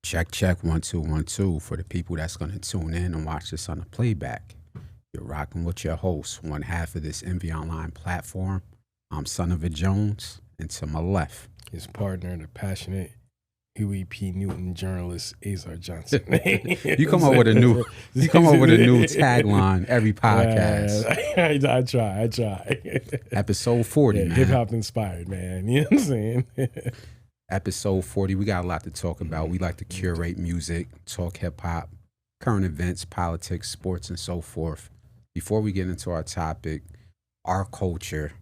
Check, check, 1 2 1 2 for the people that's going to tune in and watch this on the playback. You're rocking with your host, one half of this Enveonline platform. I'm Son of a Jones, and to my left, his partner, the passionate Huey P. Newton journalist, Azar Johnson. you come up with a new tagline every podcast. I try. Episode 40, man. Hip hop inspired, man. You know what I'm saying? Episode 40, we got a lot to talk about. We like to curate music, talk hip hop, current events, politics, sports, and so forth. Before we get into our topic, our culture,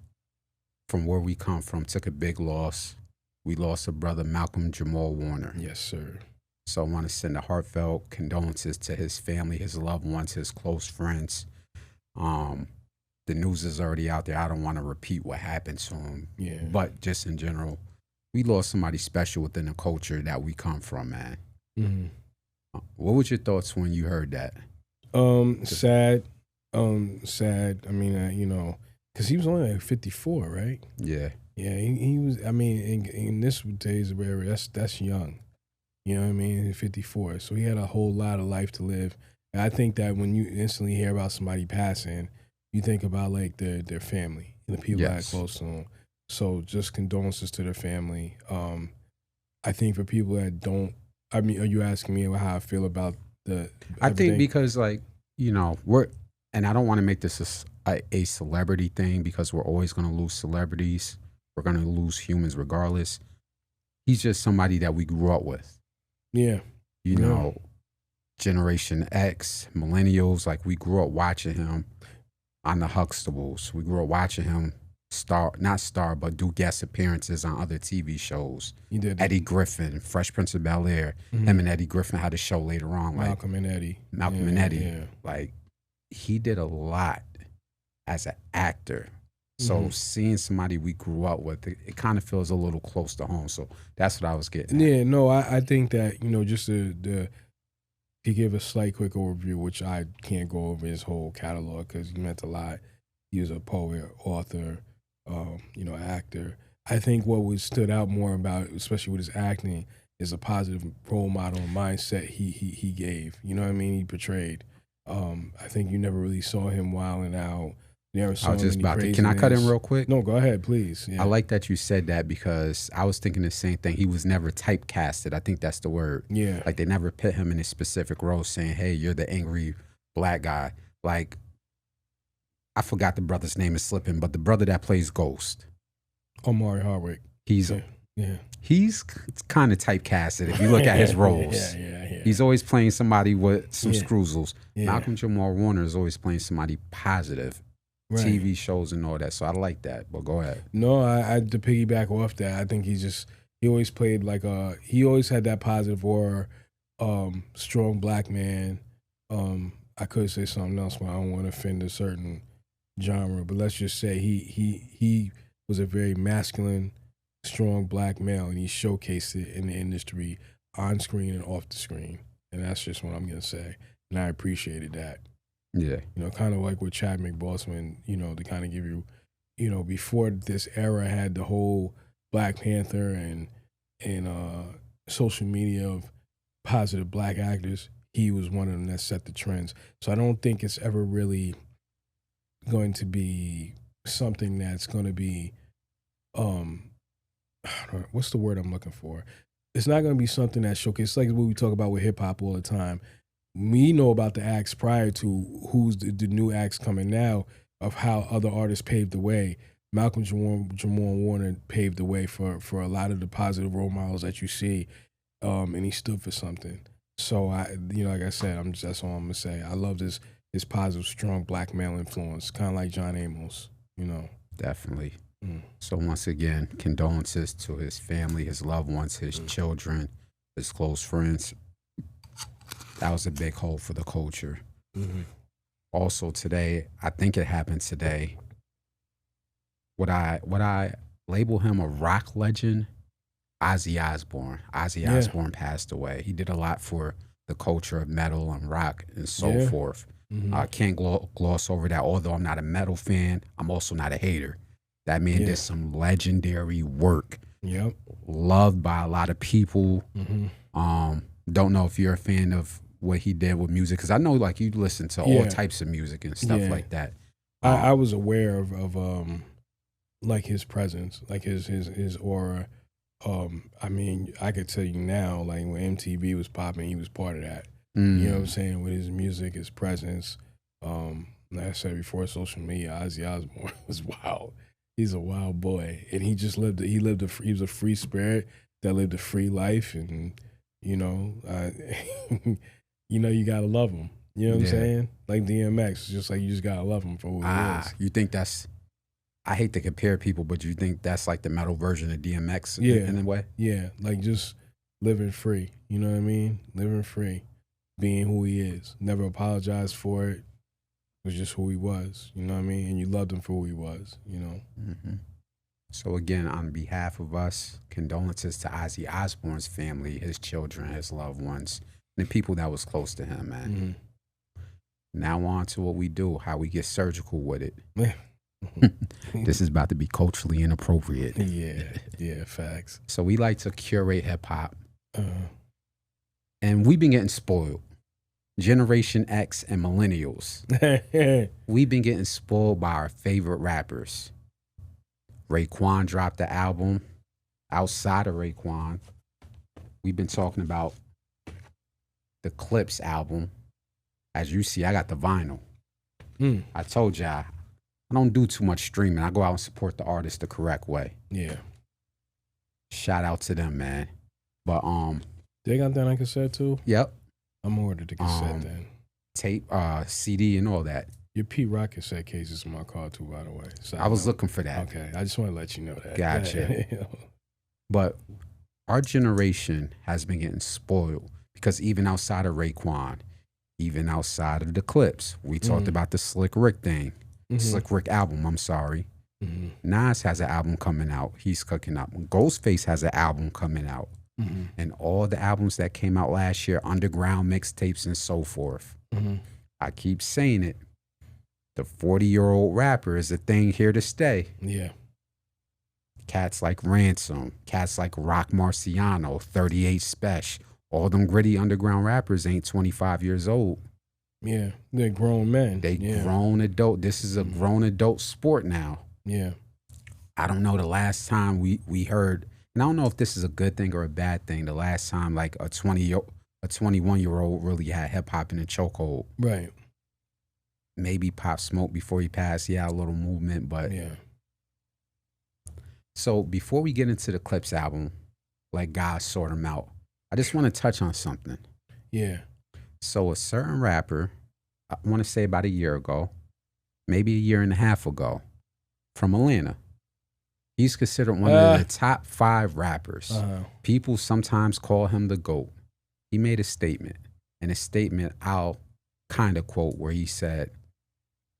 from where we come from, took a big loss. We lost a brother, Malcolm-Jamal Warner. Yes, sir. So I want to send a heartfelt condolences to his family, his loved ones, his close friends. The news is already out there. I don't want to repeat what happened to him. Yeah. But just in general, we lost somebody special within the culture that we come from, man. Mm-hmm. What was your thoughts when you heard that? Sad. Sad. I mean, because he was only like 54, right? Yeah. Yeah, he was. I mean, in this days of era, that's young. You know what I mean? 54, so he had a whole lot of life to live. And I think that when you instantly hear about somebody passing, you think about like their family and the people that are close to them. So just condolences to their family. I think for people that don't, I mean, are you asking me how I feel about the? I think because we're, and I don't want to make this a celebrity thing because we're always going to lose celebrities. We're going to lose humans regardless. He's just somebody that we grew up with. Yeah. You know, Generation X, millennials, like we grew up watching him on the Huxtables. We grew up watching him but do guest appearances on other TV shows. He did. Eddie Griffin, Fresh Prince of Bel-Air. Mm-hmm. Him and Eddie Griffin had a show later on. Like Malcolm and Eddie. Yeah. Like, he did a lot as an actor. So seeing somebody we grew up with, it kind of feels a little close to home. So that's what I was getting at. Yeah, no, I think that, just to give a slight quick overview, which I can't go over his whole catalog because he meant a lot. He was a poet, author, actor. I think what stood out more about, especially with his acting, is a positive role model and mindset he gave. You know what I mean? He portrayed. I think you never really saw him wilding out. I was just about to. Can I cut in real quick? No, go ahead, please. Yeah. I like that you said that because I was thinking the same thing. He was never typecasted. I think that's the word. Yeah. Like they never put him in a specific role saying, hey, you're the angry black guy. Like, I forgot the brother's name is slipping, but the brother that plays Ghost. Omari Hardwick. He's kind of typecasted if you look at his roles. Yeah. He's always playing somebody with some scroozles. Yeah. Malcolm-Jamal Warner is always playing somebody positive. Right. TV shows and all that, so I like that. But go ahead. No, I to piggyback off that, I think he always played he always had that positive aura, strong black man. I could say something else, but I don't want to offend a certain genre. But let's just say he was a very masculine, strong black male, and he showcased it in the industry, on screen and off the screen. And that's just what I'm gonna say. And I appreciated that. Yeah. Kind of like with Chadwick Boseman, to kind of give you, before this era had the whole Black Panther and social media of positive black actors, he was one of them that set the trends. So I don't think it's ever really going to be something that's going to be, what's the word I'm looking for? It's not going to be something that showcases, like what we talk about with hip hop all the time. We know about the acts prior to who's the new acts coming now of how other artists paved the way. Malcolm-Jamal Warner paved the way for a lot of the positive role models that you see, and he stood for something. So like I said, that's all I'm gonna say. I love this positive, strong black male influence, kind of like John Amos. Definitely. So once again, condolences to his family, his loved ones, his children, his close friends. That was a big hole for the culture. Mm-hmm. Also today, I think it happened today. Would I label him a rock legend? Ozzy Osbourne. Osbourne passed away. He did a lot for the culture of metal and rock and so forth. Mm-hmm. I can't gloss over that. Although I'm not a metal fan, I'm also not a hater. That man did some legendary work. Yep. Loved by a lot of people. Mm-hmm. Don't know if you're a fan of what he did with music, because I know like you listen to all types of music and stuff like that. I was aware of like his presence, like his aura. I mean, I could tell you now, like when MTV was popping, he was part of that. You know what I'm saying? With his music, his presence. Like I said before, social media, Ozzy Osbourne was wild. He's a wild boy, and he just lived. He was a free spirit that lived a free life, and you know, you gotta love him. You know what I'm saying? Like DMX, it's just like you just gotta love him for who he is. You think that's? I hate to compare people, but you think that's like the metal version of DMX in a way? Yeah, like just living free. You know what I mean? Living free, being who he is. Never apologized for it. It was just who he was. You know what I mean? And you loved him for who he was. You know. Mm-hmm. So again, on behalf of us, condolences to Ozzy Osbourne's family, his children, his loved ones, and the people that was close to him, man. Mm-hmm. Now on to what we do, how we get surgical with it. This is about to be culturally inappropriate. Yeah, facts. So we like to curate hip hop, and we've been getting spoiled. Generation X and millennials. We've been getting spoiled by our favorite rappers. Raekwon dropped the album. Outside of Raekwon, we've been talking about the Clipse album. As you see, I got the vinyl. I told y'all, I don't do too much streaming. I go out and support the artist the correct way. Yeah. Shout out to them, man. But they got that on cassette too? Yep. I'm ordered the cassette then. Tape, CD and all that. Your Pete Rock cassette case is in my car too, by the way. So I was looking for that. Okay. I just want to let you know that. Gotcha. But our generation has been getting spoiled because even outside of Raekwon, even outside of the Clipse, we talked about the Slick Rick thing. Slick Rick album, I'm sorry. Nas has an album coming out. He's cooking up. Ghostface has an album coming out. And all the albums that came out last year, underground mixtapes and so forth. I keep saying it. The 40-year-old rapper is a thing here to stay. Yeah. Cats like Ransom, cats like Rock Marciano, 38 Special. All them gritty underground rappers ain't 25 years old. Yeah, they're grown men. They grown adult. This is a grown adult sport now. Yeah. I don't know the last time we heard, and I don't know if this is a good thing or a bad thing, the last time like a 21-year-old really had hip hop in a chokehold. Right. Maybe Pop Smoke before he passed, he had a little movement, but yeah. So before we get into the Clipse album, like God sort them out, I just want to touch on something. Yeah. So a certain rapper, I want to say about a year ago, maybe a year and a half ago, from Atlanta. He's considered one of the top 5 rappers. People sometimes call him the GOAT. He made a statement, and a statement I'll kind of quote where he said,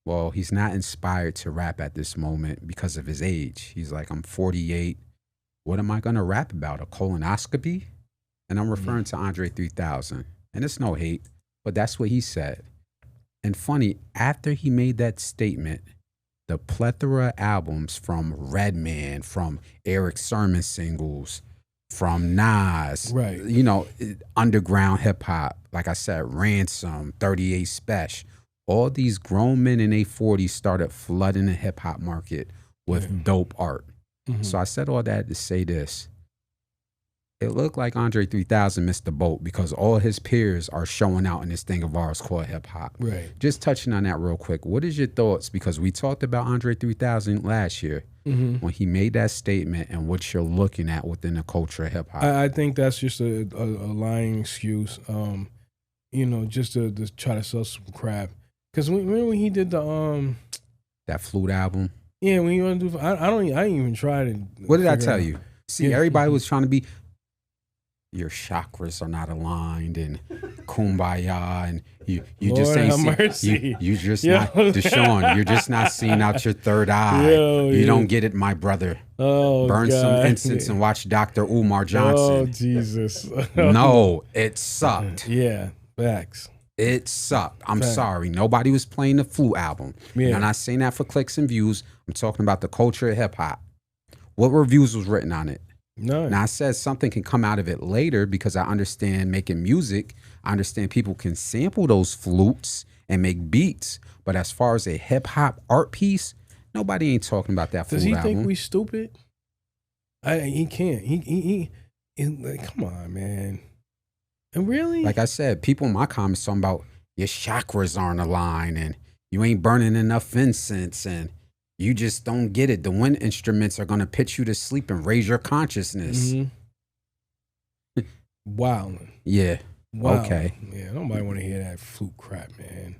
well, he's not inspired to rap at this moment because of his age. He's like, I'm 48. What am I going to rap about? A colonoscopy? And I'm referring to Andre 3000. And it's no hate, but that's what he said. And funny, after he made that statement, the plethora of albums from Redman, from Eric Sermon singles, from Nas, right? You know, underground hip hop, like I said, Ransom, 38 Special, all these grown men in their 40s started flooding the hip hop market with dope art. So I said all that to say this. It looked like Andre 3000 missed the boat because all his peers are showing out in this thing of ours called hip hop. Right. Just touching on that real quick. What is your thoughts? Because we talked about Andre 3000 last year when he made that statement and what you're looking at within the culture of hip hop. I think that's just a lying excuse, you know, just to try to sell some crap. Because remember when he did the that Flute album? Yeah, when you want to do, I didn't even try to. What did I tell you? See, everybody was trying to be. Your chakras are not aligned and kumbaya, and you just ain't see, you just not Deshaun. You're just not seeing out your third eye. You don't get it, my brother. Burn some incense and watch Dr. Umar Johnson. Oh Jesus! No, it sucked. Yeah, facts. It sucked. I'm sorry. Nobody was playing the Flute album. And I'm not saying that for clicks and views. I'm talking about the culture of hip hop. What reviews was written on it? No. Now, I said something can come out of it later because I understand making music. I understand people can sample those flutes and make beats. But as far as a hip hop art piece, nobody ain't talking about that flute Does he album. think we stupid? He can't. He like, come on, man. And really? Like I said, people in my comments talking about your chakras aren't aligned and you ain't burning enough incense and you just don't get it. The wind instruments are going to put you to sleep and raise your consciousness. Mm-hmm. Wow. Yeah. Wow. Okay. Yeah, nobody want to hear that flute crap, man.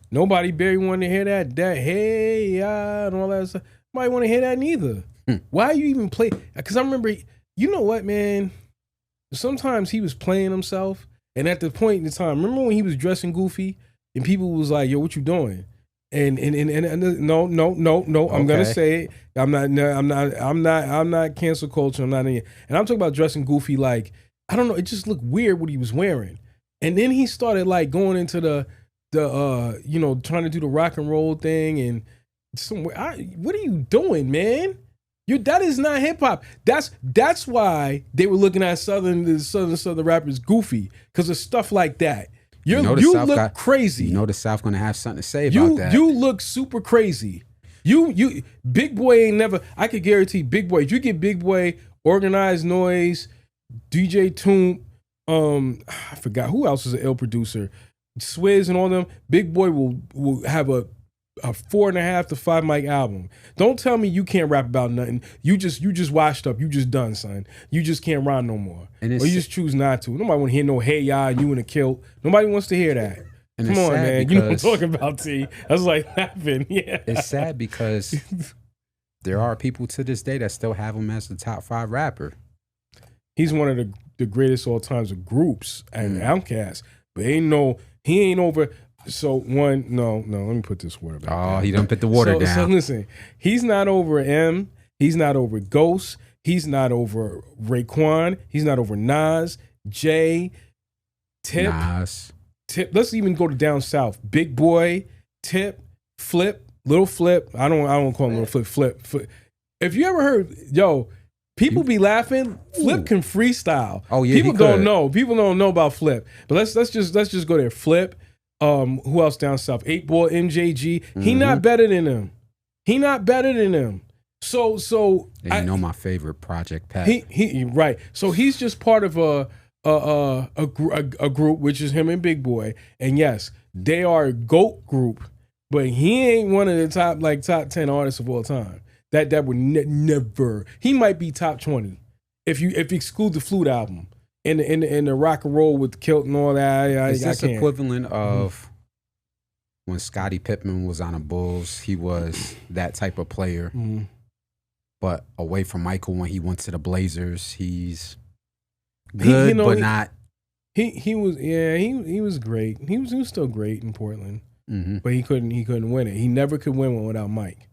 Nobody barely want to hear that hey, and all that stuff. Nobody want to hear that neither. Why you even play? Because I remember, you know what, man? Sometimes he was playing himself. And at the point in the time, remember when he was dressing goofy and people was like, yo, what you doing? And no, Okay. I'm gonna say it. I'm not cancel culture. I'm not in it. And I'm talking about dressing goofy, like, I don't know, it just looked weird what he was wearing. And then he started like going into the trying to do the rock and roll thing and what are you doing, man? That is not hip hop. That's why they were looking at southern rappers goofy, because of stuff like that. You look crazy. You know the South gonna have something to say about that. You look super crazy. You Big Boy ain't never. I could guarantee Big Boy. If you get Big Boy, Organized Noise, DJ Toomp, I forgot who else is an ill producer, Swizz and all them. Big Boy will have a 4.5 to 5 mic album. Don't tell me you can't rap about nothing. You just washed up. You just done, son. You just can't rhyme no more. Or you just choose not to. Nobody want to hear no hey ya and you in a kilt. Nobody wants to hear that. Come on, man. You know what I'm talking about, T. I was like laughing. Yeah. It's sad because there are people to this day that still have him as the top 5 rapper. He's one of the greatest all times of groups and outcasts. But he ain't over. So one, no, let me put this water back down. He done put the water down. So listen, he's not over M. He's not over Ghost. He's not over Raekwon. He's not over Nas, Jay, Tip. Tip. Let's even go to down south. Big Boy, Tip, Flip, Little Flip. I don't call him Little Flip. Flip. If you ever heard, people be laughing. Flip can freestyle. Oh yeah, people don't know. People don't know about Flip. But let's just go there. Flip. Who else down south? 8 Ball, MJG. Mm-hmm. He not better than them. So and you know my favorite, Project Pat. He right. So he's just part of a group, which is him and Big Boy. And yes, they are a GOAT group, but he ain't one of the top 10 artists of all time. That would never. He might be top 20 if you exclude the flute album. In the rock and roll with the kilt and all that, is this equivalent of when Scottie Pippen was on the Bulls? He was that type of player, but away from Michael when he went to the Blazers, he's good, but not. He was great. He was still great in Portland, but he couldn't win it. He never could win one without Mike.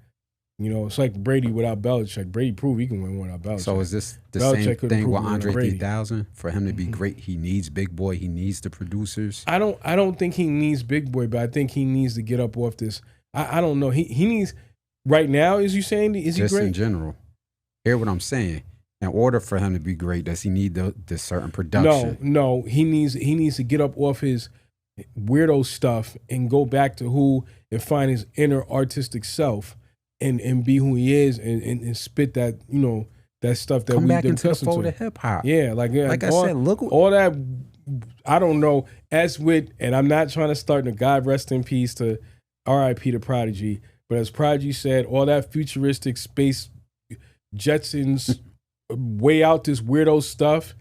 It's like Brady without Belichick. Brady proved he can win without Belichick. So is this the same thing with Andre 3000? For him to be great, he needs Big Boy. He needs the producers. I don't think he needs Big Boy, but I think he needs to get up off this. I don't know. He needs right now. Is you saying is he just great? In general? Hear what I'm saying. In order for him to be great, does he need the certain production? No. He needs to get up off his weirdo stuff and go back to who and find his inner artistic self. And be who he is and spit that, that stuff that come we back into the accustomed fold to. of hip hop. Yeah, like I said, look all that. I don't know. And I'm not trying to start a God rest in peace to R.I.P. to Prodigy, but as Prodigy said, all that futuristic space Jetsons way out this weirdo stuff,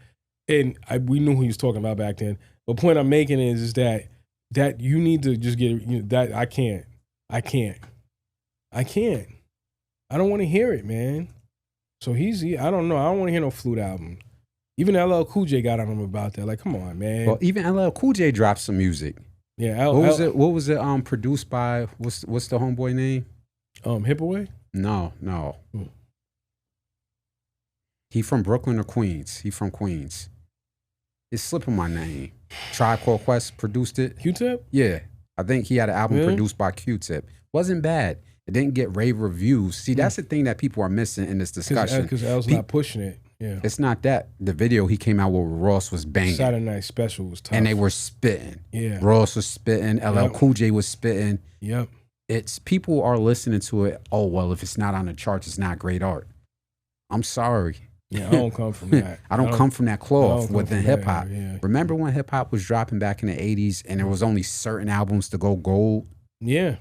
and we knew who he was talking about back then. The point I'm making is that you need to just get that. I can't. I don't want to hear it, man. So I don't know. I don't want to hear no flute album. Even LL Cool J got on him about that. Like, come on, man. Well, even LL Cool J dropped some music. Yeah. What was it? Produced by what's the homeboy name? Hip Away? No. He from Brooklyn or Queens? He from Queens. It's slipping my name. Tribe Called Quest produced it. Q-Tip? Yeah. I think he had an album produced by Q-Tip. Wasn't bad. It didn't get rave reviews. See, that's the thing that people are missing in this discussion. Because L's not pushing it. Yeah. It's not that. The video he came out with Ross was banging. Saturday Night Special was tough. And they were spitting. Yeah. Ross was spitting. LL Cool J was spitting. Yep. It's people are listening to it. Oh, well, if it's not on the charts, it's not great art. I'm sorry. Yeah, I don't come from that. I don't come from that cloth within hip hop. Yeah. Remember when hip hop was dropping back in the 80s and there was only certain albums to go gold? Yeah.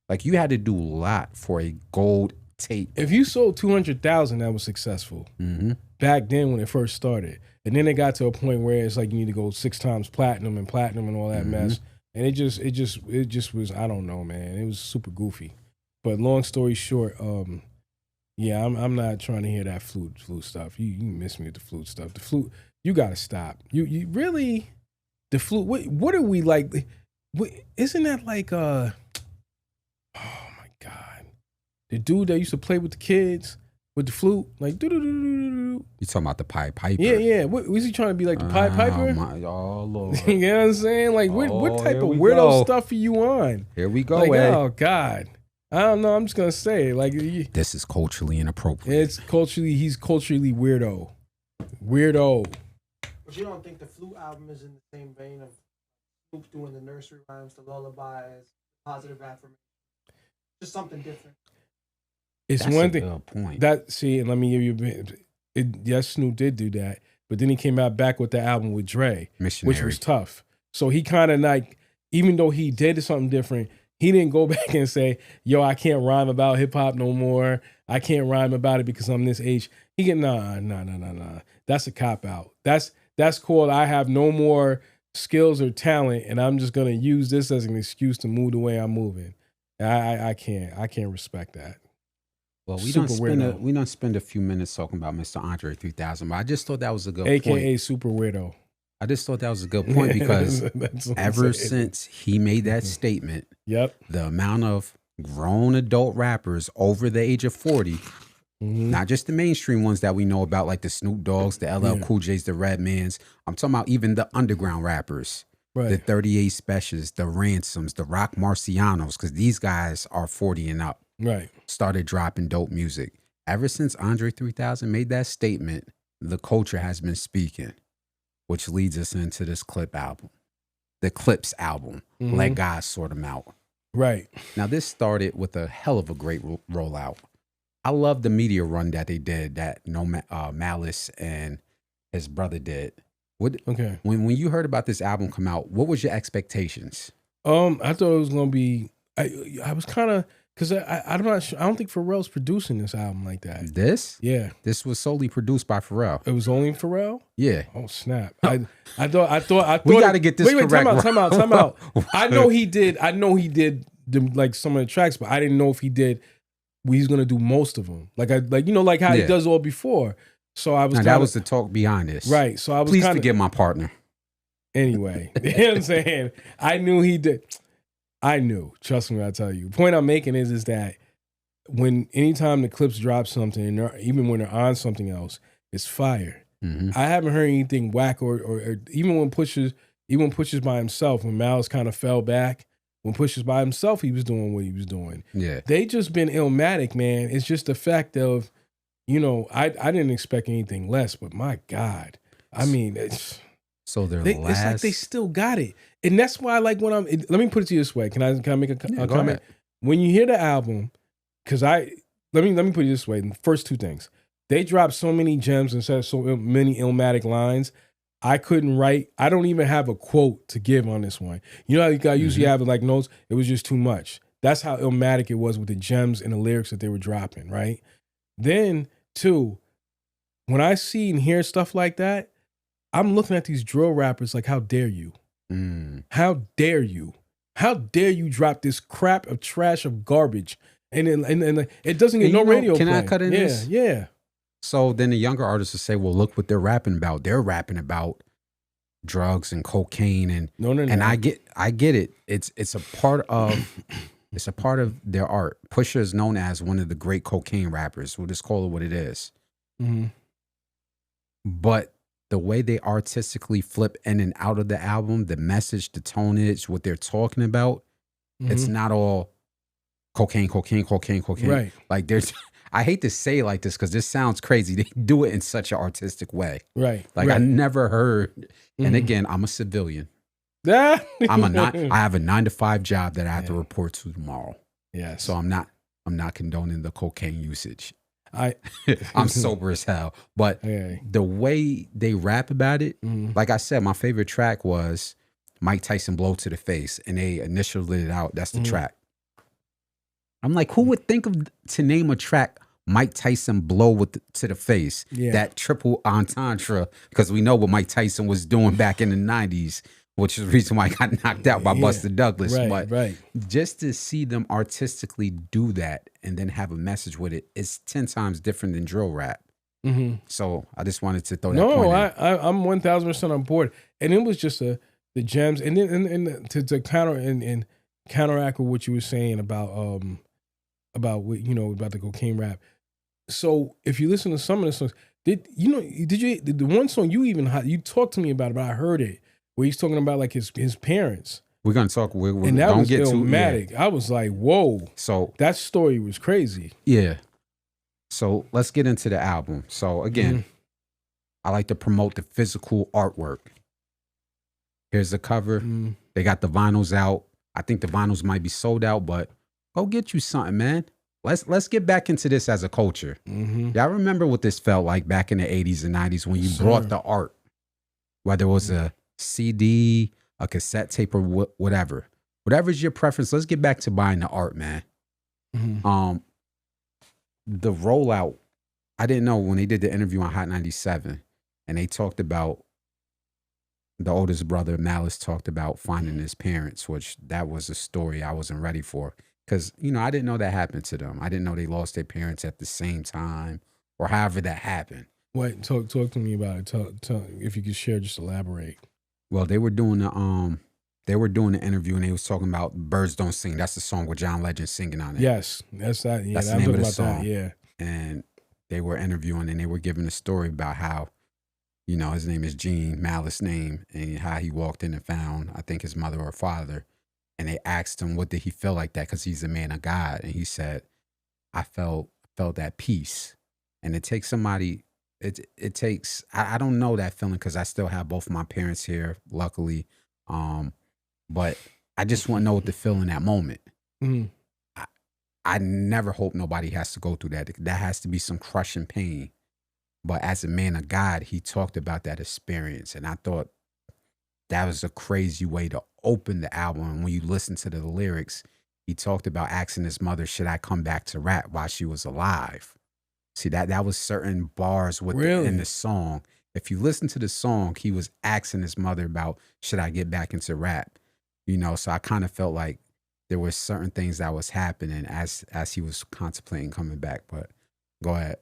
Like you had to do a lot for a gold tape. If you sold 200,000, that was successful. Mm-hmm. Back then when it first started. And then it got to a point where it's like you need to go 6 times platinum and all that mess. And it just was, I don't know, man. It was super goofy. But long story short, yeah, I'm not trying to hear that flute stuff. You miss me with the flute stuff. The flute, you gotta stop. You really, the flute. What are we like? Isn't that like oh my God, the dude that used to play with the kids with the flute, like do. You talking about the Pied Piper? Yeah. What was he trying to be like the Pied Piper? Oh Lord. You know what I'm saying? Like what type of weirdo stuff are you on? Here we go. Like, oh God. I don't know. I'm just gonna say, like, this is culturally inappropriate. He's culturally weirdo. But you don't think the Flute album is in the same vein of Snoop doing the nursery rhymes, the lullabies, positive affirmation? Just something different. It's That's one a thing. good point. And let me give you a bit. Yes, Snoop did do that, but then he came out back with the album with Dre, Missionary. which was tough. So he kind of like, even though he did something different, he didn't go back and say, yo, I can't rhyme about hip hop no more. I can't rhyme about it because I'm this age. He get nah. That's a cop out. That's called I have no more skills or talent, and I'm just gonna use this as an excuse to move the way I'm moving. I can't respect that. Well, we don't spend a few minutes talking about Mr. Andre 3000, but I just thought that was a good point. AKA Super Weirdo. I just thought that was a good point because ever since he made that statement, yep, the amount of grown adult rappers over the age of 40, not just the mainstream ones that we know about, like the Snoop Dogg's, the LL Cool J's, the Redmans. I'm talking about even the underground rappers, the 38 Specials, the Ransoms, the Rock Marcianos, because these guys are 40 and up. Right. Started dropping dope music. Ever since Andre 3000 made that statement, the culture has been speaking, which leads us into this Clipse album. The Clipse album, Let God Sort Them Out. Right. Now, this started with a hell of a great rollout. I love the media run that they did, that Malice and his brother did. Okay. When you heard about this album come out, what was your expectations? I thought it was gonna be. I was kind of. Because I'm not sure. I don't think Pharrell's producing this album like that. This? Yeah. This was solely produced by Pharrell. It was only Pharrell? Yeah. Oh, snap. I thought we got to get this correct. Time out. I know he did like some of the tracks, but I didn't know if he's going to do most of them. Like how he does all before. So I was that was the talk behind this. Right. So I was Please forgive my partner. Anyway, you know what I'm saying? I knew he did. I knew. Trust me when I tell you. The point I'm making is that anytime the Clipse drop something, and even when they're on something else, it's fire. I haven't heard anything whack or even when Pusha's by himself, when Miles kind of fell back, when Pusha's by himself, he was doing what he was doing. Yeah. They just been Illmatic, man. It's just the fact of, I didn't expect anything less, but my God. I mean, it's like they still got it. And that's why, like, let me put it to you this way. Can I make a comment? Ahead. When you hear the album, because let me put it this way. The first two things, they dropped so many gems and said so many Illmatic lines. I couldn't write. I don't even have a quote to give on this one. You know how you usually have like notes? It was just too much. That's how Illmatic it was with the gems and the lyrics that they were dropping, right? Then, two, when I see and hear stuff like that, I'm looking at these drill rappers like, how dare you? How dare you? How dare you drop this crap of trash of garbage? And it doesn't get no radio play. Can I cut in this? Yeah. So then the younger artists will say, well, look what they're rapping about. They're rapping about drugs and cocaine and and I get it. It's a part of their art. Pusha is known as one of the great cocaine rappers. We'll just call it what it is. But the way they artistically flip in and out of the album, the message, the tonnage, what they're talking about, it's not all cocaine. Right. Like I hate to say it like this because this sounds crazy. They do it in such an artistic way. Right. Like I right. never heard. And again, I'm a civilian. I have a 9-to-5 job that I have to report to tomorrow. Yes. So I'm not condoning the cocaine usage. I'm sober as hell. But the way they rap about it, like I said, my favorite track was Mike Tyson Blow to the Face, and they initially it out. That's the track. I'm like, who would think of to name a track Mike Tyson Blow to the Face? That triple entendre, because we know what Mike Tyson was doing back in the 90s, which is the reason why he got knocked out by Buster Douglas. Right. Just to see them artistically do that and then have a message with it is 10 times different than drill rap. So I just wanted to throw that point in. I'm 1000% on board. And it was just the gems. And then and to counter and counteract with what you were saying about what, about the cocaine rap. So if you listen to some of the songs, did the one song you talked to me about it, but I heard it, where he's talking about like his parents. We're gonna talk. And that was dramatic. I was like, whoa. So that story was crazy. Yeah. So let's get into the album. So again, I like to promote the physical artwork. Here's the cover. They got the vinyls out. I think the vinyls might be sold out, but go get you something, man. Let's get back into this as a culture. Y'all remember what this felt like back in the 80s and 90s when you brought the art, whether it was a CD, a cassette tape, or whatever. Whatever's your preference, let's get back to buying the art, man. The rollout, I didn't know when they did the interview on Hot 97 and they talked about the oldest brother, Malice, talked about finding his parents, which that was a story I wasn't ready for. Because, I didn't know that happened to them. I didn't know they lost their parents at the same time or however that happened. What? Talk to me about it. Tell if you could share, just elaborate. Well, they were doing the interview and they was talking about Birds Don't Sing. That's the song with John Legend singing on it. Yes, that's that. Yeah, that's the name of the song. That, yeah. And they were interviewing and they were giving a story about how, his name is Gene, Malice's name, and how he walked in and found, I think, his mother or father. And they asked him, what did he feel like that? Because he's a man of God. And he said, I felt that peace. And it takes somebody, it takes, I don't know that feeling because I still have both of my parents here, luckily. But I just want to know what to feel in that moment. I never hope nobody has to go through that. That has to be some crushing pain. But as a man of God, he talked about that experience. And I thought that was a crazy way to open the album. And when you listen to the lyrics, he talked about asking his mother, should I come back to rap while she was alive? See, that was certain bars in the song. If you listen to the song, he was asking his mother about, should I get back into rap? So I kind of felt like there were certain things that was happening as he was contemplating coming back. But go ahead.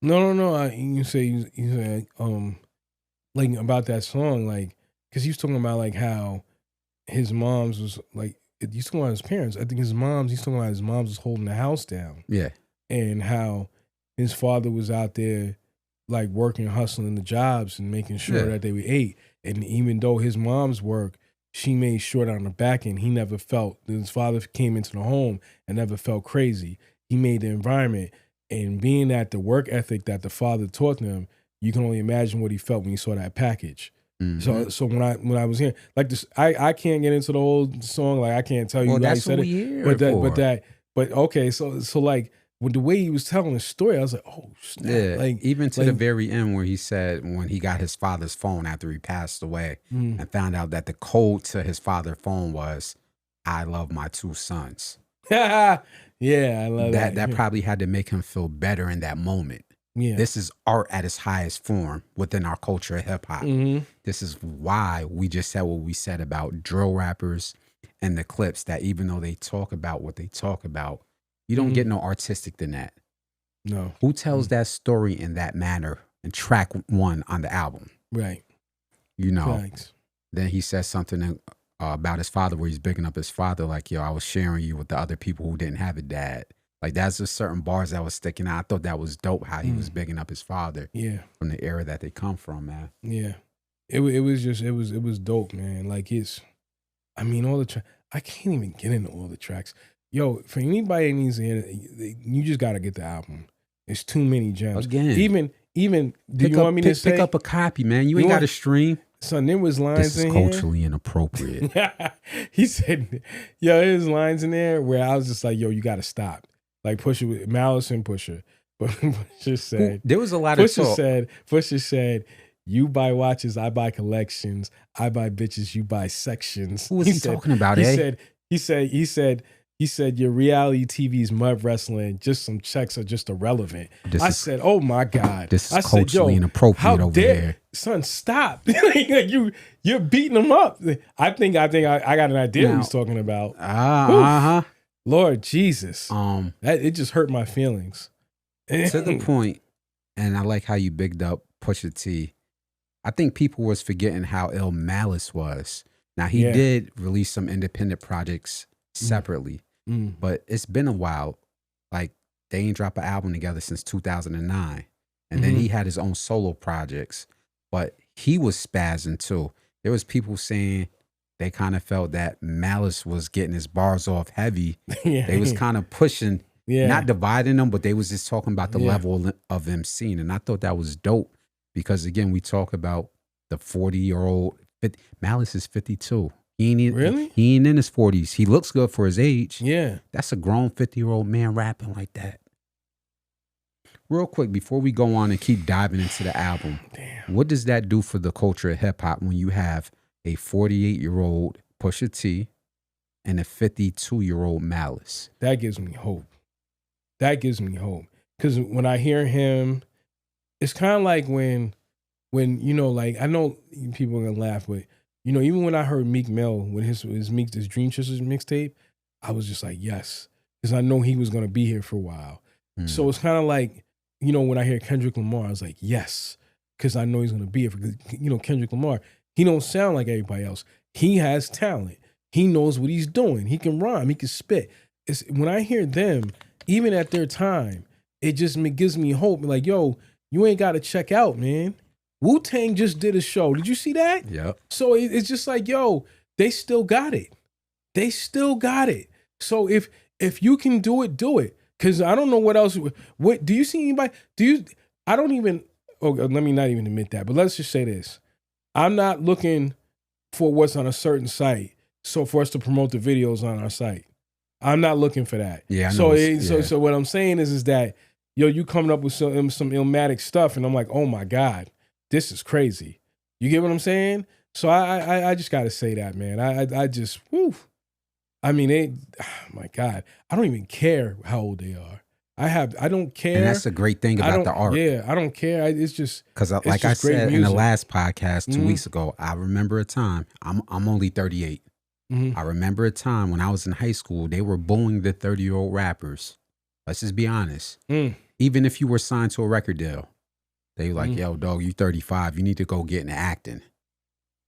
No. You say like about that song, like, because he was talking about like how his mom's was like, he's talking about his parents. I think he's talking about his mom's was holding the house down. Yeah. And how his father was out there like working, hustling the jobs and making sure that they ate. And even though his mom's work, she made sure that on the back end, he never felt, his father came into the home and never felt crazy. He made the environment. And being that the work ethic that the father taught them, you can only imagine what he felt when he saw that package. So when I was hearing like this, I can't get into the whole song. Like I can't tell you. Well, that's what we hear but okay. So like with the way he was telling the story, I was like, oh snap. Yeah. Like even to the very end where he said when he got his father's phone after he passed away and found out that the code to his father's phone was, I love my 2 sons. Yeah, I love that. That probably had to make him feel better in that moment. Yeah. This is art at its highest form within our culture of hip hop. This is why we just said what we said about drill rappers and the Clipse, that even though they talk about what they talk about, you don't get no artistic than that. No. Who tells that story in that manner in track 1 on the album? Right. Thanks. Then he says something about his father where he's bigging up his father, like, yo, I was sharing you with the other people who didn't have a dad. Like, that's just certain bars that was sticking out. I thought that was dope how he was bigging up his father. Yeah. From the era that they come from, man. Yeah. It was dope, man. Like all the I can't even get into all the tracks. Yo, for anybody that needs to hear it, you just got to get the album. It's too many gems. Again, even do you want me to say? Pick up a copy, man. You ain't got to stream. Son, there was lines This is in culturally inappropriate. He said, yo, there's lines in there where I was just like, yo, you got to stop. Like Pusha, Malice and Pusha. But Pusha said, there was a lot of talk. Pusha said, you buy watches, I buy collections. I buy bitches, you buy sections. Who was he talking about, He said, your reality TV's mud wrestling, just some checks are just irrelevant. I said, oh my God. This is culturally inappropriate over there. Son, stop. You're beating him up. I think I got an idea what he's talking about. Lord Jesus. It just hurt my feelings. To the point, and I like how you bigged up Pusha T. I think people was forgetting how ill Malice was. Now, he did release some independent projects separately. But it's been a while. Like, they ain't dropped an album together since 2009. And then he had his own solo projects. But he was spazzing too. There was people saying they kind of felt that Malice was getting his bars off heavy. They was kind of pushing, not dividing them, but they was just talking about the level of them scene. And I thought that was dope because, again, we talk about the 40-year-old. Malice is 52. He ain't in his 40s. He looks good for his age. Yeah. That's a grown 50-year-old man rapping like that. Real quick, before we go on and keep diving into the album, what does that do for the culture of hip-hop when you have a 48-year-old Pusha T and a 52-year-old Malice? That gives me hope. Because when I hear him, it's kind of like when you know, like, I know people are going to laugh, but you know, even when I heard Meek Mill, when his Dream Sisters mixtape, I was just like, yes. Because I know he was going to be here for a while. So it's kind of like, you know, when I hear Kendrick Lamar, I was like, yes. Because I know he's going to be here. Because, you know, Kendrick Lamar, he don't sound like everybody else. He has talent. He knows what he's doing. He can rhyme. He can spit. When I hear them, even at their time, it just gives me hope. Like, yo, you ain't got to check out, man. Wu-Tang just did a show. Did you see that? Yep. So it's just like, yo, they still got it. So if you can do it, do it. Because I don't know what else. What do you see anybody? I don't even. Oh, let me not even admit that. But let's just say this: I'm not looking for what's on a certain site. So for us to promote the videos on our site, I'm not looking for that. Yeah. So what I'm saying is that, yo, you coming up with some Illmatic stuff, and I'm like, oh my God, this is crazy. You get what I'm saying? So I just got to say that, man. I just, whew. I mean, oh my God, I don't even care how old they are. I don't care. And that's the great thing about the art. Yeah, I don't care. It's just because, like I said in the last podcast 2 weeks ago, I remember a time. I'm only 38. I remember a time when I was in high school. They were booing the 30-year-old rappers. Let's just be honest. Even if you were signed to a record deal, they were like, "Yo, dog, you 35. You need to go get into acting."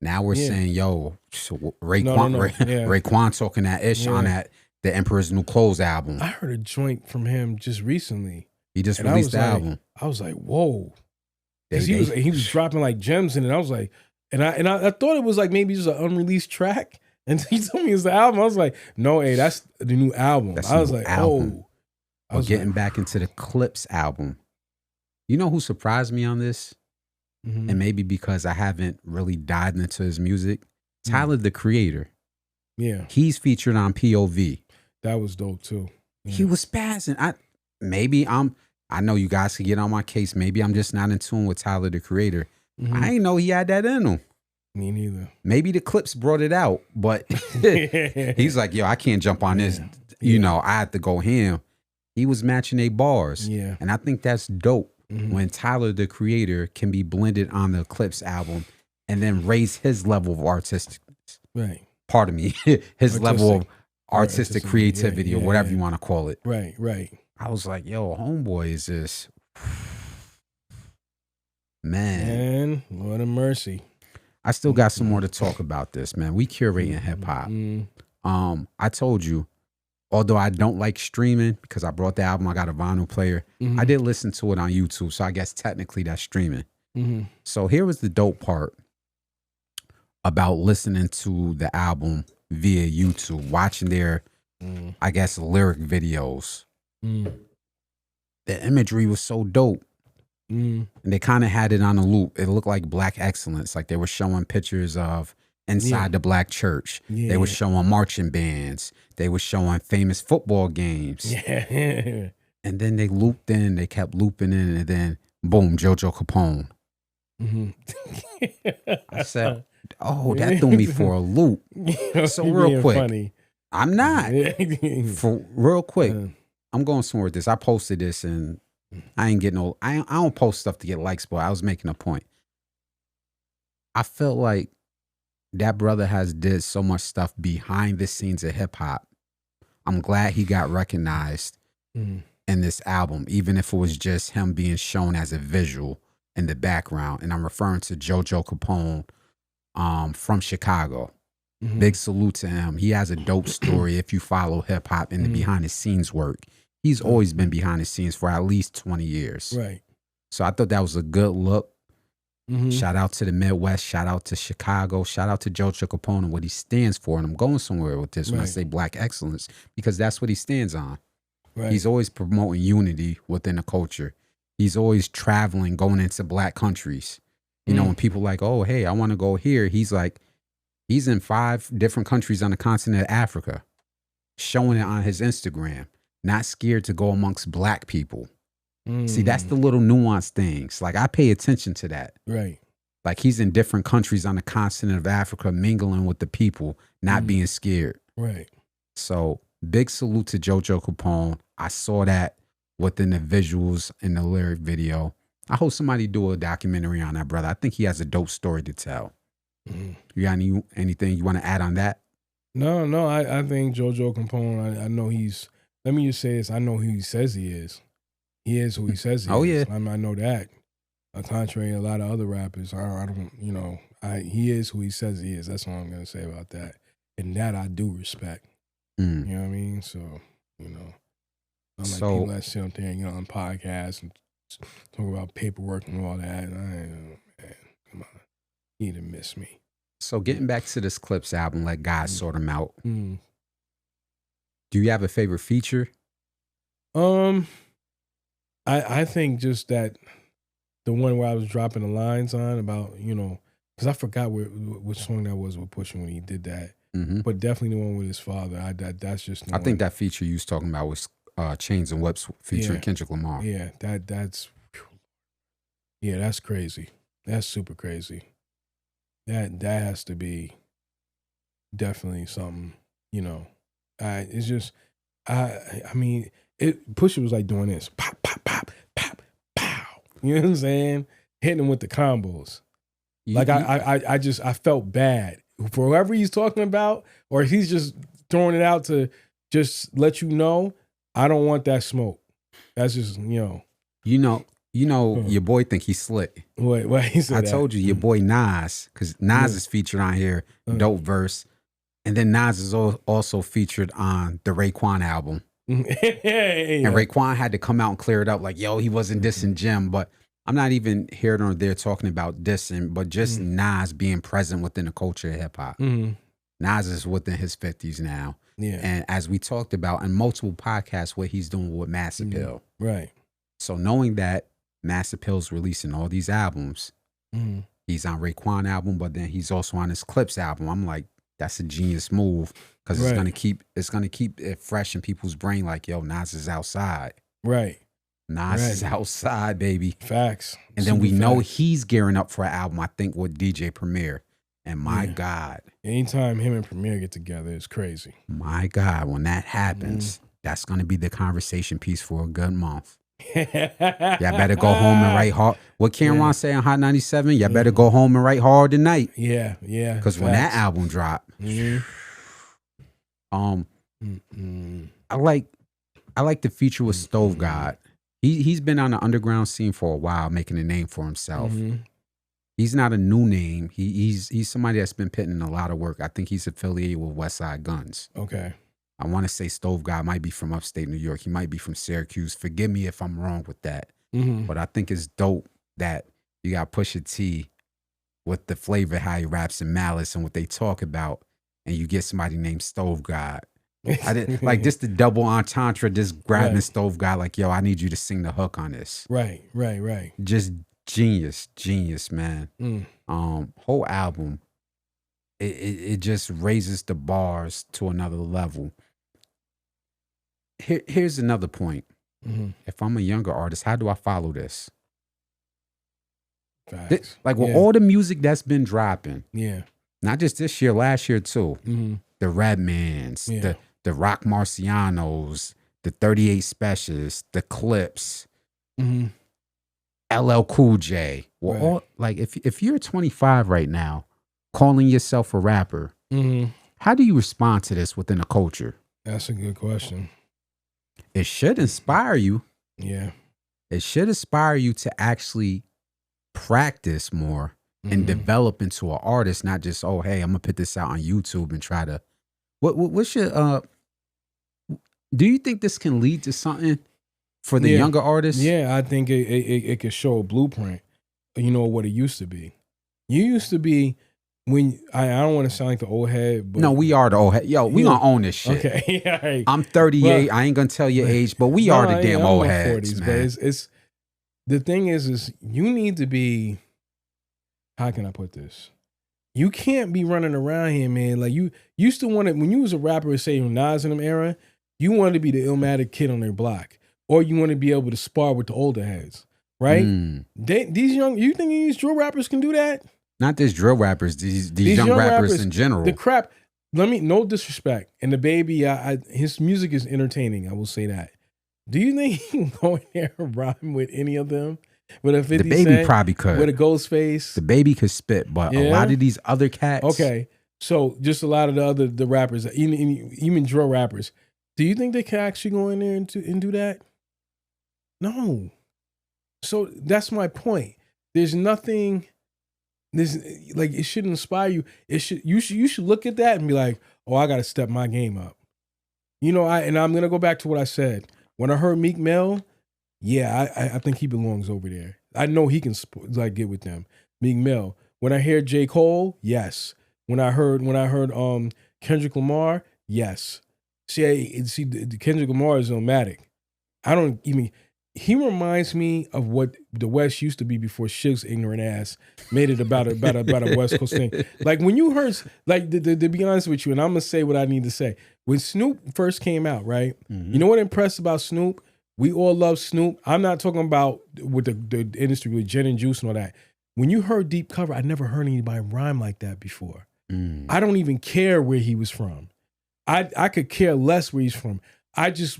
Now we're saying, yo, Raekwon talking that ish on that the Emperor's New Clothes album. I heard a joint from him just recently. He just released the album. I was like, whoa. Because he was dropping like gems in it. I was like, and I thought it was like maybe just an unreleased track. And he told me it's the album. I was like, no, hey, that's the new album. I was like, oh. We're getting back into the Clipse album. You know who surprised me on this? And maybe because I haven't really dived into his music, Tyler, the Creator. Yeah. He's featured on POV. That was dope too. Yeah. He was spazzing. I know you guys can get on my case. Maybe I'm just not in tune with Tyler, the Creator. I didn't know he had that in him. Me neither. Maybe the Clipse brought it out, but he's like, yo, I can't jump on this. You know, I have to go ham. He was matching their bars. Yeah. And I think that's dope. When Tyler, the Creator, can be blended on the Clipse album and then raise his level of artistic, pardon me, his level of artistic creativity or whatever you want to call it. Right. I was like, yo, homeboy is this, man. Lord have mercy. I still got some more to talk about this, man. We curating hip hop. I told you, although I don't like streaming because I brought the album, I got a vinyl player. I did listen to it on YouTube, so I guess technically that's streaming. So here was the dope part about listening to the album via YouTube, watching their, I guess, lyric videos. the imagery was so dope. Mm. And they kind of had it on a loop. It looked like black excellence. Like they were showing pictures of inside the black church. Yeah. They were showing marching bands. They were showing famous football games. Yeah. And then they looped in, they kept looping in, and then boom, JoJo Capone. Mm-hmm. I said, oh, that threw me for a loop. So real quick, funny. I'm not. For real quick, I'm going somewhere with this. I posted this and I ain't getting no, I don't post stuff to get likes, but I was making a point. I felt like that brother has did so much stuff behind the scenes of hip hop. I'm glad he got recognized in this album, even if it was just him being shown as a visual in the background. And I'm referring to JoJo Capone from Chicago. Big salute to him. He has a dope story if you follow hip hop and the behind the scenes work. He's always been behind the scenes for at least 20 years. Right. So I thought that was a good look. Shout out to the Midwest. Shout out to Chicago. Shout out to JoJo Capone and what he stands for. And I'm going somewhere with this when I say black excellence, because that's what he stands on. Right. He's always promoting unity within the culture. He's always traveling, going into black countries. You know, when people are like, oh, hey, I want to go here. He's like, he's in 5 different countries on the continent of Africa, showing it on his Instagram, not scared to go amongst black people. See, that's the little nuanced things. Like, I pay attention to that. Right. Like, he's in different countries on the continent of Africa, mingling with the people, not being scared. Right. So, big salute to JoJo Capone. I saw that within the visuals in the lyric video. I hope somebody do a documentary on that brother. I think he has a dope story to tell. You got anything you want to add on that? No, I think JoJo Capone, I know he's, let me just say this, I know who he says he is. He is who he says he is. Oh, yeah. I know that. Contrary to a lot of other rappers, I don't, you know, he is who he says he is. That's all I'm going to say about that. And that I do respect. You know what I mean? So, you know, I'm like people that sit up there and, you know, on podcasts and talk about paperwork and all that. I ain't, man, come on. You need to miss me. So getting back to this Clipse album, Let God Sort Them Out. Do you have a favorite feature? I think just that the one where I was dropping the lines on about, you know, because I forgot which song that was with Pusha when he did that. But definitely the one with his father. That's just. I think that feature you was talking about was Chains and Whips featuring Kendrick Lamar. Yeah, that's crazy. That's super crazy. That has to be definitely something. You know, it's just I mean. Pusha was like doing this, pop, pop, pop, pop, pow. You know what I'm saying? Hitting him with the combos. I felt bad for whoever he's talking about, or he's just throwing it out to just let you know, I don't want that smoke. That's just, you know, your boy think he's slick. What he said? I told you, your boy Nas, because Nas is featured on here, dope verse, and then Nas is also featured on the Raekwon album. And Raekwon had to come out and clear it up like, yo, he wasn't dissing Jim. But I'm not even here nor there talking about dissing, but just Nas being present within the culture of hip hop. Nas is within his 50s now. Yeah. And as we talked about in multiple podcasts, what he's doing with Mass Appeal. Right. So knowing that Mass Appeal's releasing all these albums, he's on Raekwon album, but then he's also on his Clipse album. I'm like, that's a genius move. Because it's gonna keep it fresh in people's brain. Like, yo, Nas is outside. Right. Nas is outside, baby. Facts. And then we know he's gearing up for an album, I think, with DJ Premier. And my God. Anytime him and Premier get together, it's crazy. My God, when that happens, that's gonna be the conversation piece for a good month. Y'all better go home and write hard. What Cameron say on Hot 97? Y'all better go home and write hard tonight. Yeah. Because when that album drop, I like the feature with Stove God. He's been on the underground scene for a while, making a name for himself. He's not a new name. He's somebody that's been putting in a lot of work. I think he's affiliated with West Side Guns. Okay. I want to say Stove God might be from upstate New York. He might be from Syracuse. Forgive me if I'm wrong with that. But I think it's dope that you got Pusha T with the flavor, how he raps and Malice and what they talk about, and you get somebody named Stove God. I did like this the double entendre, this grabbing Right. stove guy, like, yo, I need you to sing the hook on this. Right. Just genius, man. Mm. Whole album, it just raises the bars to another level. Here's another point. Mm-hmm. If I'm a younger artist, how do I follow this? Facts. Like with Yeah. all the music that's been dropping, Yeah. not just this year, last year too. Mm-hmm. The Redmans, Yeah. the Rock Marcianos, the 38 Specials, the Clipse, Mm-hmm. LL Cool J. Well, Right. all, like if you're 25 right now, calling yourself a rapper, Mm-hmm. how do you respond to this within the culture? That's a good question. It should inspire you. Yeah. It should inspire you to actually practice more and Mhm. develop into an artist, not just, oh, hey, I'm gonna put this out on YouTube and try to. What's your do you think this can lead to something for the Yeah. younger artists? Yeah, I think it could show a blueprint. You know what it used to be. You used to be when I don't want to sound like the old head, but No, we are the old head. Yo, we Yeah. gonna own this shit. okay. Yeah, right. I'm 38. Well, I ain't gonna tell your but- age, but we No, are the I- damn I'm old in my heads, 40s, man. But it's the thing is you need to be. How can I put this? You can't be running around here, man. Like you used to want to when you was a rapper, say Nas in them era, you wanted to be the Illmatic kid on their block, or you want to be able to spar with the older heads, right? Mm. You think these drill rappers can do that? Not just drill rappers, these young rappers in general. The crap. No disrespect. And the baby, his music is entertaining. I will say that. Do you think he can go in there and rhyme with any of them? With a 50 The baby Cent, probably could. with a Ghostface. The baby could spit, but a Yeah. lot of these other cats. Okay, so just a lot of the rappers, even drill rappers. Do you think they can actually go in there and do that? No. So that's my point. There's nothing. There's like it should inspire you. You should look at that and be like, oh, I got to step my game up. You know, I'm gonna go back to what I said when I heard Meek Mill. Yeah, I think he belongs over there. I know he can like get with them. Meek Mill. When I hear J. Cole, yes. When I heard Kendrick Lamar, yes. See, Kendrick Lamar is Illmatic. He reminds me of what the West used to be before Suge's ignorant ass made it about a West Coast thing. Like when you heard, like to be honest with you, and I'm gonna say what I need to say. When Snoop first came out, right? Mhm. You know what impressed about Snoop? We all love Snoop. I'm not talking about with the industry with gin and juice and all that. When you heard Deep Cover, I never heard anybody rhyme like that before. Mm. I don't even care where he was from. I could care less where he's from.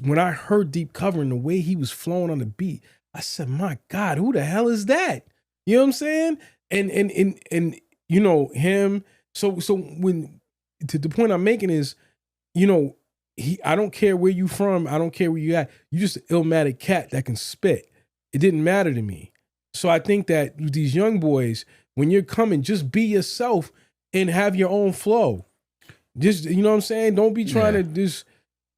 When I heard Deep Cover and the way he was flowing on the beat, I said, my God, who the hell is that? You know what I'm saying? And you know, him. So when to the point I'm making is, you know, I don't care where you from. I don't care where you at. You just an Illmatic cat that can spit. It didn't matter to me. So I think that these young boys, when you're coming, just be yourself and have your own flow. Just, you know what I'm saying? Don't be trying to just,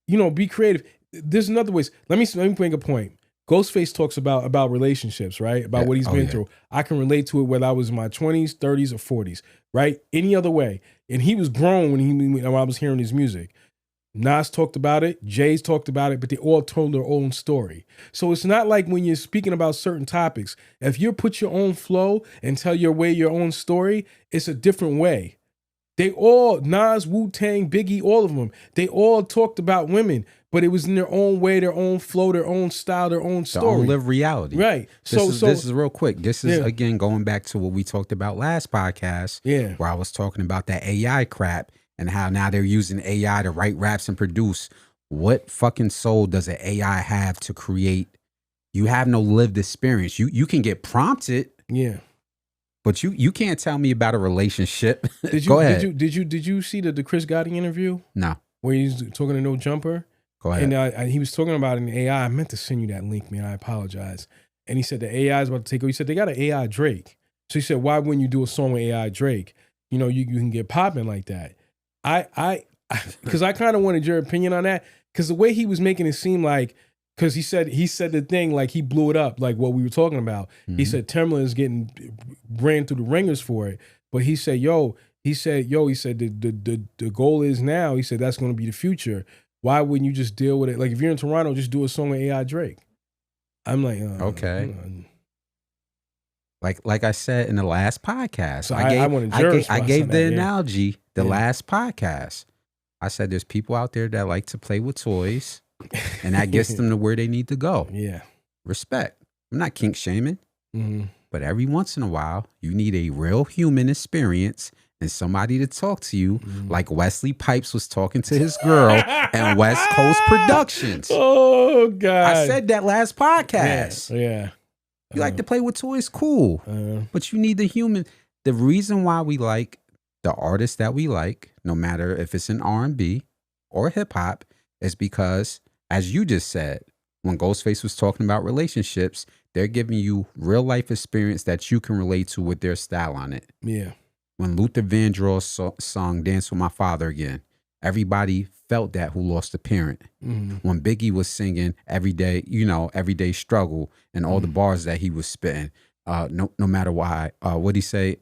you know, be creative. There's another ways. Let me bring a point. Ghostface talks about relationships, right? About what he's been through. I can relate to it whether I was in my 20s, 30s, or 40s, right? Any other way. And he was grown when I was hearing his music. Nas talked about it, Jay's talked about it, but they all told their own story. So it's not like when you're speaking about certain topics, if you put your own flow and tell your own story, it's a different way. They all, Nas, Wu-Tang, Biggie, all of them, they all talked about women, but it was in their own way, their own flow, their own style, their own story. Their own live reality. Right. This is real quick. This is, again, going back to what we talked about last podcast, where I was talking about that AI crap and how now they're using AI to write raps and produce. What fucking soul does an AI have to create? You have no lived experience. You can get prompted. Yeah. But you can't tell me about a relationship. Go ahead. Did you see the Chris Gotti interview? No. Where he's talking to No Jumper? Go ahead. And he was talking about an AI. I meant to send you that link, man. I apologize. And he said the AI is about to take over. He said they got an AI Drake. So he said, why wouldn't you do a song with AI Drake? You know, you can get popping like that. Because I kind of wanted your opinion on that. Because the way he was making it seem like, because he said the thing like he blew it up, like what we were talking about. Mm-hmm. He said Timbaland is getting ran through the ringers for it. But he said, the goal is now, he said, that's going to be the future. Why wouldn't you just deal with it? Like if you're in Toronto, just do a song with AI Drake. I'm like, Okay. Like I said in the last podcast, So I want insurance. I gave the that, analogy the Yeah. last podcast. I said there's people out there that like to play with toys, and that gets them to where they need to go. Yeah. Respect. I'm not kink shaming, Mhm. but every once in a while, you need a real human experience and somebody to talk to you, like Wesley Pipes was talking to his girl and West Coast Productions. Oh God! I said that last podcast. Yeah. You like to play with toys, cool, but you need the human. The reason why we like the artists that we like, no matter if it's in R&B or hip hop, is because, as you just said, when Ghostface was talking about relationships, they're giving you real life experience that you can relate to with their style on it. Yeah. When Luther Vandross sung "Dance with My Father Again," everybody felt that who lost a parent. When Biggie was singing Everyday Struggle, and all the bars that he was spitting, no matter why, what'd he say?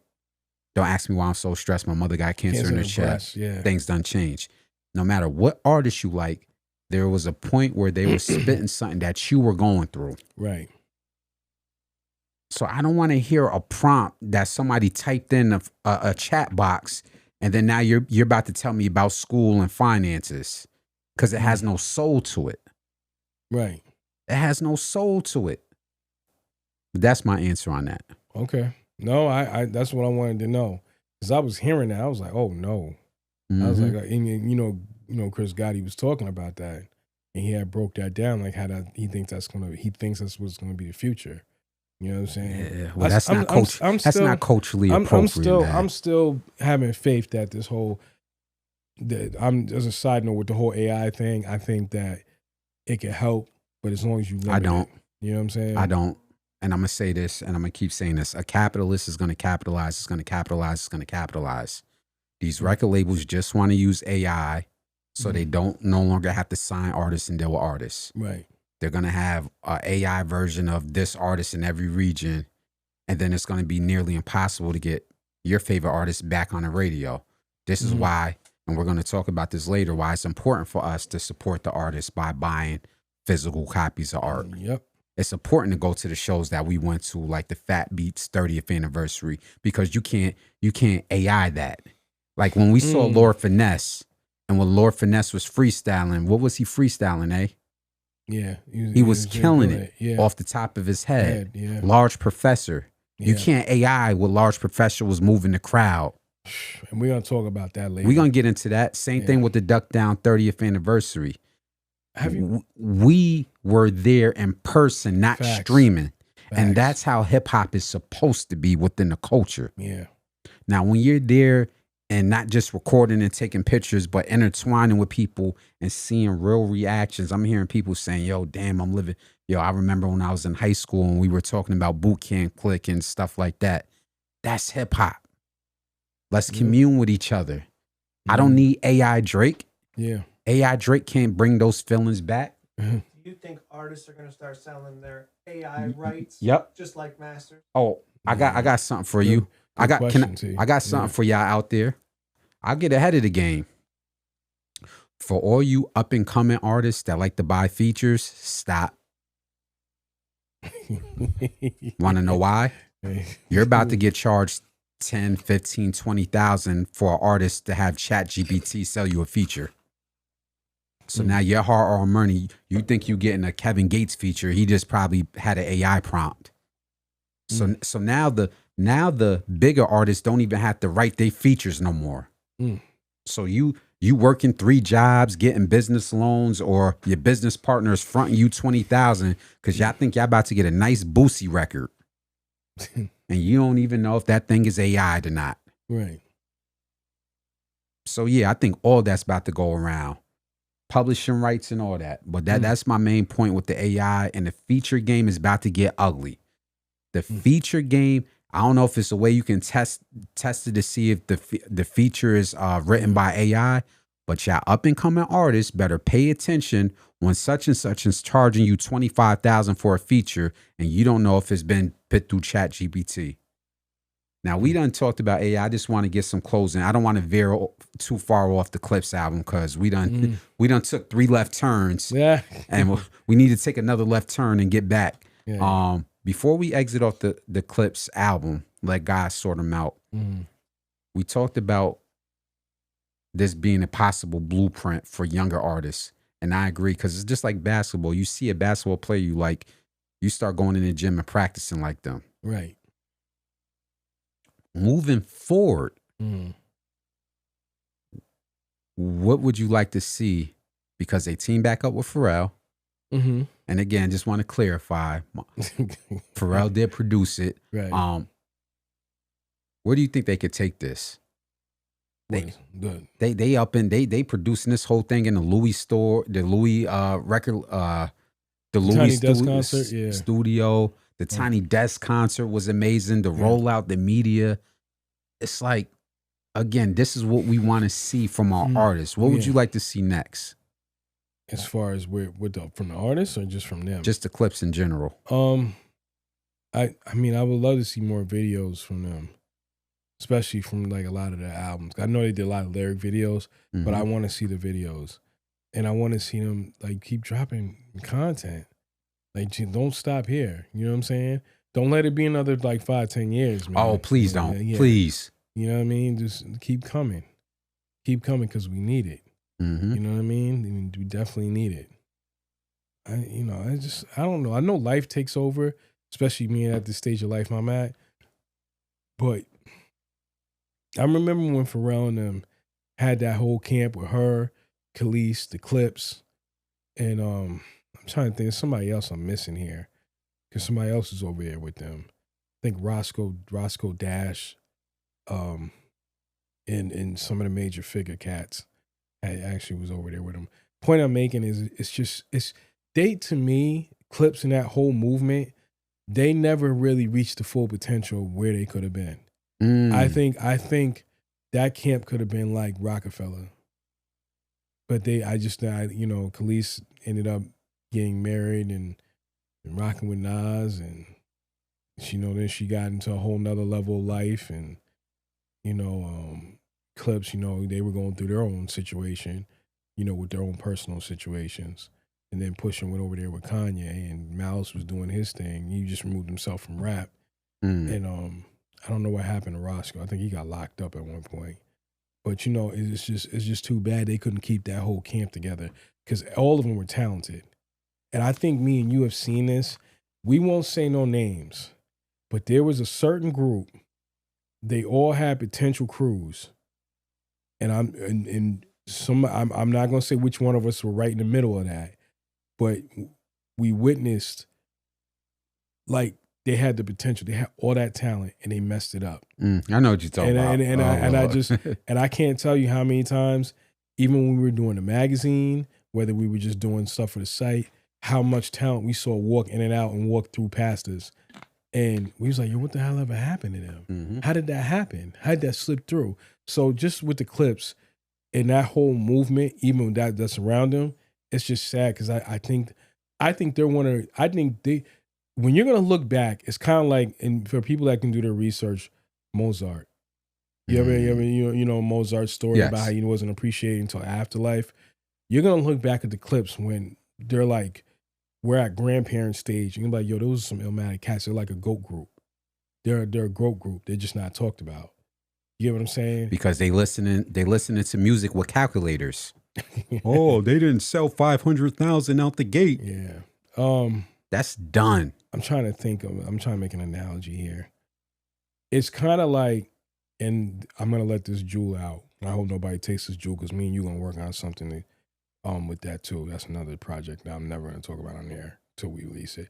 Don't ask me why I'm so stressed. My mother got cancer in her chest. Yeah. Things done changed. No matter what artist you like, there was a point where they were spitting something that you were going through. Right. So I don't want to hear a prompt that somebody typed in a chat box, and then now you're about to tell me about school and finances, because it has no soul to it. Right. It has no soul to it. But that's my answer on that. Okay. No, I that's what I wanted to know, because I was hearing that. I was like, oh no. I was like, and you know, Chris Gotti was talking about that, and he had broke that down, like how that he thinks that's what's gonna be the future. You know what I'm saying? Yeah, well, that's not culturally appropriate. I'm still having faith that this whole, as a side note with the whole AI thing, I think that it can help, but as long as you limit I don't. it, you know what I'm saying? I don't. And I'm going to say this, and I'm going to keep saying this. A capitalist is going to capitalize, it's going to capitalize, it's going to capitalize. These record labels just want to use AI so they don't no longer have to sign artists and deal with artists. Right. They're going to have an AI version of this artist in every region, and then it's going to be nearly impossible to get your favorite artist back on the radio. This is why, and we're going to talk about this later, why it's important for us to support the artist by buying physical copies of art. Yep. It's important to go to the shows that we went to, like the Fat Beats 30th anniversary, because you can't AI that. Like when we saw Lord Finesse, and when Lord Finesse was freestyling, what was he freestyling, eh? Yeah. He was killing it off the top of his head. Yeah. Large Professor. You can't AI what Large Professor was moving the crowd. And we're going to talk about that later. We're going to get into that. Same thing with the Duck Down 30th anniversary. Have you? We were there in person, not streaming. And that's how hip hop is supposed to be within the culture. Yeah. Now, when you're there and not just recording and taking pictures, but intertwining with people and seeing real reactions, I'm hearing people saying, yo, damn, I'm living. Yo, I remember when I was in high school and we were talking about boot camp click and stuff like that. That's hip hop. Let's commune with each other. I don't need AI Drake. Yeah. AI Drake can't bring those feelings back. Do you think artists are going to start selling their AI rights? Yep. Just like masters? Oh, I got something for you. I got something for y'all out there. I'll get ahead of the game. For all you up and coming artists that like to buy features, stop. Want to know why? You're about to get charged 10, 15, 20,000 for an artist to have ChatGPT sell you a feature. So now your hard-earned money, you think you're getting a Kevin Gates feature. He just probably had an AI prompt. So now the bigger artists don't even have to write their features no more. So you working 3 jobs, getting business loans, or your business partner is fronting you 20,000 because y'all think y'all about to get a nice Boosie record. And you don't even know if that thing is AI or not. Right. So yeah, I think all that's about to go around. Publishing rights and all that. But that's my main point with the AI, and the feature game is about to get ugly. The feature game, I don't know if it's a way you can test it to see if the feature is written by AI, but y'all up and coming artists better pay attention when such and such is charging you 25,000 for a feature and you don't know if it's been put through ChatGPT. Now, we done talked about AI. I just want to get some closing. I don't want to veer too far off the Clipse album because we done took 3 left turns. Yeah. And we need to take another left turn and get back. Yeah. Before we exit off the Clipse album, let God sort them out. We talked about this being a possible blueprint for younger artists. And I agree, because it's just like basketball. You see a basketball player you like, you start going in the gym and practicing like them. Right. Moving forward, what would you like to see? Because they team back up with Pharrell. And again, just want to clarify, Pharrell did produce it. Right. Where do you think they could take this? They up in they producing this whole thing in the Louis store, the Louis record, the Louis studio. The Tiny Desk concert was amazing. The rollout, the media. It's like, again, this is what we want to see from our artists. What would you like to see next? As far as from the artists or just from them? Just the Clipse in general. I mean, I would love to see more videos from them, especially from like a lot of their albums. I know they did a lot of lyric videos, but I want to see the videos, and I want to see them like keep dropping content. Like, don't stop here. You know what I'm saying? Don't let it be another like 5-10 years, man. Oh, please don't. Please. You know what I mean? Just keep coming. Keep coming, because we need it. You know what I mean? We definitely need it. I don't know. I know life takes over, especially me at the stage of life I'm at. But I remember when Pharrell and them had that whole camp with her, Khalees, the Clipse, and I'm trying to think of somebody else I'm missing here, because somebody else is over there with them. I think Roscoe Dash, and some of the major figure cats actually was over there with them. Point I'm making is they, to me, Clipse and that whole movement, they never really reached the full potential of where they could have been. I think that camp could have been like Rockefeller. But Khalees ended up getting married and rocking with Nas, and then she got into a whole nother level of life, and Clipse, they were going through their own situation, with their own personal situations. And then Pusha went over there with Kanye, and Malice was doing his thing. He just removed himself from rap. And I don't know what happened to Roscoe. I think he got locked up at one point. But it's just too bad they couldn't keep that whole camp together, because all of them were talented. And I think me and you have seen this. We won't say no names, but there was a certain group. They all had potential crews, and I'm not gonna say which one of us were right in the middle of that, but we witnessed, like, they had the potential, they had all that talent, and they messed it up. I know what you're talking about. And I can't tell you how many times, even when we were doing the magazine, whether we were just doing stuff for the site, how much talent we saw walk in and out and walk through past us. And we was like, yo, what the hell ever happened to them? How did that happen? How did that slip through? So just with the Clipse and that whole movement, even that's around them, it's just sad, because I think they, when you're gonna look back, it's kind of like, and for people that can do their research, Mozart. You ever Mozart's story about how he wasn't appreciated until afterlife. You're gonna look back at the Clipse when they're like, we're at grandparent stage, and you're like, yo, those are some Illmatic cats. They're like a GOAT group. They're a GOAT group. They're just not talked about. You get what I'm saying? Because they listening to music with calculators. Oh, they didn't sell 500,000 out the gate. Yeah. That's done. I'm trying to make an analogy here. It's kind of like, and I'm going to let this jewel out. I hope nobody takes this jewel, because me and you going to work on something with that too. That's another project that I'm never going to talk about on there until we release it.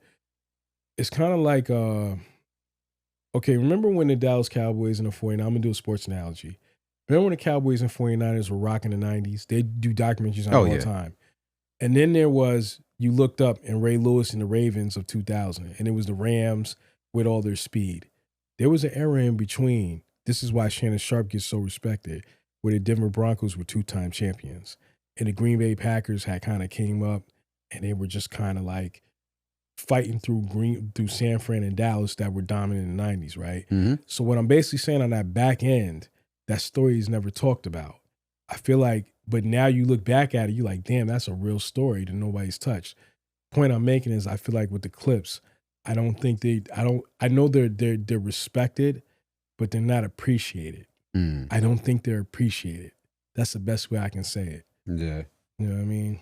It's kind of like, okay, remember when the Dallas Cowboys and the 49ers, I'm going to do a sports analogy. Remember when the Cowboys and 49ers were rocking the 90s? They do documentaries on all the time. And then there was, you looked up, and Ray Lewis and the Ravens of 2000, and it was the Rams with all their speed. There was an era in between. This is why Shannon Sharpe gets so respected, where the Denver Broncos were 2-time champions. And the Green Bay Packers had kind of came up, and they were just kind of like fighting through San Fran and Dallas that were dominant in the 90s, right? Mm-hmm. So what I'm basically saying on that back end, that story is never talked about. I feel like, but now you look back at it, you're like, damn, that's a real story that nobody's touched. Point I'm making is I feel like with the Clipse, I know they're respected, but they're not appreciated. I don't think they're appreciated. That's the best way I can say it. Yeah. You know what I mean?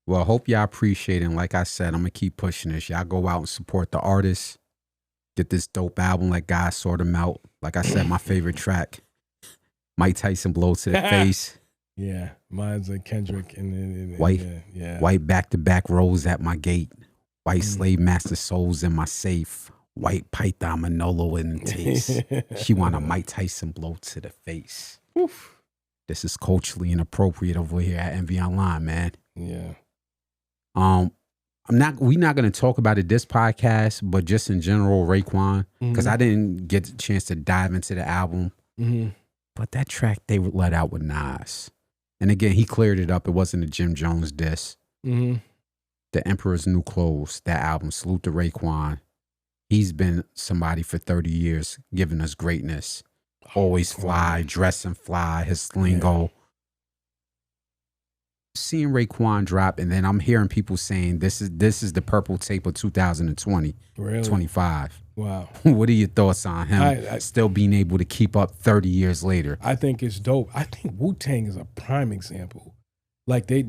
Well, I hope y'all appreciate it. And like I said, I'm going to keep pushing this. Y'all go out and support the artists. Get this dope album like God Sort 'Em Out. Like I said, my favorite track, Mike Tyson Blow to the Face. Yeah, mine's like Kendrick and White, yeah. White back-to-back rolls at my gate. White Slave Master Souls in my safe. White Python Manolo in the taste. She want a Mike Tyson blow to the face. Oof. This is culturally inappropriate over here at Enveonline, man. Yeah. We're not gonna talk about it this podcast, but just in general, Raekwon, because I didn't get the chance to dive into the album. But that track they let out with Nas. And again, he cleared it up. It wasn't a Jim Jones diss. The Emperor's New Clothes, that album, salute to Raekwon. He's been somebody for 30 years giving us greatness. Always fly, dressing fly, his lingo. Yeah. Seeing Raekwon drop, and then I'm hearing people saying this is the purple tape of 2020, really? 25. Wow. What are your thoughts on him I still being able to keep up 30 years later? I think it's dope. I think Wu-Tang is a prime example. Like they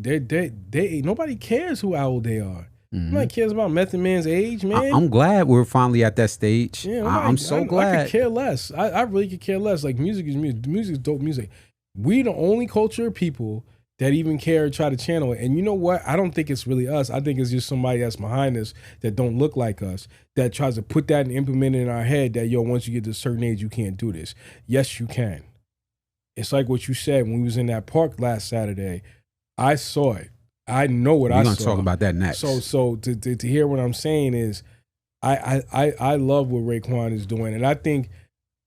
nobody cares how old they are. Nobody cares about Method Man's age, man. I'm glad we're finally at that stage. Yeah, I'm so glad. I could care less. I really could care less. Like music is music. Music is dope music. We the only culture of people that even care or try to channel it. And you know what? I don't think it's really us. I think it's just somebody that's behind us that don't look like us, that tries to put that and implement it in our head that, yo, once you get to a certain age, you can't do this. Yes, you can. It's like what you said when we was in that park last Saturday. I saw it. I know what I saw. We're going to talk about that next. So to hear what I'm saying is I love what Raekwon is doing. And I think,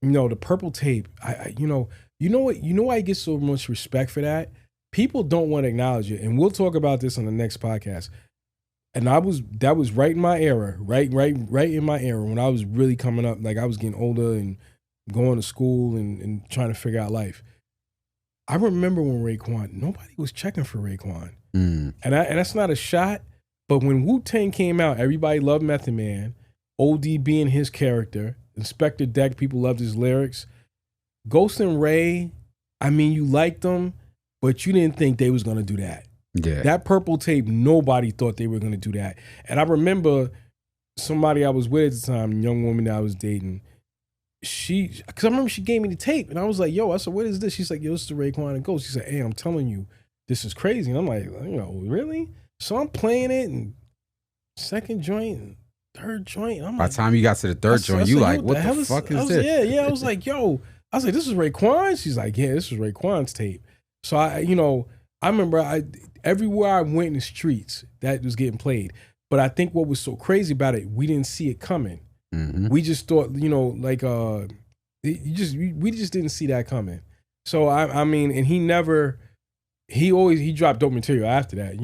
the purple tape, you know why I get so much respect for that? People don't want to acknowledge it. And we'll talk about this on the next podcast. And that was right in my era, right in my era when I was really coming up. Like I was getting older and going to school and trying to figure out life. I remember when Raekwon, nobody was checking for Raekwon. And that's not a shot, but when Wu-Tang came out, everybody loved Method Man, OD being his character, Inspector Deck, people loved his lyrics. Ghost and Ray, I mean, you liked them, but you didn't think they was going to do that. Yeah. That purple tape, nobody thought they were going to do that. And I remember somebody I was with at the time, a young woman that I was dating, because I remember she gave me the tape, and I was like, yo, I said, what is this? She's like, yo, this is the Raekwon and Ghost. She said, hey, I'm telling you, this is crazy. And I'm like, really? So I'm playing it, and second joint, and third joint. By the time you got to the third joint, you like, what the fuck is this? Yeah. I was like, yo. I was like, this is Raekwon? She's like, yeah, this is Raekwon's tape. So I remember everywhere I went in the streets, that was getting played. But I think what was so crazy about it, we didn't see it coming. We just thought, we just didn't see that coming. So I mean, and he dropped dope material after that,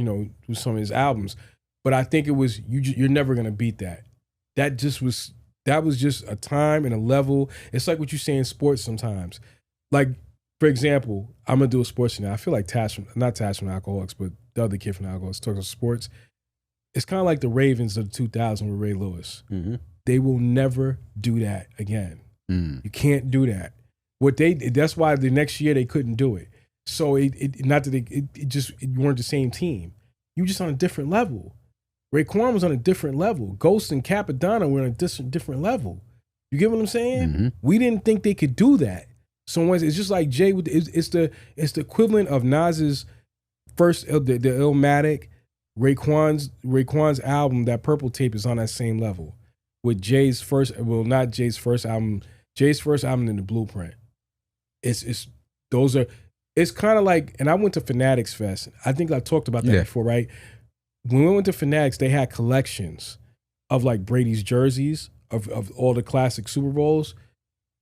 with some of his albums. But I think it was you're never gonna beat that. That was just a time and a level. It's like what you say in sports sometimes. Like, for example, I'm gonna do a sports now. I feel like not Tash from Alcoholics, but the other kid from Alcoholics talks about sports. It's kind of like the Ravens of the 2000 with Ray Lewis. They will never do that again. You can't do that. That's why the next year they couldn't do it. So you weren't the same team. You were just on a different level. Raekwon was on a different level. Ghost and Capadonna were on a different level. You get what I'm saying? We didn't think they could do that. So it's just like Jay. It's the equivalent of Nas's first, the Illmatic. Raekwon's album, that purple tape, is on that same level with Jay's first. Well, not Jay's first album. Jay's first album in the Blueprint. It's kind of like, and I went to Fanatics Fest. I think I talked about that before, right? When we went to Fanatics, they had collections of like Brady's jerseys of all the classic Super Bowls.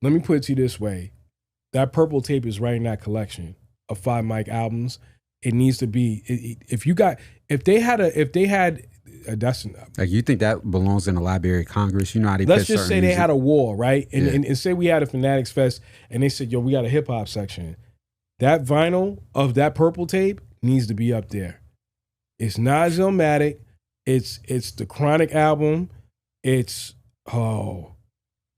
Let me put it to you this way. That purple tape is right in that collection of 5 mic albums. It needs to be, if they had that's Like, you think that belongs in the Library of Congress? You know how they let's put just certain say they music? had a wall, right? And, Yeah. and say we had a Fanatics Fest and they said, yo, we got a hip hop section. That vinyl of that purple tape needs to be up there. It's Nas Illmatic. It's the Chronic album. It's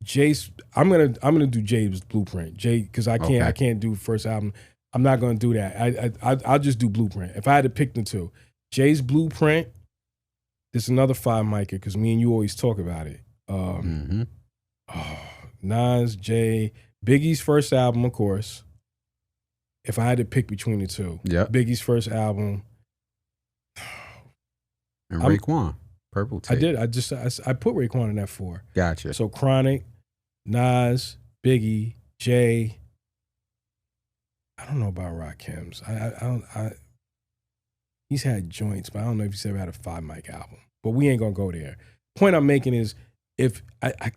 Jay's. I'm gonna do Jay's Blueprint. Jay, because I can't do first album. I'm not gonna do that. I'll just do Blueprint. If I had to pick the two, Jay's Blueprint. There's another 5 micer because me and you always talk about it. Nas, Jay, Biggie's first album, of course. If I had to pick between the two, Biggie's first album. And Raekwon, Purple Tape. I did. I put Raekwon in that 4. Gotcha. So Chronic, Nas, Biggie, Jay. I don't know about Rakim's. He's had joints, but I don't know if he's ever had a 5 mic album. But we ain't gonna go there. Point I'm making is if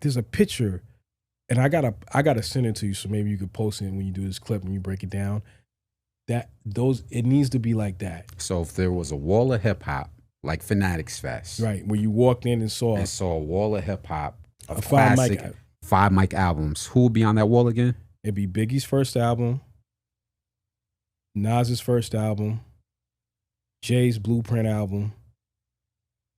there's a picture, and I gotta send it to you, so maybe you could post it when you do this clip and you break it down. It needs to be like that. So if there was a wall of hip hop, like Fanatics Fest, right, where you walked in and saw a wall of hip hop of a classic 5 mic albums, who would be on that wall again? It'd be Biggie's first album, Nas's first album, Jay's Blueprint album.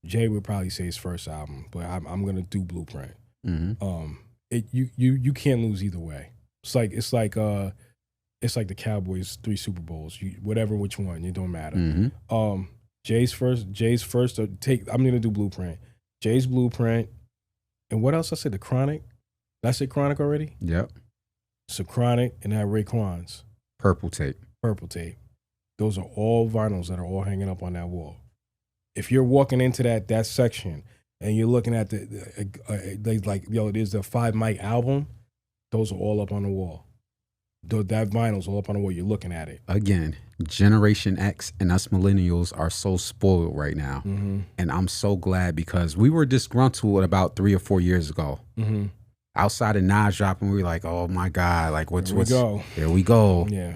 Jay would probably say his first album, but I'm gonna do Blueprint. You can't lose either way. It's like the Cowboys 3 Super Bowls. Whatever which one, it don't matter. Jay's first take. I'm gonna do Blueprint. Jay's Blueprint, and what else I said? The Chronic. Did I say Chronic already? Yep. So Chronic and that Raekwon's Purple Tape. Those are all vinyls that are all hanging up on that wall. If you're walking into that section and you're looking at it is the 5 mic album, those are all up on the wall. That vinyl's all up on the wall. You're looking at it. Again, Generation X and us millennials are so spoiled right now. And I'm so glad because we were disgruntled about 3 or 4 years ago. Outside of Nas dropping, we were like, oh my God, like here we go. Yeah.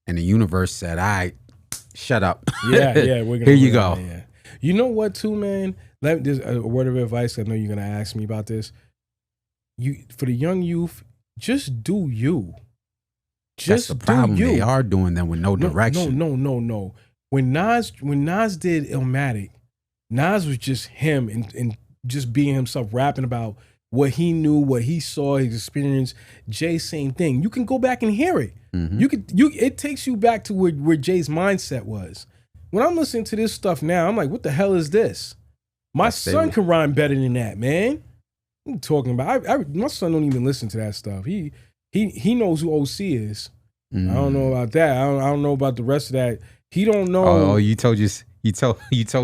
And the universe said, all right, shut up. Yeah, we're gonna here you go. Yeah. You know what, too, man? There's a word of advice. I know you're gonna ask me about this. For the young youth, just do you. That's the problem. They are doing them with no direction. No. When Nas did Illmatic, Nas was just him and just being himself, rapping about what he knew, what he saw, his experience. Jay, same thing. You can go back and hear it. It takes you back to where Jay's mindset was. When I'm listening to this stuff now, I'm like, what the hell is this? My son can rhyme better than that, man. I'm talking about. My son don't even listen to that stuff. He knows who OC is. I don't know about that. I don't know about the rest of that. He don't know. Oh, you told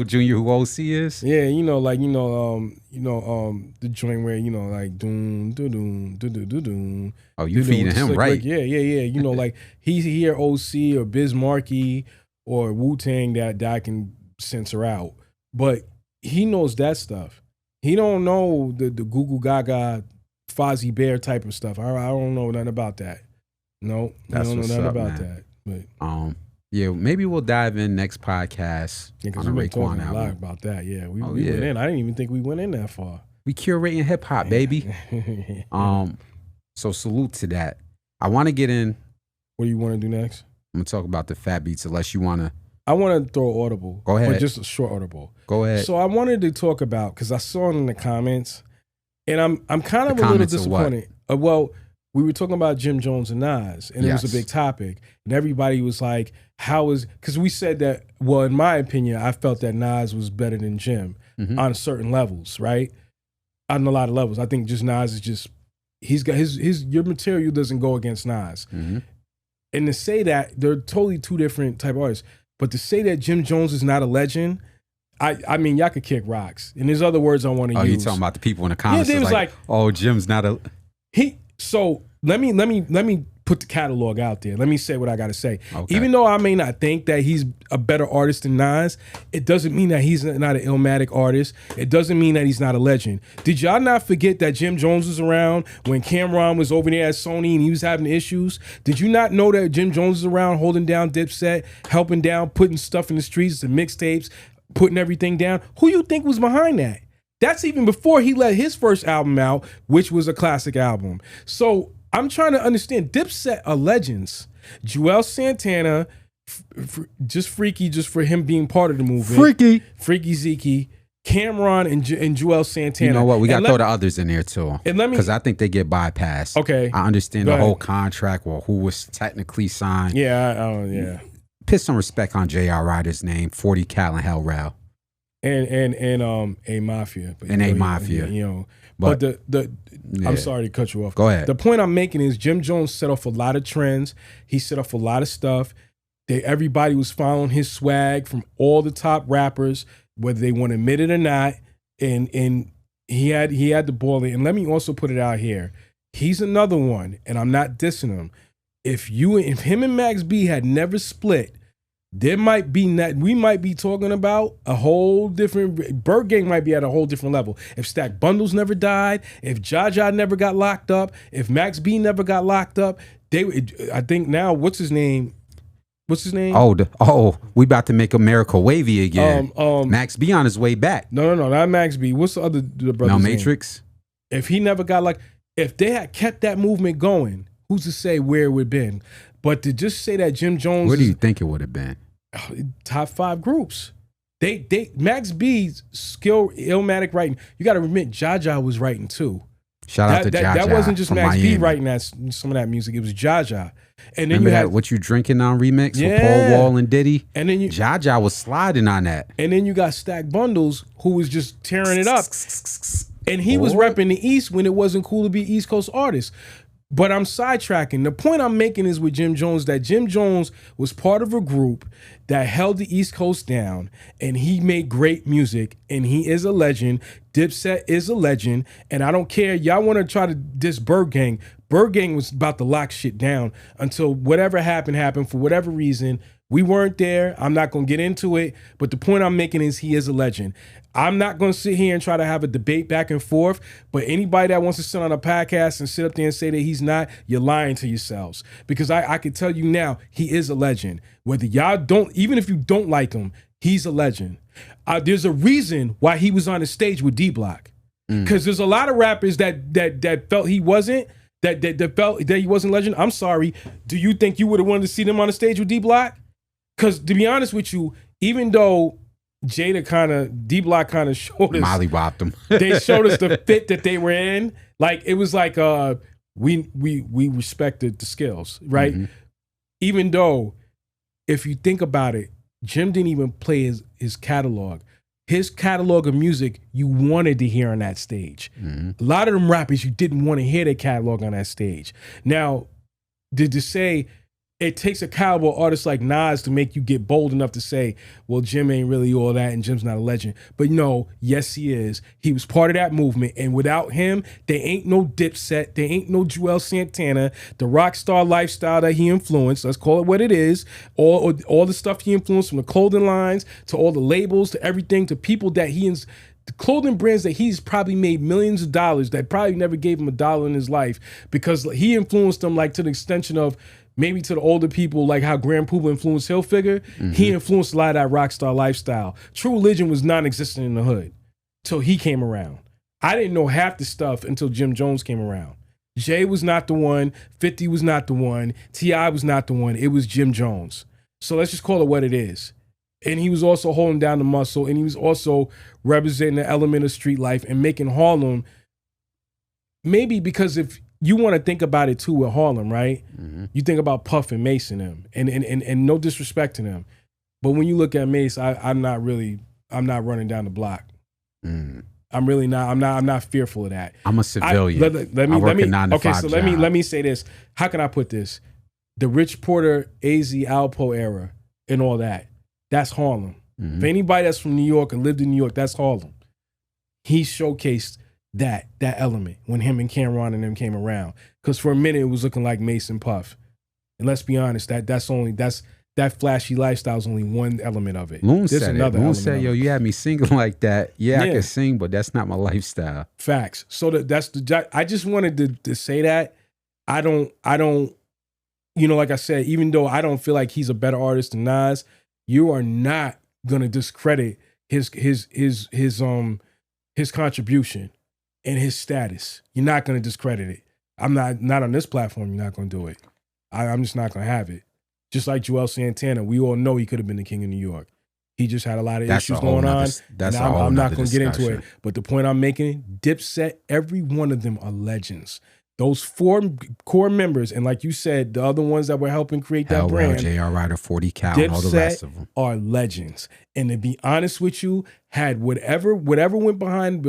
Junior who OC is? Yeah, the joint where like doom doom doom doom doom. Oh, you feeding him right? Like, yeah. Like he hear OC or Biz Markie or Wu-Tang that I can censor out, but he knows that stuff. He don't know the Goo Gaga, Fozzie Bear type of stuff. I don't know nothing about that. No, I don't know nothing about that. But yeah, maybe we'll dive in next podcast on the Raekwon album. A lot about that. Yeah, we went in. I didn't even think we went in that far. We curating hip hop, baby. So salute to that. I want to get in. What do you want to do next? I'm gonna talk about the fat beats, unless you want to. I want to throw audible. Go ahead. But just a short audible. Go ahead. So I wanted to talk about, because I saw it in the comments, and I'm kind of a little disappointed. Well, we were talking about Jim Jones and Nas, and it was a big topic, and everybody was like, because we said that, well, in my opinion, I felt that Nas was better than Jim on certain levels, right? On a lot of levels. I think just Nas is just, he's got your material doesn't go against Nas. And to say that, they're totally two different type of artists, but to say that Jim Jones is not a legend, I mean, y'all could kick rocks. And there's other words I want to use. Oh, you talking about the people in the comments? Yeah, they was like, oh, Jim's not a... So let me put the catalog out there. Let me say what I got to say. Okay. Even though I may not think that he's a better artist than Nas, it doesn't mean that he's not an Illmatic artist. It doesn't mean that he's not a legend. Did y'all not forget that Jim Jones was around when Cameron was over there at Sony and he was having issues? Did you not know that Jim Jones was around holding down Dipset, helping down, putting stuff in the streets, the mixtapes, putting everything down. Who you think was behind that? That's even before he let his first album out, which was a classic album. So I'm trying to understand. Dipset are legends. Joel Santana, just freaky, just for him being part of the movement. Freaky Zeke, Cameron, and Joel Santana. You know what? We got to throw the others in there too. Because I think they get bypassed. Okay. I understand the whole contract or who was technically signed. Yeah. Put some respect on J.R. Ryder's name, 40 Cal and Hell Rail. And A Mafia. And A Mafia. You know. But I'm sorry to cut you off. Go ahead. The point I'm making is Jim Jones set off a lot of trends. He set off a lot of stuff. Everybody was following his swag from all the top rappers, whether they want to admit it or not. And he had the ball in. And let me also put it out here. He's another one, and I'm not dissing him. If him and Max B had never split, we might be talking about a whole different. Bird Gang might be at a whole different level. If Stack Bundles never died, if Jaja never got locked up, if Max B never got locked up, I think now what's his name? We about to make America wavy again. Max B on his way back. No, not Max B. What's the brother's name? Matrix. If he never got if they had kept that movement going, who's to say where it would have been? But to just say that Jim Jones, where do you think it would have been? Top 5 groups. They Max B's skill, Illmatic writing. You got to admit, Jaja was writing too. Shout out to Jaja. That wasn't just Max Miami. B writing some of that music. It was Jaja. And then remember that What You Drinking On remix with Paul Wall and Diddy? And then Jaja was sliding on that. And then you got Stack Bundles, who was just tearing it up. And he was repping the East when it wasn't cool to be East Coast artists. But I'm sidetracking. The point I'm making is with Jim Jones, that Jim Jones was part of a group that held the East Coast down, and he made great music, and he is a legend. Dipset is a legend, and I don't care. Y'all want to try to diss Bird Gang. Bird Gang was about to lock shit down until whatever happened for whatever reason. We weren't there. I'm not going to get into it. But the point I'm making is he is a legend. I'm not going to sit here and try to have a debate back and forth. But anybody that wants to sit on a podcast and sit up there and say that he's not, you're lying to yourselves. Because I can tell you now, he is a legend. Whether y'all don't, even if you don't like him, he's a legend. There's a reason why he was on the stage with D-Block. Because there's a lot of rappers that felt he wasn't, that felt that he wasn't legend. I'm sorry. Do you think you would have wanted to see them on the stage with D-Block? Because to be honest with you, even though D-Block kind of showed us, Molly robbed them. they showed us the fit that they were in. Like it was like we respected the skills, right? Mm-hmm. Even though, if you think about it, Jim didn't even play his catalog. His catalog of music you wanted to hear on that stage. Mm-hmm. A lot of them rappers you didn't want to hear their catalog on that stage. Now, to say it takes a caliber artist like Nas to make you get bold enough to say, well, Jim ain't really all that and Jim's not a legend. But no, yes, he is. He was part of that movement. And without him, there ain't no Dipset. There ain't no Joel Santana. The rock star lifestyle that he influenced, let's call it what it is, all the stuff he influenced, from the clothing lines to all the labels to everything, to people that the clothing brands that he's probably made millions of dollars that probably never gave him $1 in his life, because he influenced them like to the extension of maybe to the older people, like how Grand Poobah influenced Hilfiger. Mm-hmm. He influenced a lot of that rock star lifestyle. True Religion was non-existent in the hood till he came around. I didn't know half the stuff until Jim Jones came around. Jay was not the one. 50 was not the one. T.I. was not the one. It was Jim Jones. So let's just call it what it is. And he was also holding down the muscle, and he was also representing the element of street life and making Harlem, maybe because if you want to think about it too with Harlem, right? Mm-hmm. You think about Puff and Mace and them, and no disrespect to them, but when you look at Mace, I'm not running down the block. Mm. I'm really not. I'm not fearful of that. I'm a civilian. Let me say this. How can I put this? The Rich Porter, AZ, Alpo era, and all that. That's Harlem. Mm-hmm. For anybody that's from New York and lived in New York, that's Harlem. He showcased that element when him and Cameron and them came around. Because for a minute it was looking like Mace and Puff. And let's be honest, that flashy lifestyle is only one element of it. Loon said it. Loon said, yo, you had me singing like that. Yeah, I can sing, but that's not my lifestyle. Facts. So I just wanted to say that. I don't, like I said, even though I don't feel like he's a better artist than Nas, you are not going to discredit his contribution and his status. You're not going to discredit it. I'm not on this platform. You're not going to do it. I'm just not going to have it. Just like Joel Santana, we all know he could have been the king of New York. He just had a lot of issues going on. I'm not going to get into it. But the point I'm making, Dipset, every one of them are legends. Those 4 core members, and like you said, the other ones that were helping create that brand, J.R. Ryder, 40 Cal, and all the rest of them are legends. And to be honest with you, had whatever went behind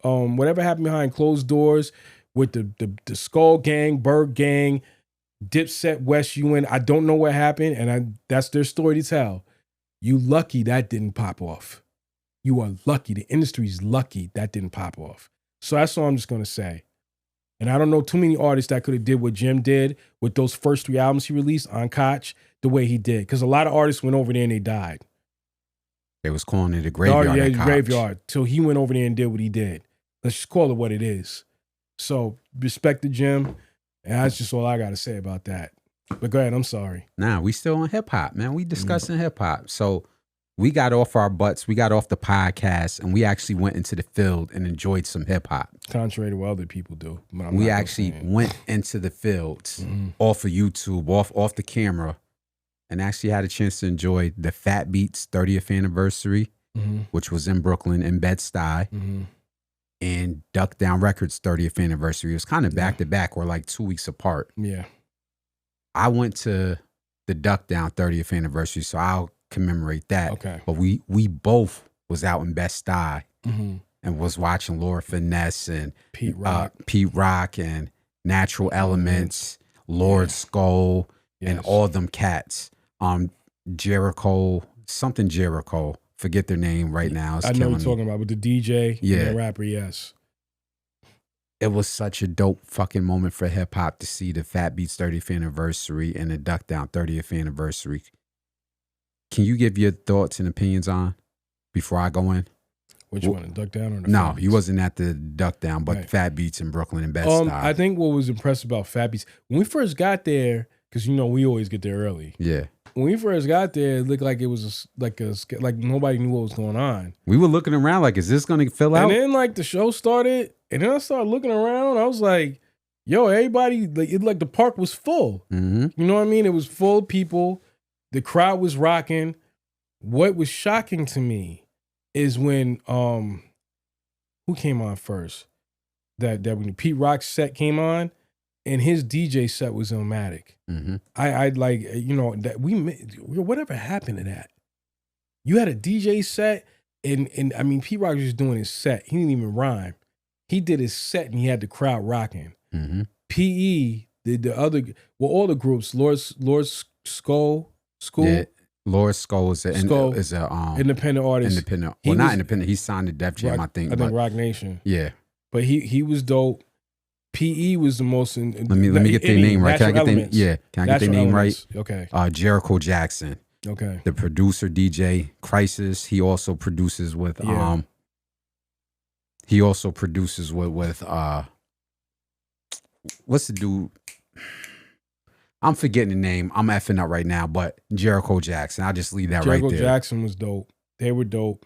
whatever happened behind closed doors with the Skull Gang, Berg Gang, Dipset, West UN, I don't know what happened, and that's their story to tell. You lucky that didn't pop off. You are lucky. The industry's lucky that didn't pop off. So that's all I'm just gonna say. And I don't know too many artists that could have did what Jim did with those first 3 albums he released on Koch the way he did. Because a lot of artists went over there and they died. They was calling it a graveyard. Yeah, graveyard. So he went over there and did what he did. Let's just call it what it is. So respect to Jim. And that's just all I got to say about that. But go ahead. I'm sorry. Nah, we still on hip hop, man. We discussing hip hop. So we got off our butts. We got off the podcast, and we actually went into the field and enjoyed some hip hop. Contrary to what other people do. We actually went into the fields off of YouTube, off the camera, and actually had a chance to enjoy the Fat Beats 30th anniversary, which was in Brooklyn, in Bed-Stuy, and Duck Down Records 30th anniversary. It was kind of back to back, or like 2 weeks apart. Yeah. I went to the Duck Down 30th anniversary, so I'll commemorate that. Okay. But we both was out in Bed-Stuy and was watching Laura Finesse and Pete Rock and Natural Elements, Lord Skull, and all them cats. Jericho, forget their name right now. It's I know what you're talking about with the DJ and the rapper, yes. It was such a dope fucking moment for hip hop to see the Fat Beats 30th anniversary and the Duck Down 30th anniversary. Can you give your thoughts and opinions on before I go in? Which one, the Duck Down or the No, Fat Beats? he wasn't at the Duck Down, but Fat Beats in Brooklyn and Bed-Stuy. I think what was impressive about Fat Beats, when we first got there, because you know we always get there early. Yeah. When we first got there, it looked like it was like nobody knew what was going on. We were looking around like, is this going to fill out? And then like the show started, and then I started looking around. I was like, yo, everybody, like the park was full. You know what I mean? It was full of people. The crowd was rocking. What was shocking to me is when who came on first? That when Pete Rock's set came on, and his DJ set was Illmatic. I like, you know, that whatever happened to that? You had a DJ set, and I mean, Pete Rock was just doing his set. He didn't even rhyme. He did his set, and he had the crowd rocking. PE, the other, well, all the groups, Lord Skull. Yeah. Lord Skull is a independent artist. Not independent. He signed to Def Jam, I think Rock Nation. Yeah. But he was dope. PE was the most. Let me get their name right. Can I get their name right? Okay. Jericho Jackson. Okay. The producer DJ Crisis. He also produces with what's the dude? I'm forgetting the name. I'm effing up right now, but Jericho Jackson. I'll just leave that right there. Jericho Jackson was dope. They were dope.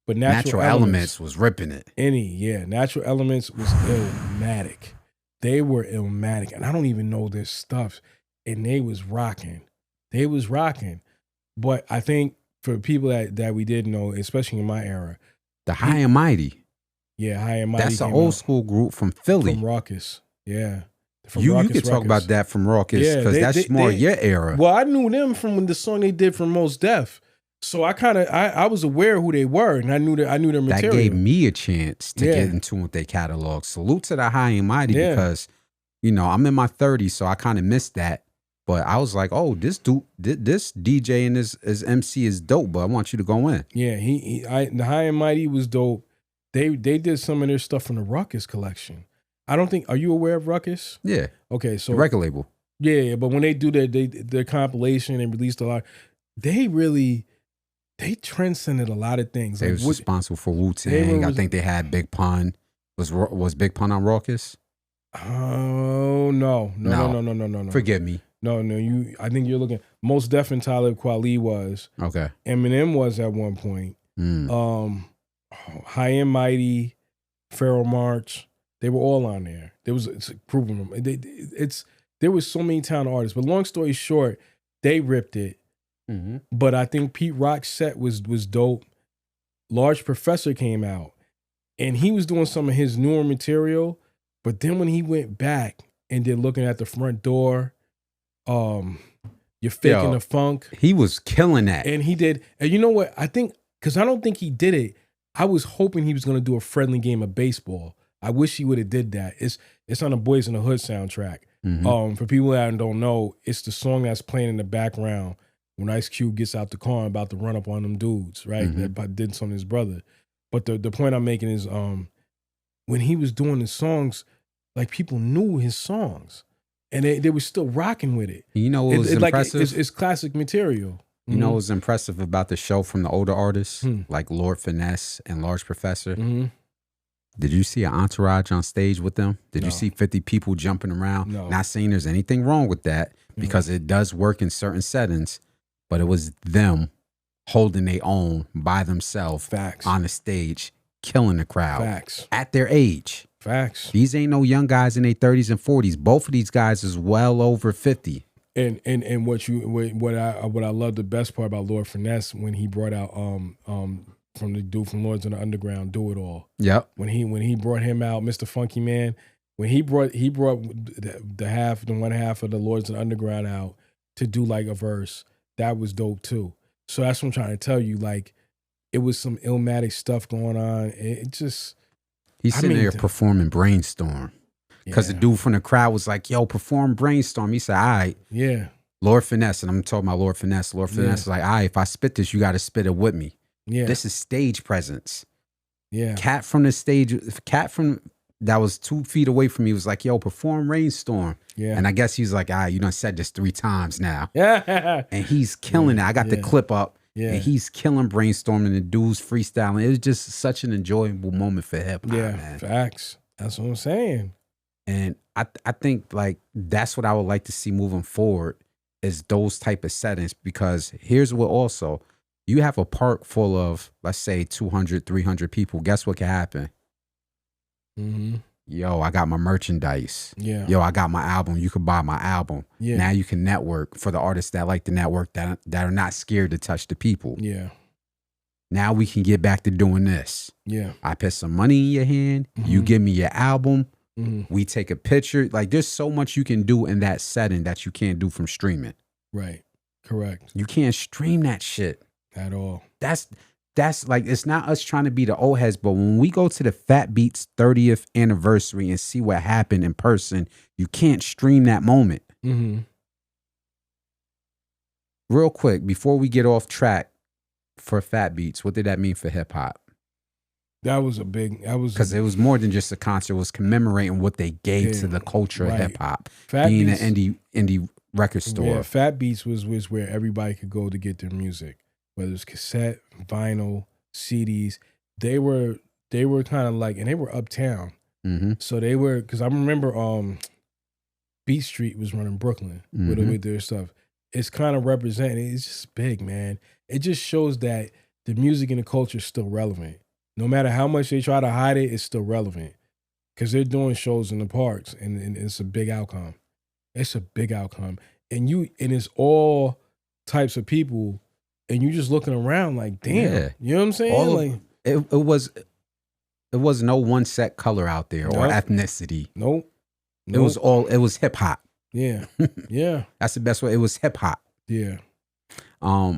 But Natural Elements was ripping it. Natural Elements was Illmatic. They were Illmatic. And I don't even know this stuff. And they was rocking. But I think for people that we did know, especially in my era. The High and Mighty. Yeah, High and Mighty. That's an old school group from Philly. From Raucous. Yeah. You could talk about that from Raucous because that's more your era. Well, I knew them from the song they did from Mos Def. So I was aware of who they were, and I knew their material. That gave me a chance to get in tune with their catalog. Salute to the High and Mighty because, you know, I'm in my 30s, so I kind of missed that. But I was like, oh, this dude, this DJ and this MC is dope, but I want you to go in. Yeah, the High and Mighty was dope. They did some of their stuff from the Ruckus collection. I don't think. Are you aware of Ruckus? Yeah. Okay, so the record label. Yeah, but when they do their compilation and released a lot, they transcended a lot of things. They was responsible for Wu-Tang. I think they had Big Pun. Was Big Pun on Raucous? Oh no. Forgive me. No. I think you're looking. Most Def and Talib Kweli was. Okay. Eminem was at one point. High and Mighty, Pharaoh March. They were all on there. There was a group of them. There was so many talented artists. But long story short, they ripped it. Mm-hmm. But I think Pete Rock's set was dope. Large Professor came out, and he was doing some of his newer material. But then when he went back and did Looking at the Front Door, You're Faking the Funk. He was killing that. And he did. And you know what? I think, because I don't think he did it. I was hoping he was going to do a friendly game of baseball. I wish he would have did that. It's on the Boys in the Hood soundtrack. Mm-hmm. For people that don't know, it's the song that's playing in the background when Ice Cube gets out the car and about to run up on them dudes, right? Mm-hmm. That did something to his brother. But the point I'm making is when he was doing the songs, like people knew his songs. And they were still rocking with it. You know what was impressive? Like it's classic material. You know what was impressive about the show from the older artists, like Lord Finesse and Large Professor? Mm-hmm. Did you see an entourage on stage with them? Did No. you see 50 people jumping around? No. Not saying there's anything wrong with that, because it does work in certain settings, but it was them holding their own by themselves on the stage, killing the crowd. Facts. At their age. Facts. These ain't no young guys in their 30s and 40s. Both of these guys is well over 50. And what I love the best part about Lord Finesse when he brought out from the dude from Lords of the Underground, Do It All. Yep. When he brought him out, Mr. Funky Man, when he brought the one half of the Lords of the Underground out to do like a verse, that was dope too. So that's what I'm trying to tell you. Like, it was some Illmatic stuff going on. It just, he's sitting there performing Brainstorm. Because the dude from the crowd was like, yo, perform Brainstorm. He said, all right. Yeah. Lord Finesse, and I'm talking about Lord Finesse. Lord Finesse is like, all right, if I spit this, you got to spit it with me. Yeah. This is stage presence. Yeah. Cat from that was 2 feet away from me was like, yo, perform Rainstorm. Yeah. And I guess he was like, all right, you done said this 3 times now. Yeah. And he's killing it. I got the clip up. Yeah. And he's killing Brainstorming. The dude's freestyling. It was just such an enjoyable moment for hip hop, man. Facts. That's what I'm saying. And I think like that's what I would like to see moving forward is those type of settings, because here's what also, you have a park full of, let's say 200, 300 people. Guess what can happen? Mm-hmm. Yo, I got my merchandise. Yeah. Yo, I got my album. You can buy my album. Yeah. Now you can network for the artists that like to network that are not scared to touch the people. Yeah. Now we can get back to doing this. Yeah. I put some money in your hand. You give me your album. We take a picture. Like, there's so much you can do in that setting that you can't do from streaming. Right. Correct. You can't stream that shit At all. That's like, it's not us trying to be the old heads, but when we go to the Fat Beats 30th anniversary and see what happened in person, you can't stream that moment. Mm-hmm. Real quick, before we get off track for Fat Beats, what did that mean for hip hop? Because it was more than just a concert. It was commemorating what they gave to the culture of hip hop. Being an indie record store. Yeah, Fat Beats was where everybody could go to get their music, whether it was cassette, vinyl, CDs. They were kind of like, and they were uptown. Mm-hmm. So they were, because I remember Beat Street was running Brooklyn with their stuff. It's kind of representing. It's just big, man. It just shows that the music and the culture is still relevant. No matter how much they try to hide it, it's still relevant because they're doing shows in the parks, and it's a big outcome. It's a big outcome, and it's all types of people, and you just looking around like, damn, you know what I'm saying? It was no one set color out there or ethnicity. Nope. It was hip hop. Yeah, yeah. That's the best way. It was hip hop. Yeah. How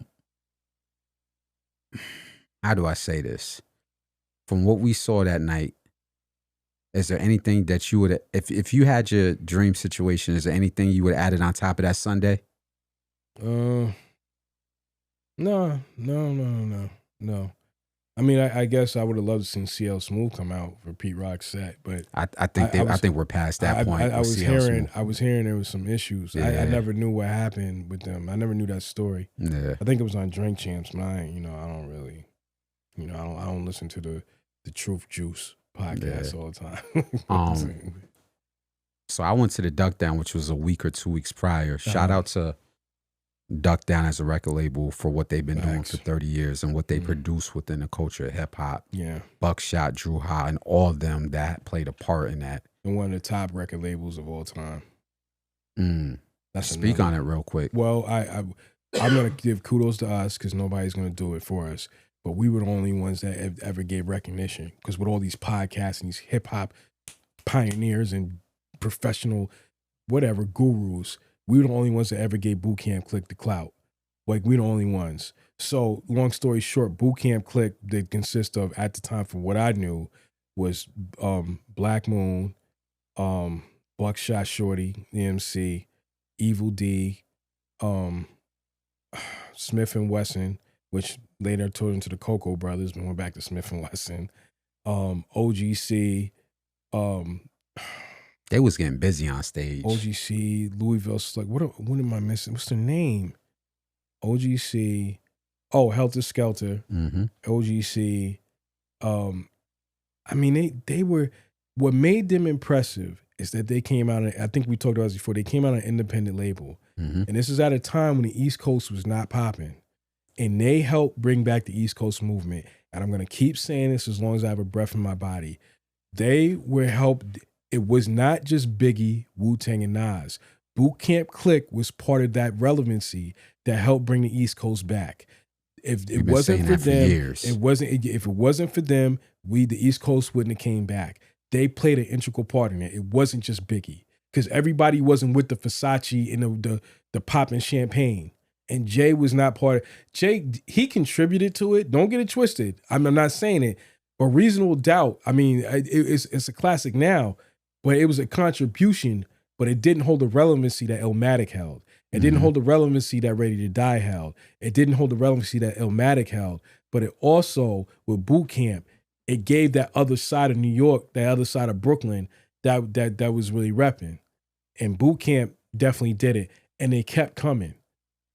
do I say this? From what we saw that night, is there anything that you would, if you had your dream situation, is there anything you would have added on top of that Sunday? No. I mean, I guess I would have loved to see CL Smooth come out for Pete Rock's set, but I think we're past that point. I was hearing there was some issues. Yeah. I never knew what happened with them. I never knew that story. Yeah. I think it was on Drink Champs, but I don't really, I don't listen to the Truth Juice podcast all the time. So I went to the Duck Down, which was a week or 2 weeks prior. Shout out to Duck Down as a record label for what they've been doing Facts. for 30 years and what they produce within the culture of hip hop. Yeah. Buckshot, Drew High, and all of them that played a part in that. And one of the top record labels of all time. That's Speak on it real quick. Well, I'm gonna give kudos to us because nobody's gonna do it for us. But we were the only ones that ever gave recognition, because with all these podcasts and these hip hop pioneers and professional whatever gurus, we were the only ones that ever gave Boot Camp Click the clout. Like, we the only ones. So long story short, Boot Camp Click, they consist of, at the time, from what I knew, was Black Moon, Buckshot Shorty, the MC, Evil D, Smith and Wesson, which later turned into the Cocoa Brothers, but went back to Smith and Wesson, OGC, They was getting busy on stage. OGC, Louisville Slug. What am I missing? What's their name? OGC. Oh, Helter Skelter. OGC. I mean, they were. What made them impressive is that they came out. I think we talked about this before. They came out on an independent label, and this is at a time when the East Coast was not popping, and they helped bring back the East Coast movement. And I'm gonna keep saying this as long as I have a breath in my body. They were helped. It was not just Biggie, Wu-Tang, and Nas. Boot Camp Click was part of that relevancy that helped bring the East Coast back. If it wasn't for them, if it wasn't for them, the East Coast wouldn't have came back. They played an integral part in it. It wasn't just Biggie, because everybody wasn't with the Versace and the popping champagne. And Jay was not part of Jay. He contributed to it. Don't get it twisted. I'm not saying it, but Reasonable Doubt. I mean, it's a classic now. But it was a contribution, but it didn't hold the relevancy that Illmatic held. It didn't hold the relevancy that Ready to Die held. It didn't hold the relevancy that Illmatic held. But it also, with Boot Camp, it gave that other side of New York, that other side of Brooklyn, that was really repping. And Boot Camp definitely did it. And they kept coming.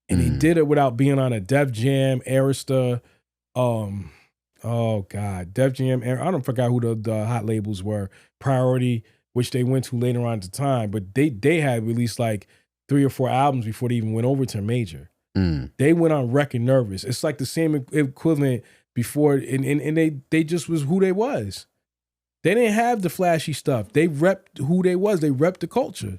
And they did it without being on a Def Jam, Arista, Def Jam, I don't forget who the hot labels were. Priority, which they went to later on at the time, but they had released like 3 or 4 albums before they even went over to major. They went on Record Nervous. It's like the same equivalent before, and they just was who they was. They didn't have the flashy stuff. They repped who they was. They repped the culture,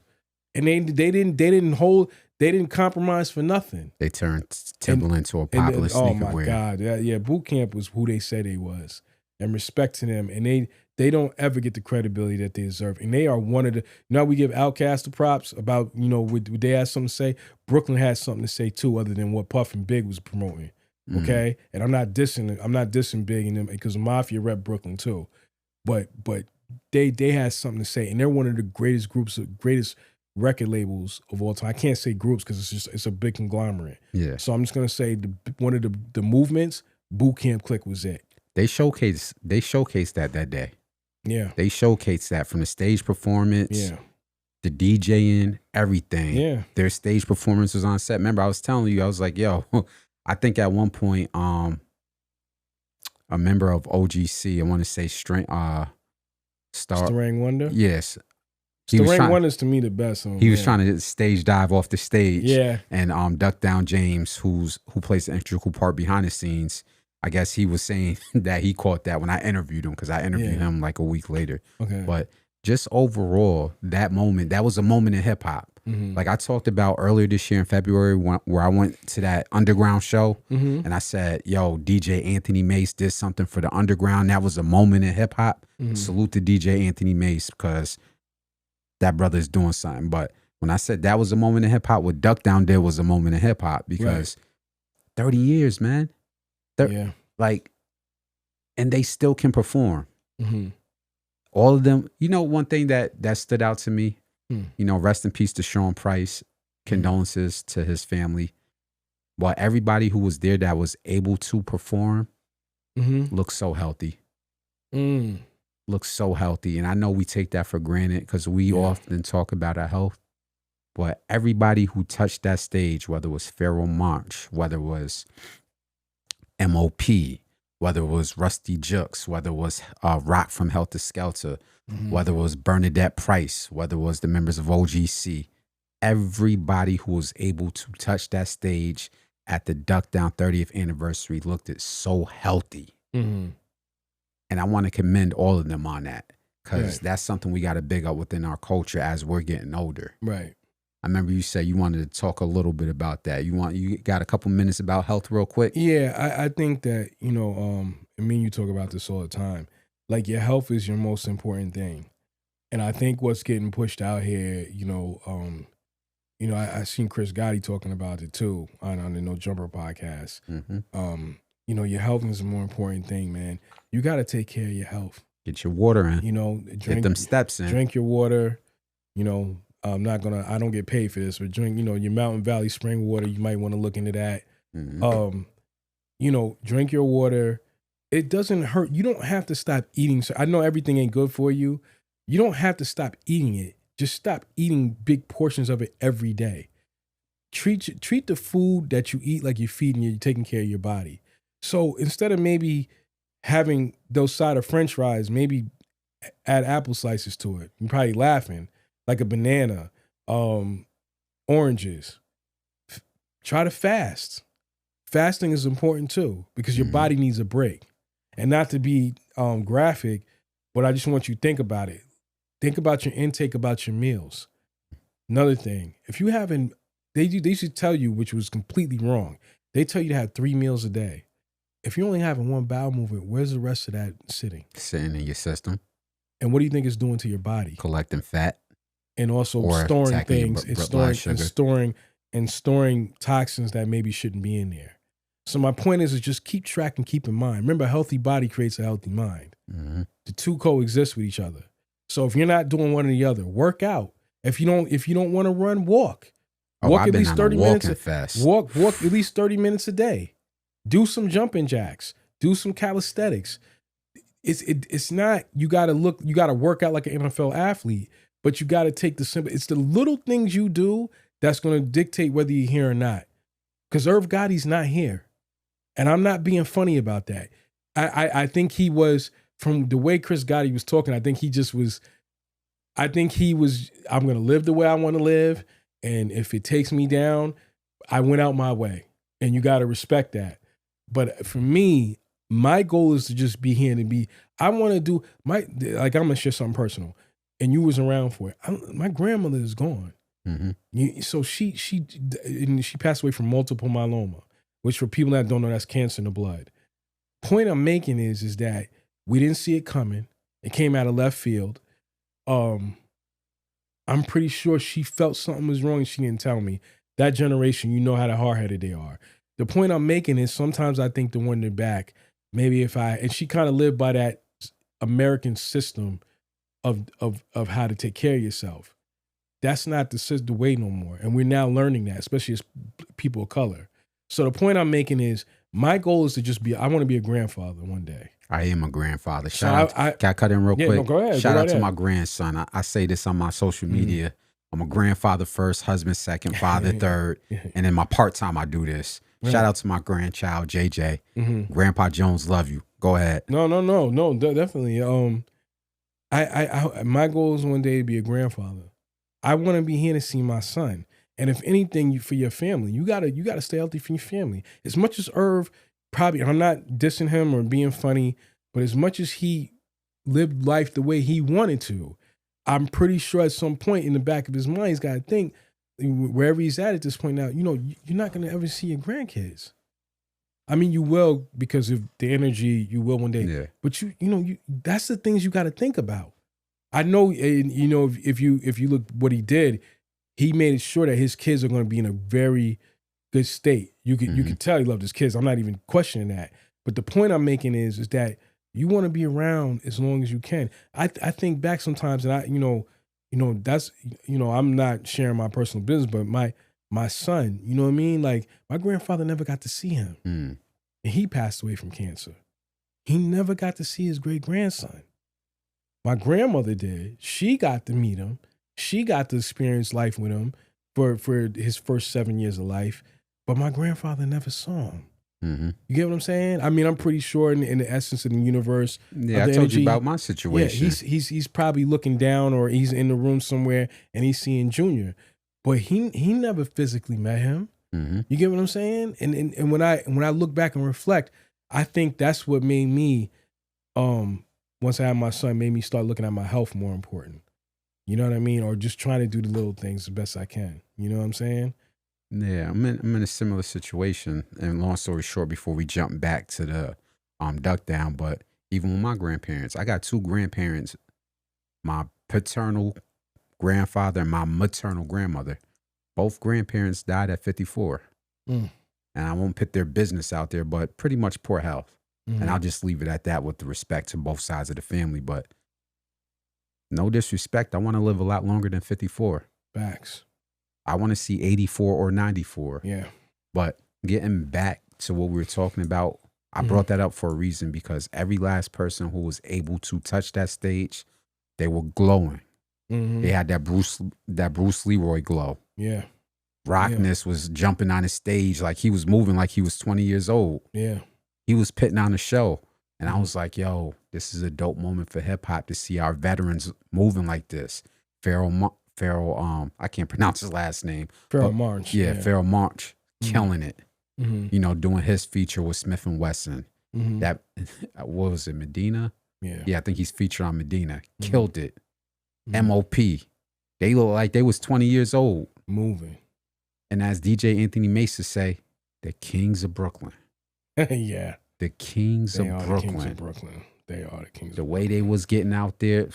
and they didn't compromise for nothing. They turned Timberland into a popular sneaker. Oh my God, yeah. Boot Camp was who they said they was, and respect to them, and they don't ever get the credibility that they deserve. And they are one of the, now we give Outkast the props about, would they have something to say? Brooklyn has something to say too, other than what Puff and Big was promoting. Okay. And I'm not dissing Big and them, because Mafia rep Brooklyn too. But they had something to say. And they're one of the greatest record labels of all time. I can't say groups because it's a big conglomerate. Yeah. So I'm just gonna say one of the movements, Boot Camp Click was it. They showcased that day. Yeah. They showcased that from the stage performance, the DJing, everything. Yeah. Their stage performance was on set. Remember, I was telling you, I was like, yo, I think at one point, a member of OGC, I want to say Starang Wonder? Yes. Starang Wonder's to me the best. He was trying to stage dive off the stage. Yeah. And Duck Down James, who plays the integral part behind the scenes, I guess he was saying that he caught that when I interviewed him, because I interviewed him like a week later. Okay. But just overall, that was a moment in hip hop. Like I talked about earlier this year in February, where I went to that underground show, and I said, yo, DJ Anthony Mace did something for the underground. That was a moment in hip hop. Salute to DJ Anthony Mace, because that brother is doing something. But when I said that was a moment in hip hop, what Duck Down did was a moment in hip hop, because 30 years, man. Like, and they still can perform. All of them. One thing that stood out to me, rest in peace to Sean Price. Condolences to his family. But everybody who was there that was able to perform looks so healthy. Looks so healthy. And I know we take that for granted because we often talk about our health. But everybody who touched that stage, whether it was Pharoah Monch, whether it was MOP, whether it was Rusty Jux, whether it was Rock from Helter Skelter, whether it was Bernadette Price, whether it was the members of OGC, everybody who was able to touch that stage at the Duck Down 30th anniversary looked it so healthy. Mm-hmm. And I want to commend all of them on that, because Right. that's something we got to big up within our culture as we're getting older. Right. I remember you said you wanted to talk a little bit about that. You got a couple minutes about health real quick? Yeah, I think that, I mean, you talk about this all the time. Like, your health is your most important thing. And I think what's getting pushed out here, I seen Chris Gotti talking about it too on the No Jumper podcast. Mm-hmm. Your health is a more important thing, man. You got to take care of your health. Get your water in. Get them steps in. Drink your water. I don't get paid for this, but drink, your Mountain Valley spring water. You might want to look into that. Mm-hmm. Drink your water. It doesn't hurt. You don't have to stop eating. So I know everything ain't good for you. You don't have to stop eating it. Just stop eating big portions of it every day. Treat the food that you eat like you're feeding you're taking care of your body. So instead of maybe having those side of French fries, maybe add apple slices to it. You're probably laughing. Like a banana, oranges. Try to fast. Fasting is important too, because your body needs a break. And not to be graphic, but I just want you to think about it. Think about your intake, about your meals. Another thing, if you haven't, they should tell you, which was completely wrong. They tell you to have 3 meals a day. If you're only having one bowel movement, where's the rest of that sitting? Sitting in your system. And what do you think it's doing to your body? Collecting fat. And also or storing things. It's storing storing toxins that maybe shouldn't be in there. So my point is just keep track and keep in mind. Remember, a healthy body creates a healthy mind. Mm-hmm. The two coexist with each other. So if you're not doing one or the other, work out. If you don't want to run, walk. Walk at least 30 minutes. Fast. Walk at least 30 minutes a day. Do some jumping jacks. Do some calisthenics. It's not, you gotta work out like an NFL athlete, but you gotta take the simple, it's the little things you do that's gonna dictate whether you're here or not. Because Irv Gotti's not here. And I'm not being funny about that. I think he was, from the way Chris Gotti was talking, I think he was, I'm going to live the way I want to live. And if it takes me down, I went out my way. And you got to respect that. But for me, my goal is to just be here and be, I want to do I'm going to share something personal. And you was around for it. My grandmother is gone. Mm-hmm. So she passed away from multiple myeloma, which for people that don't know, that's cancer in the blood. Point I'm making is that we didn't see it coming. It came out of left field. I'm pretty sure she felt something was wrong and she didn't tell me. That generation, you know how hard-headed they are. The point I'm making is sometimes I think the one in the back, maybe and she kind of lived by that American system of how to take care of yourself. That's not the way no more. And we're now learning that, especially as people of color. So the point I'm making is my goal is to just I want to be a grandfather one day. I am a grandfather. Can I cut in real quick? No, go ahead. Shout out to my grandson. I say this on my social media. I'm a grandfather first, husband second, father third. And in my part-time, I do this. Shout out to my grandchild, JJ. Grandpa Jones, love you. Go ahead. No, definitely. My goal is one day to be a grandfather. I want to be here to see my son. And if anything, for your family, you gotta stay healthy for your family. As much as Irv, probably, I'm not dissing him or being funny, but as much as he lived life the way he wanted to, I'm pretty sure at some point in the back of his mind, he's got to think, wherever he's at this point now, you're not going to ever see your grandkids. I mean, you will, because of the energy, you will one day. Yeah. But that's the things you got to think about. I know, if you look what he did, he made sure that his kids are going to be in a very good state. You could tell he loved his kids. I'm not even questioning that. But the point I'm making is that you want to be around as long as you can. I think back sometimes, and that's, I'm not sharing my personal business, but my son, you know what I mean? Like, my grandfather never got to see him. And he passed away from cancer. He never got to see his great-grandson. My grandmother did. She got to meet him. She got to experience life with him for his first 7 years of life. But my grandfather never saw him. You get what I'm saying? I mean, I'm pretty sure in the essence of the universe. Yeah, I told you about my situation. Yeah, he's probably looking down, or he's in the room somewhere and he's seeing Junior. but he never physically met him. Mm-hmm. You get what I'm saying? And when I look back and reflect, I think that's what made me, once I had my son, made me start looking at my health more important. You know what I mean? Or just trying to do the little things the best I can. You know what I'm saying? Yeah, I'm in a similar situation. And long story short, before we jump back to the duck down, but even with my grandparents, I got 2 grandparents, my paternal grandfather and my maternal grandmother. Both grandparents died at 54. Mm. And I won't put their business out there, but pretty much poor health. Mm-hmm. And I'll just leave it at that with the respect to both sides of the family. But no disrespect, I want to live a lot longer than 54. Facts. I want to see 84 or 94. Yeah. But getting back to what we were talking about, I brought that up for a reason, because every last person who was able to touch that stage, they were glowing. Mm-hmm. They had that Bruce Leroy glow. Yeah. Rockness was jumping on the stage like he was moving like he was 20 years old. Yeah. He was putting on a show. And I was like, yo, this is a dope moment for hip hop to see our veterans moving like this. Pharoah, I can't pronounce his last name. Pharoah Monch. Yeah, Pharoah Monch, killing it. Mm-hmm. You know, doing his feature with Smith & Wesson. Mm-hmm. That, what was it, Medina? Yeah. Yeah, I think he's featured on Medina. Killed it. Mm-hmm. MOP. They look like they was 20 years old. Moving. And as DJ Anthony Mason say, the Kings of Brooklyn. Yeah. The Kings They of are Brooklyn. the Kings of Brooklyn. They are the Kings The of way Brooklyn. they was getting out there,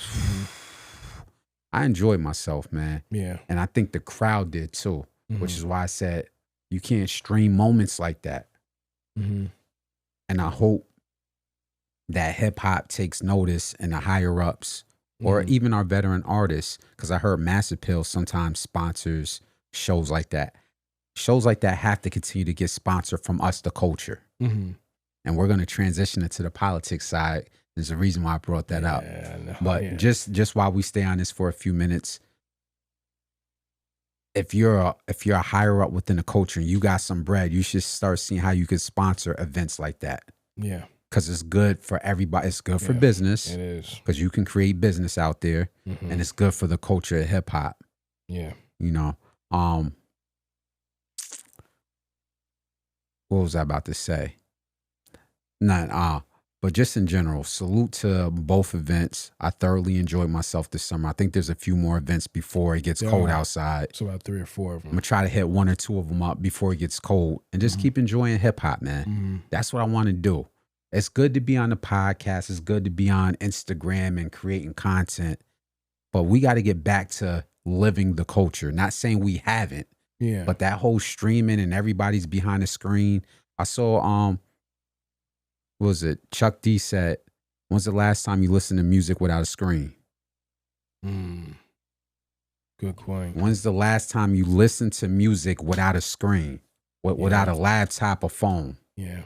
I enjoyed myself, man. Yeah. And I think the crowd did too, Mm-hmm. which is why I said you can't stream moments like that. Mm-hmm. And I hope that hip hop takes notice and the higher ups, or even our veteran artists, because I heard Mass Appeal sometimes sponsors shows like that. Shows like that have to continue to get sponsored from us, the culture. Mm-hmm. And we're going to transition into the politics side. There's a reason why I brought that up. No, But just while we stay on this for a few minutes, if you're a higher up within the culture and you got some bread, you should start seeing how you could sponsor events like that. Yeah. Because it's good for everybody. It's good for business. It is. Because you can create business out there. Mm-hmm. And it's good for the culture of hip hop. Yeah. You know. What was I about to say? But just in general, salute to both events. I thoroughly enjoyed myself this summer. I think there's a few more events before it gets cold outside. It's about 3 or 4 of them. I'm going to try to hit 1 or 2 of them up before it gets cold and just keep enjoying hip hop, man. Mm-hmm. That's what I want to do. It's good to be on the podcast. It's good to be on Instagram and creating content. But we got to get back to living the culture. Not saying we haven't. Yeah. But that whole streaming and everybody's behind the screen. I saw, what was it? Chuck D said, when's the last time you listened to music without a screen? Good point. When's the last time you listened to music without a screen? Without a laptop or phone? Yeah.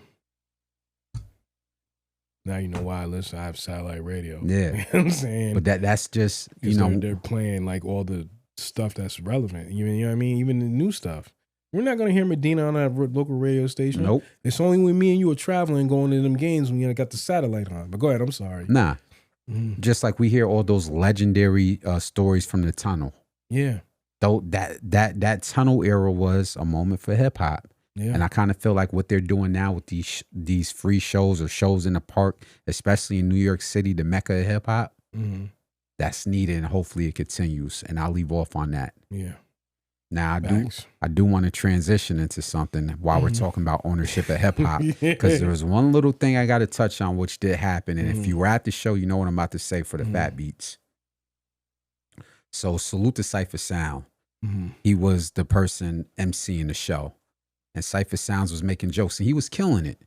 Now you know why I have satellite radio. Yeah. You know what I'm saying? But that's just, you know. They're playing like all the stuff that's relevant. You know what I mean? Even the new stuff. We're not going to hear Medina on that local radio station. Nope. It's only when me and you are traveling going to them games when you got the satellite on. But go ahead. I'm sorry. Nah. Mm-hmm. Just like we hear all those legendary stories from the tunnel. Yeah. Though that tunnel era was a moment for hip hop. Yeah. And I kind of feel like what they're doing now with these free shows or shows in the park, especially in New York City, the mecca of hip hop, that's needed, and hopefully it continues. And I'll leave off on that. Yeah. Now I do want to transition into something while we're talking about ownership of hip hop, because there was one little thing I got to touch on which did happen. And if you were at the show, you know what I'm about to say for the Fat Beats. So salute to Cypher Sound. He was the person emceeing the show. And Cypher Sounds was making jokes, and he was killing it.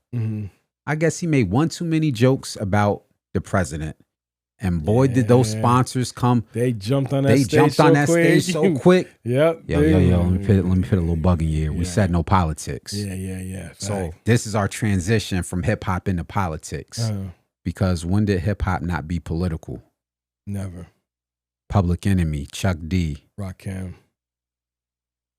I guess he made one too many jokes about the president. And boy, did those sponsors come. They jumped on that stage so quick. Yep. Yo. Let me put a little bug in your ear. We said no politics. Yeah. So this is our transition from hip hop into politics. Because when did hip hop not be political? Never. Public Enemy, Chuck D, Raekwon,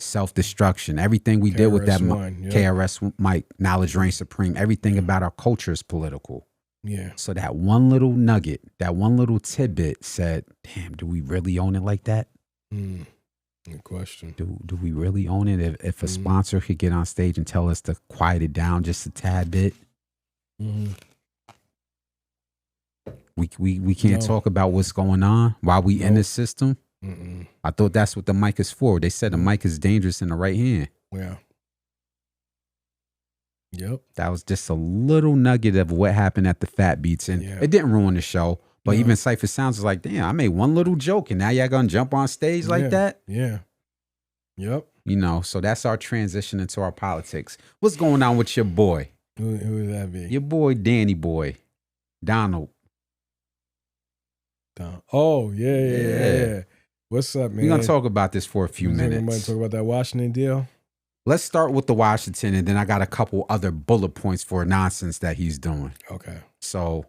Self-Destruction, everything we did with that KRS-One, KRS Mike, Knowledge Reigns Supreme, everything about our culture is political. Yeah. So that one little nugget, that one little tidbit said, damn, do we really own it like that? Good question. Do we really own it? If a sponsor could get on stage and tell us to quiet it down just a tad bit, we can't talk about what's going on while we in the system. I thought that's what the mic is for. They said the mic is dangerous in the right hand. Yeah. Yep. That was just a little nugget of what happened at the Fat Beats, and it didn't ruin the show. But even Cypher Sounds is like, damn, I made one little joke, and now y'all gonna jump on stage like that? Yeah. Yep. You know, so that's our transition into our politics. What's going on with your boy? Who would that be? Your boy, Danny Boy, Donald. Oh, yeah. What's up, man? We're gonna talk about this for a few minutes. Talk about that Washington deal. Let's start with the Washington, and then I got a couple other bullet points for nonsense that he's doing. Okay. So,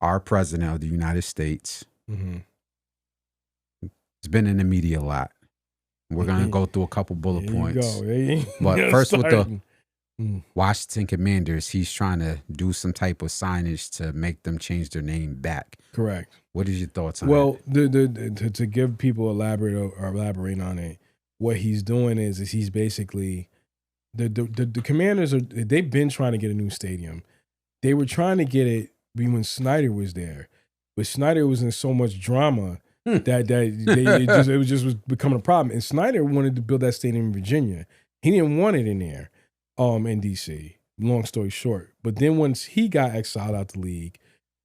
our president of the United States has been in the media a lot. We're going to go through a couple bullet points. But first with the Washington Commanders, he's trying to do some type of signage to make them change their name back. Correct. What is your thoughts on that? To give people elaborate on it, what he's doing is he's basically the Commanders they've been trying to get a new stadium. They were trying to get it when Snyder was there, but Snyder was in so much drama that it was becoming a problem. And Snyder wanted to build that stadium in Virginia. He didn't want it in there, in DC. Long story short, but then once he got exiled out the league,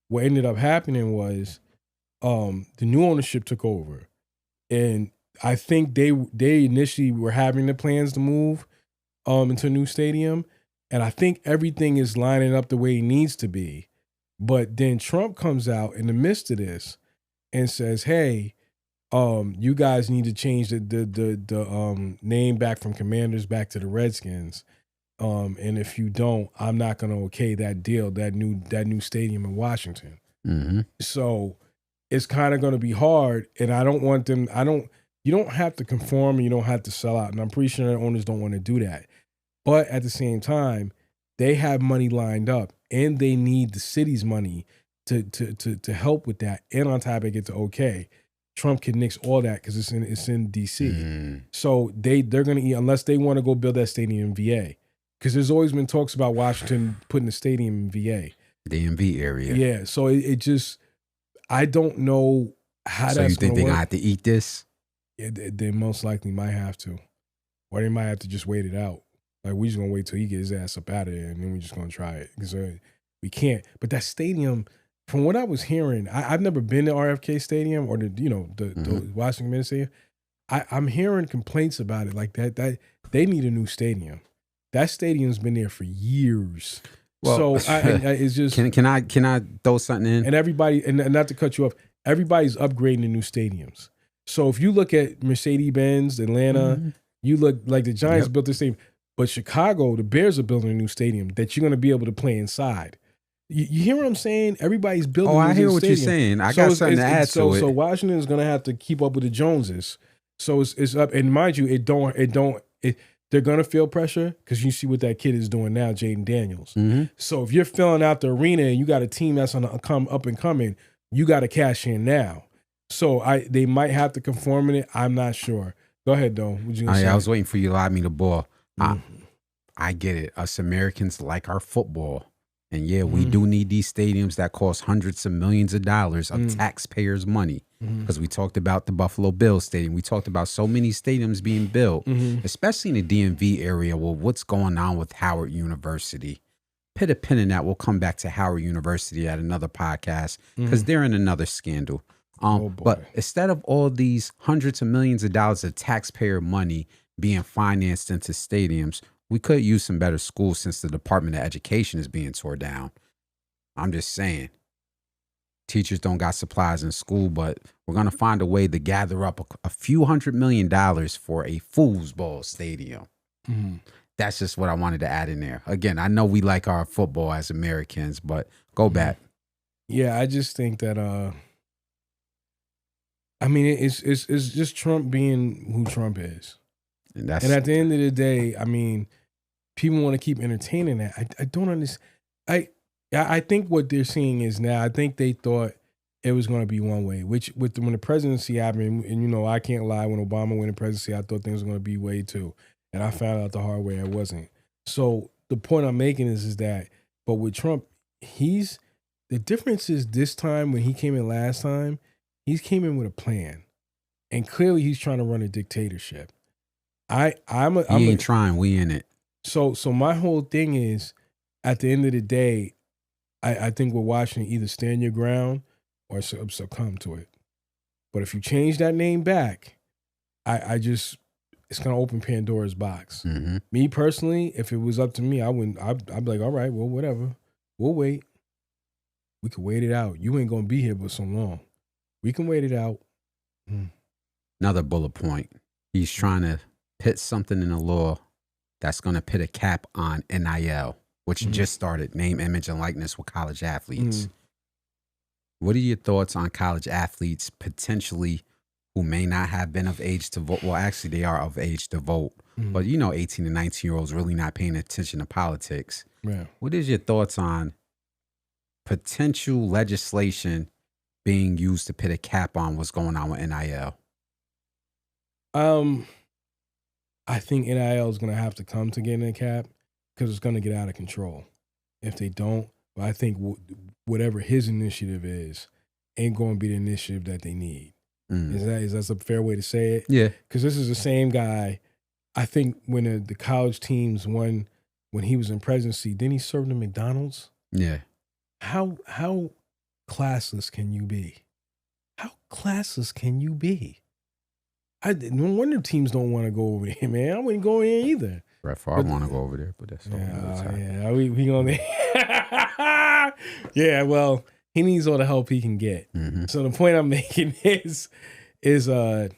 what ended up happening was the new ownership took over, and I think they initially were having the plans to move into a new stadium, and I think everything is lining up the way it needs to be. But then Trump comes out in the midst of this and says, "Hey, you guys need to change the name back from Commanders back to the Redskins, and if you don't, I'm not going to okay that deal, that new stadium in Washington." So it's kind of going to be hard, and I don't want them. You don't have to conform, and you don't have to sell out, and I'm pretty sure the owners don't want to do that. But at the same time, they have money lined up, and they need the city's money to help with that. And on top, it gets okay. Trump can nix all that because it's in DC. So they're gonna eat unless they want to go build that stadium in VA. Because there's always been talks about Washington putting a stadium in VA, the DMV area. Yeah. So it just I don't know how. So you think they're gonna have to eat this? Yeah, they most likely might have to, or they might have to just wait it out. Like, we're just going to wait till he gets his ass up out of there, and then we're just going to try it. Because we can't. But that stadium, from what I was hearing, I've never been to RFK Stadium or the Washington Minute Stadium. I'm hearing complaints about it like that they need a new stadium. That stadium's been there for years. Well, so it's just... Can I throw something in? And everybody, and not to cut you off, everybody's upgrading to new stadiums. So if you look at Mercedes-Benz, Atlanta, you look like the Giants built this stadium. But Chicago, the Bears are building a new stadium that you're going to be able to play inside. You hear what I'm saying? Everybody's building. I hear what you're saying. I got something to add to it. So Washington is going to have to keep up with the Joneses. So it's up. And mind you, they're going to feel pressure because you see what that kid is doing now, Jaden Daniels. So if you're filling out the arena and you got a team that's on the come up and coming, you got to cash in now. So they might have to conform in it. I'm not sure. Go ahead, though. What you gonna say? I was waiting for you to allow me the ball. I get it. Us Americans like our football. And yeah, we do need these stadiums that cost hundreds of millions of dollars of taxpayers' money. Because we talked about the Buffalo Bills stadium. We talked about so many stadiums being built, especially in the DMV area. Well, what's going on with Howard University? Put a pin in that. We'll come back to Howard University at another podcast because they're in another scandal. But instead of all these hundreds of millions of dollars of taxpayer money being financed into stadiums, we could use some better schools since the Department of Education is being tore down. I'm just saying. Teachers don't got supplies in school, but we're going to find a way to gather up a few $100 million for a foosball stadium. That's just what I wanted to add in there. Again, I know we like our football as Americans, but go back. Yeah, I just think that... I mean, it's just Trump being who Trump is. And at the end of the day, I mean, people want to keep entertaining that. I don't understand. I think what they're seeing is now, I think they thought it was going to be one way. Which when the presidency happened, and you know, I can't lie, when Obama won the presidency, I thought things were going to be way too, and I found out the hard way it wasn't. So the point I'm making is that, but with Trump, the difference is this time when he came in last time, he came in with a plan, and clearly he's trying to run a dictatorship. He ain't trying. We in it. So my whole thing is, at the end of the day, I think we're watching either stand your ground or succumb to it. But if you change that name back, it's going to open Pandora's box. Mm-hmm. Me personally, if it was up to me, I'd be like, all right, well, whatever. We'll wait. We could wait it out. You ain't going to be here for so long. We can wait it out. Another bullet point. He's trying to put something in the law that's going to put a cap on NIL, which just started, name, image, and likeness with college athletes. What are your thoughts on college athletes potentially who may not have been of age to vote? Well, actually, they are of age to vote. But, 18 and 19-year-olds really not paying attention to politics. Yeah. What is your thoughts on potential legislation being used to put a cap on what's going on with NIL? I think NIL is going to have to come to getting a cap because it's going to get out of control. If they don't, but I think whatever his initiative is ain't going to be the initiative that they need. Is that a fair way to say it? Yeah. Because this is the same guy. I think when the college teams won, when he was in presidency, didn't he serve them McDonald's? Yeah. How classless can you be? How classless can you be? No wonder teams don't want to go over there, man. I wouldn't go in either. Brett Favre want to go over there, but that's we gonna. Yeah, well, he needs all the help he can get. So the point I'm making is, do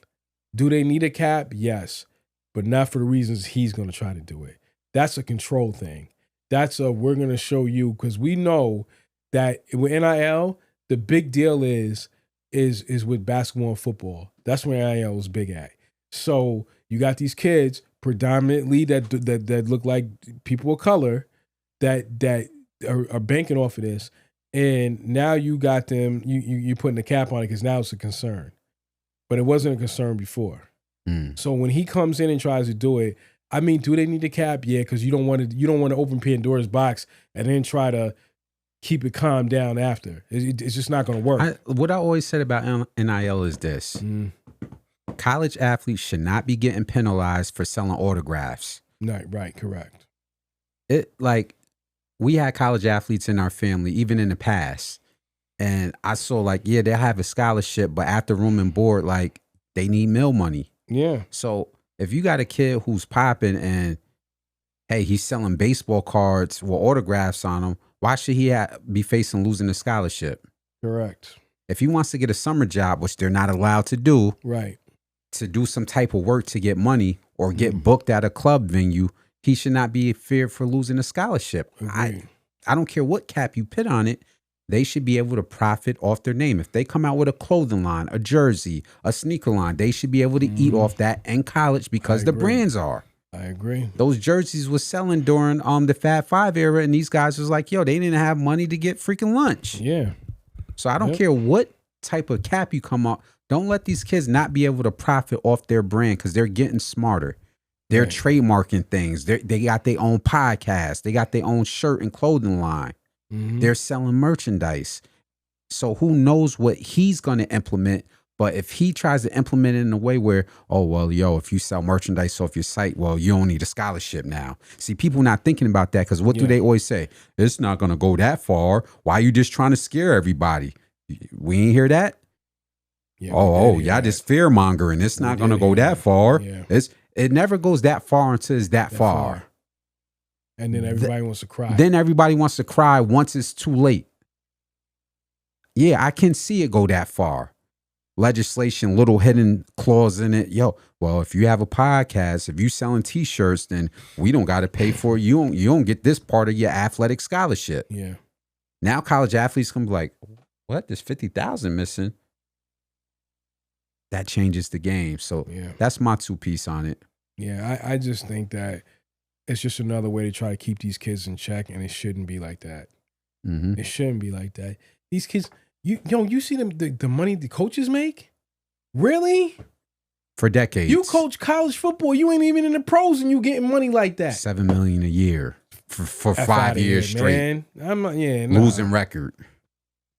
they need a cap? Yes, but not for the reasons he's going to try to do it. That's a control thing. That's we're going to show you, because we know that with NIL, the big deal is with basketball and football. That's where NIL is big at. So you got these kids predominantly that look like people of color that are banking off of this, and now you got them. You putting a cap on it because now it's a concern, but it wasn't a concern before. So when he comes in and tries to do it, I mean, do they need a cap? Yeah, because you don't want to open Pandora's box and then try to keep it calmed down after. It's just not going to work. What I always said about NIL is this. College athletes should not be getting penalized for selling autographs. Right, correct. We had college athletes in our family, even in the past. And I saw they'll have a scholarship, but after room and board, they need meal money. Yeah. So if you got a kid who's popping and, hey, he's selling baseball cards with autographs on them, why should he be facing losing a scholarship? Correct. If he wants to get a summer job, which they're not allowed to do, right, to do some type of work to get money or get booked at a club venue, he should not be feared for losing a scholarship. I don't care what cap you put on it. They should be able to profit off their name. If they come out with a clothing line, a jersey, a sneaker line, they should be able to eat off that in college because the brands are. I agree. Those jerseys was selling during the Fab Five era, and these guys was like, yo, they didn't have money to get freaking lunch. Yeah. So I don't care what type of cap you come up. Don't let these kids not be able to profit off their brand because they're getting smarter. They're trademarking things. They got their own podcast. They got their own shirt and clothing line. They're selling merchandise. So who knows what he's going to implement. But if he tries to implement it in a way where, if you sell merchandise off your site, well, you don't need a scholarship now. See, people not thinking about that because what do they always say? It's not going to go that far. Why are you just trying to scare everybody? We ain't hear that? Yeah, y'all just fear mongering. It's not going to go that far. Yeah. It never goes that far until it's that far. And then everybody wants to cry. Then everybody wants to cry once it's too late. Yeah, I can see it go that far. Legislation, little hidden clause in it. If you have a podcast, if you selling T-shirts, then we don't got to pay for it. You don't get this part of your athletic scholarship. Yeah. Now college athletes can be like, what? There's 50,000 missing. That changes the game. So that's my 2 piece on it. Yeah, I just think that it's just another way to try to keep these kids in check, and it shouldn't be like that. It shouldn't be like that. These kids, You see them the money the coaches make? Really? For decades. You coach college football. You ain't even in the pros, and you getting money like that. $7 million a year for F 5 outta years here, straight. Man. I'm not. Yeah, nah. Losing record.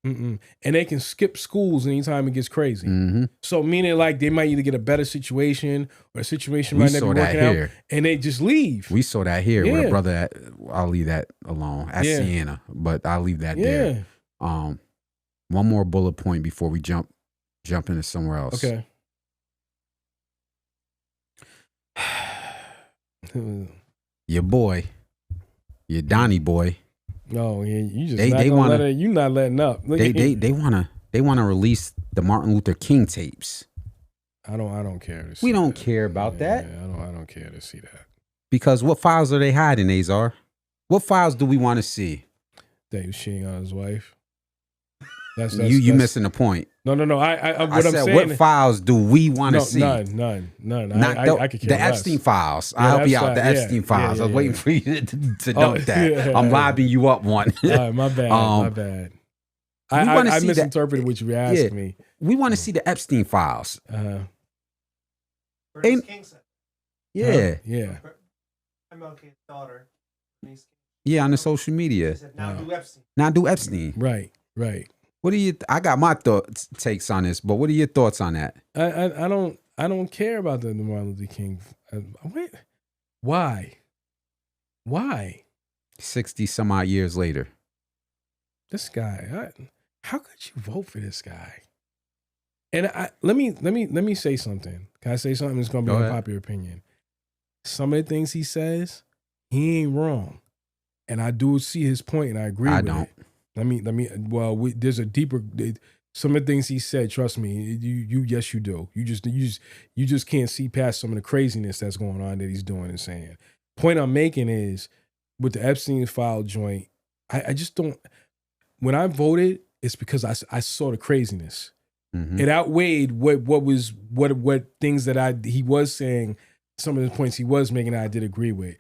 And they can skip schools anytime it gets crazy. Mm-hmm. So meaning like they might either get a better situation or a situation We might not saw be that working here. out, and they just leave. We saw that here with Yeah. a brother at, I'll leave that alone, at Yeah. Siena, but I'll leave that there. One more bullet point before we jump into somewhere else. Okay. Your boy, your Donnie boy. No, yeah, you just They not gonna wanna- let it, you not letting up. Look at They wanna release the Martin Luther King tapes. I don't care to see We don't that. care about that. I don't care to see that. Because what files are they hiding, Azar? What files do we want to see? That he was cheating on his wife. That's You missing the point. No. I I what I'm said, saying. what files do we want to No, see? none. Not I could care the less. Epstein files. Yeah, I'll help you that's out. The fine. Epstein Yeah, files. yeah, I was yeah, waiting yeah. for you to note that. yeah. I'm lobbing you up one. All right, my bad. My bad. I see misinterpreted what you asked me. We want to see the Epstein files. Bernice King said. Yeah. Yeah. MLK's daughter. Bernice King. Yeah, on the social media. She said, now do Epstein. Now do Epstein. Right. What are you? I got my takes on this, but what are your thoughts on that? I don't care about the Martin Luther King. Why? 60 some odd years later. This guy. How could you vote for this guy? And let me say something. Can I say something? It's gonna be an unpopular opinion. Some of the things he says, he ain't wrong, and I do see his point, and I agree. I with don't. it. Let me. Well, there's a deeper. Some of the things he said, trust me, yes, you do. You just can't see past some of the craziness that's going on that he's doing and saying. Point I'm making is with the Epstein file joint. I just don't. When I voted, it's because I saw the craziness. Mm-hmm. It outweighed what things that he was saying. Some of the points he was making, I did agree with,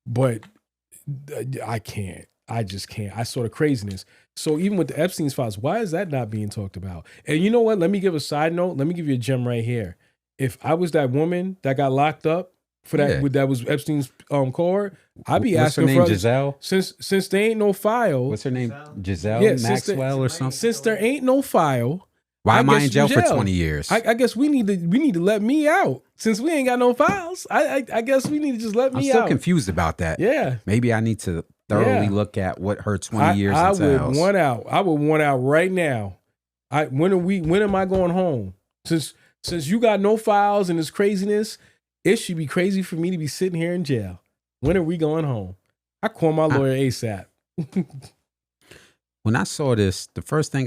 but I can't. I just can't. I saw the craziness. So even with the Epstein's files, why is that not being talked about? And you know what? Let me give a side note. Let me give you a gem right here. If I was that woman that got locked up for that, that was Epstein's cohort, I'd be What's asking her name, for Giselle? Since there ain't no file. What's her name? Giselle Yeah, Maxwell or something? Since there ain't no file. Why am I in jail for jail. 20 years? I guess we need to let me out since we ain't got no files. I guess we need to just let me out. I'm still confused about that. Yeah. Maybe I need to thoroughly look at what her 20 years I entails. would want out. I would want out right now. When am I going home? Since you got no files and this craziness, it should be crazy for me to be sitting here in jail. When are we going home? I call my lawyer ASAP. When I saw this, the first thing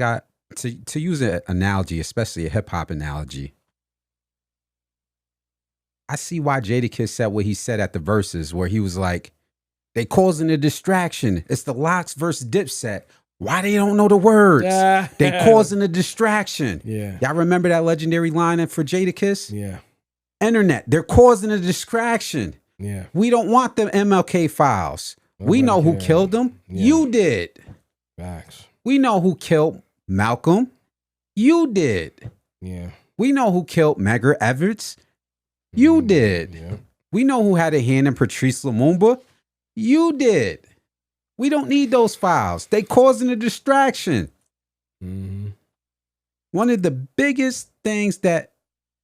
to use an analogy, especially a hip hop analogy, I see why Jadakiss said what he said at the verses, where he was like, "They causing a distraction. It's the Locks versus Dipset. Why they don't know the words? They causing a distraction." Yeah. Y'all remember that legendary line for Jadakiss? Yeah. Internet. They're causing a distraction. Yeah. We don't want the MLK files. We know who killed them. Yeah. You did. Facts. We know who killed Malcolm. You did. Yeah. We know who killed Medgar Evers. You did. Yeah. We know who had a hand in Patrice Lumumba. You did. We don't need those files. They causing a distraction. Mm-hmm. One of the biggest things that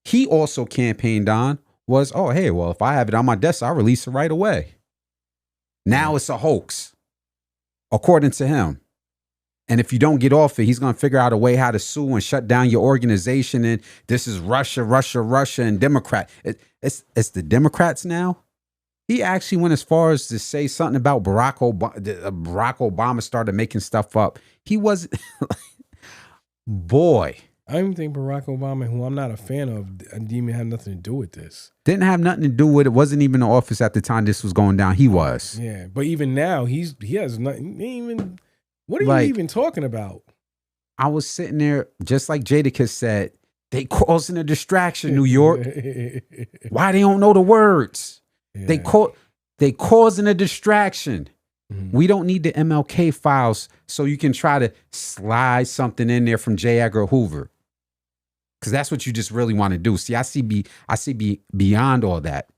he also campaigned on was, oh, hey, well, if I have it on my desk, I'll release it right away. Now it's a hoax, according to him. And if you don't get off it, he's going to figure out a way how to sue and shut down your organization. And this is Russia, and Democrat. It's the Democrats now. He actually went as far as to say something about Barack Obama started making stuff up. He wasn't. Boy. I don't even think Barack Obama, who I'm not a fan of, didn't even have nothing to do with this. Didn't have nothing to do with it. Wasn't even in office at the time this was going down. He was. Yeah, but even now, he has nothing. He ain't even. What are you even talking about? I was sitting there, just like Jadakiss said, they causing a distraction, New York. Why they don't know the words? Yeah. They causing a distraction. Mm-hmm. We don't need the MLK files so you can try to slide something in there from J. Edgar Hoover. Because that's what you just really want to do. See, I see beyond all that.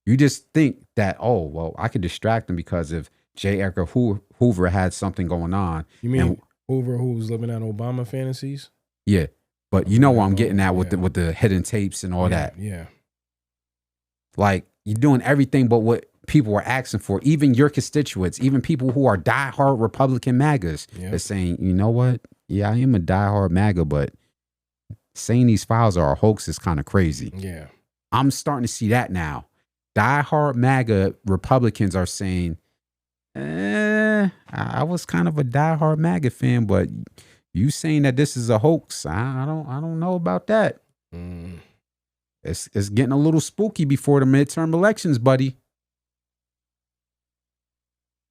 You just think that, oh, well, I could distract them because if J. Edgar Hoover had something going on. You mean Hoover who was living out Obama fantasies? Yeah. But you know what I'm getting at with the hidden tapes and all that. Yeah. Like, you're doing everything but what people were asking for. Even your constituents, even people who are diehard Republican MAGAs, they're saying, you know what? Yeah, I am a diehard MAGA, but saying these files are a hoax is kind of crazy. Yeah. I'm starting to see that now. Diehard MAGA Republicans are saying, I was kind of a diehard MAGA fan, but you saying that this is a hoax, I don't know about that. Mm. It's getting a little spooky before the midterm elections, buddy.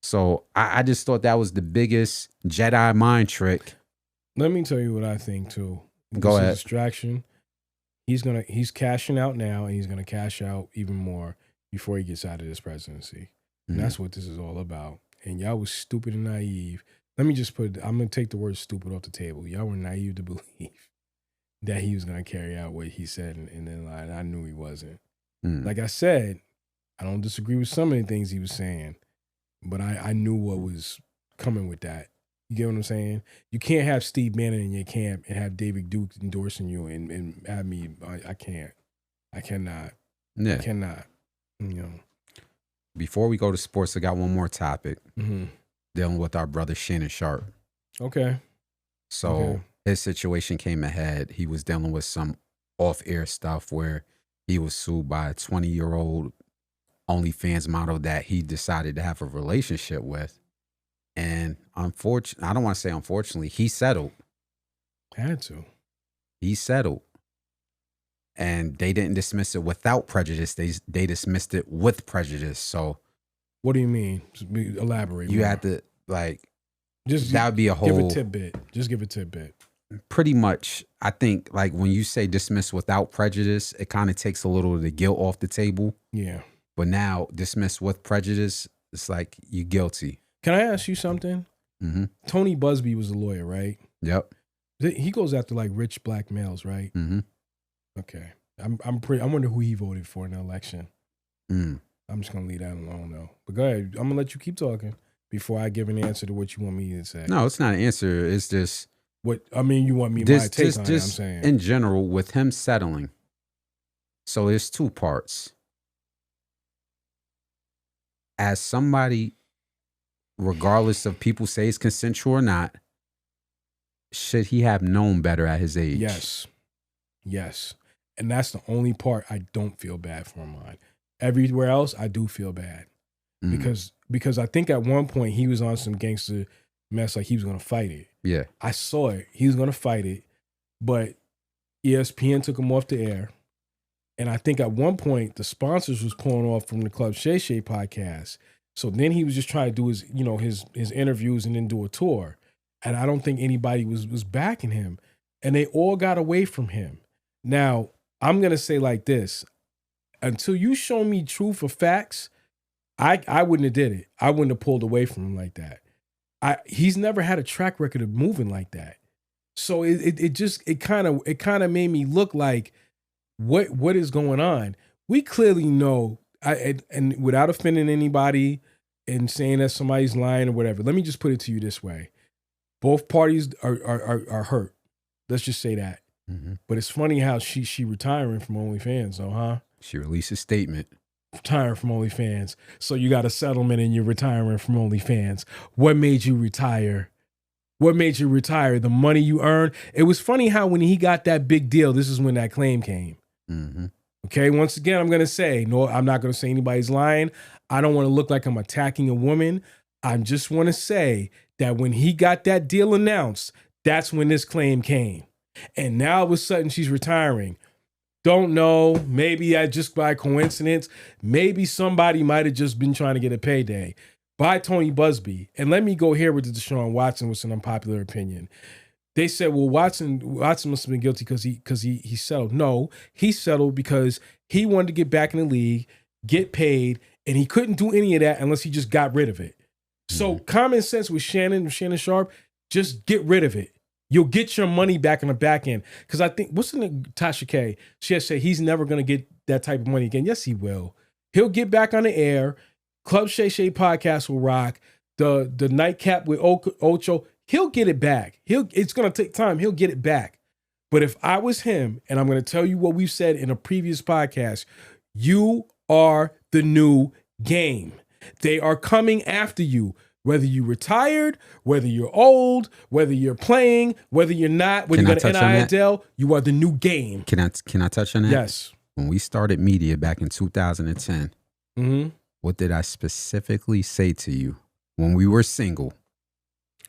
So I just thought that was the biggest Jedi mind trick. Let me tell you what I think too. Go ahead. Distraction. He's cashing out now, and he's gonna cash out even more before he gets out of this presidency. And that's what this is all about. And y'all was stupid and naive. Let me just I'm gonna take the word stupid off the table. Y'all were naive to believe that he was gonna carry out what he said, and then I knew he wasn't. Like I said, I don't disagree with some of the things he was saying, but I knew what was coming with that. You get what I'm saying? You can't have Steve Bannon in your camp and have David Duke endorsing you and have me. I can't. I cannot. Yeah. I cannot. You know. Before we go to sports, I got one more topic dealing with our brother Shannon Sharpe. Okay. So his situation came ahead. He was dealing with some off-air stuff where he was sued by a 20-year-old OnlyFans model that he decided to have a relationship with. And I don't want to say unfortunately, he settled. Had to. He settled. And they didn't dismiss it without prejudice. They dismissed it with prejudice. So what do you mean? Elaborate. You more. had to just that would be a whole give a tidbit. Just give a tidbit. Pretty much, I think like when you say dismiss without prejudice, it kind of takes a little of the guilt off the table. Yeah. But now dismiss with prejudice, it's like you're guilty. Can I ask you something? Mm-hmm. Tony Busby was a lawyer, right? Yep. He goes after like rich black males, right? Mm-hmm. Okay. I wonder who he voted for in the election. Mm. I'm just gonna leave that alone though. But go ahead. I'm gonna let you keep talking before I give an answer to what you want me to say. No, it's not an answer. It's just what I mean. You want me my take on it? I'm saying in general with him settling. So there's two parts. As somebody, regardless of people say it's consensual or not, should he have known better at his age? Yes. And that's the only part I don't feel bad for him on. Everywhere else, I do feel bad. Because I think at one point he was on some gangster mess, like he was going to fight it. Yeah. I saw it. He was going to fight it. But ESPN took him off the air. And I think at one point the sponsors was pulling off from the Club Shay Shay podcast. So then he was just trying to do his interviews and then do a tour. And I don't think anybody was backing him. And they all got away from him. Now, I'm going to say like this. Until you show me truth or facts, I wouldn't have did it. I wouldn't have pulled away from him like that. He's never had a track record of moving like that. So it kind of made me look like what is going on. We clearly know, and without offending anybody and saying that somebody's lying or whatever, let me just put it to you this way. Both parties are hurt. Let's just say that. Mm-hmm. But it's funny how she retiring from OnlyFans though, huh? She released a statement. Retiring from OnlyFans. So you got a settlement and you're retiring from OnlyFans. What made you retire? What made you retire? The money you earned? It was funny how when he got that big deal, this is when that claim came. Mm-hmm. Okay, once again, I'm going to say, no, I'm not going to say anybody's lying. I don't want to look like I'm attacking a woman. I just want to say that when he got that deal announced, that's when this claim came. And now all of a sudden she's retiring. Don't know. Maybe just by coincidence. Maybe somebody might have just been trying to get a payday. By Tony Busby. And let me go here with the Deshaun Watson with an unpopular opinion. They said, well, Watson must have been guilty because he settled. No, he settled because he wanted to get back in the league, get paid, and he couldn't do any of that unless he just got rid of it. So common sense with Shannon Sharpe, just get rid of it. You'll get your money back in the back end. Because I think, what's the name? Tasha K? She has said he's never going to get that type of money again. Yes, he will. He'll get back on the air. Club Shay Shay podcast will rock. The nightcap with Ocho, he'll get it back. It's going to take time. He'll get it back. But if I was him, and I'm going to tell you what we've said in a previous podcast, you are the new game. They are coming after you. Whether you retired, whether you're old, whether you're playing, whether you're not, whether you're going to NIL, you are the new game. Can I touch on that? Yes. When we started media back in 2010, what did I specifically say to you when we were single?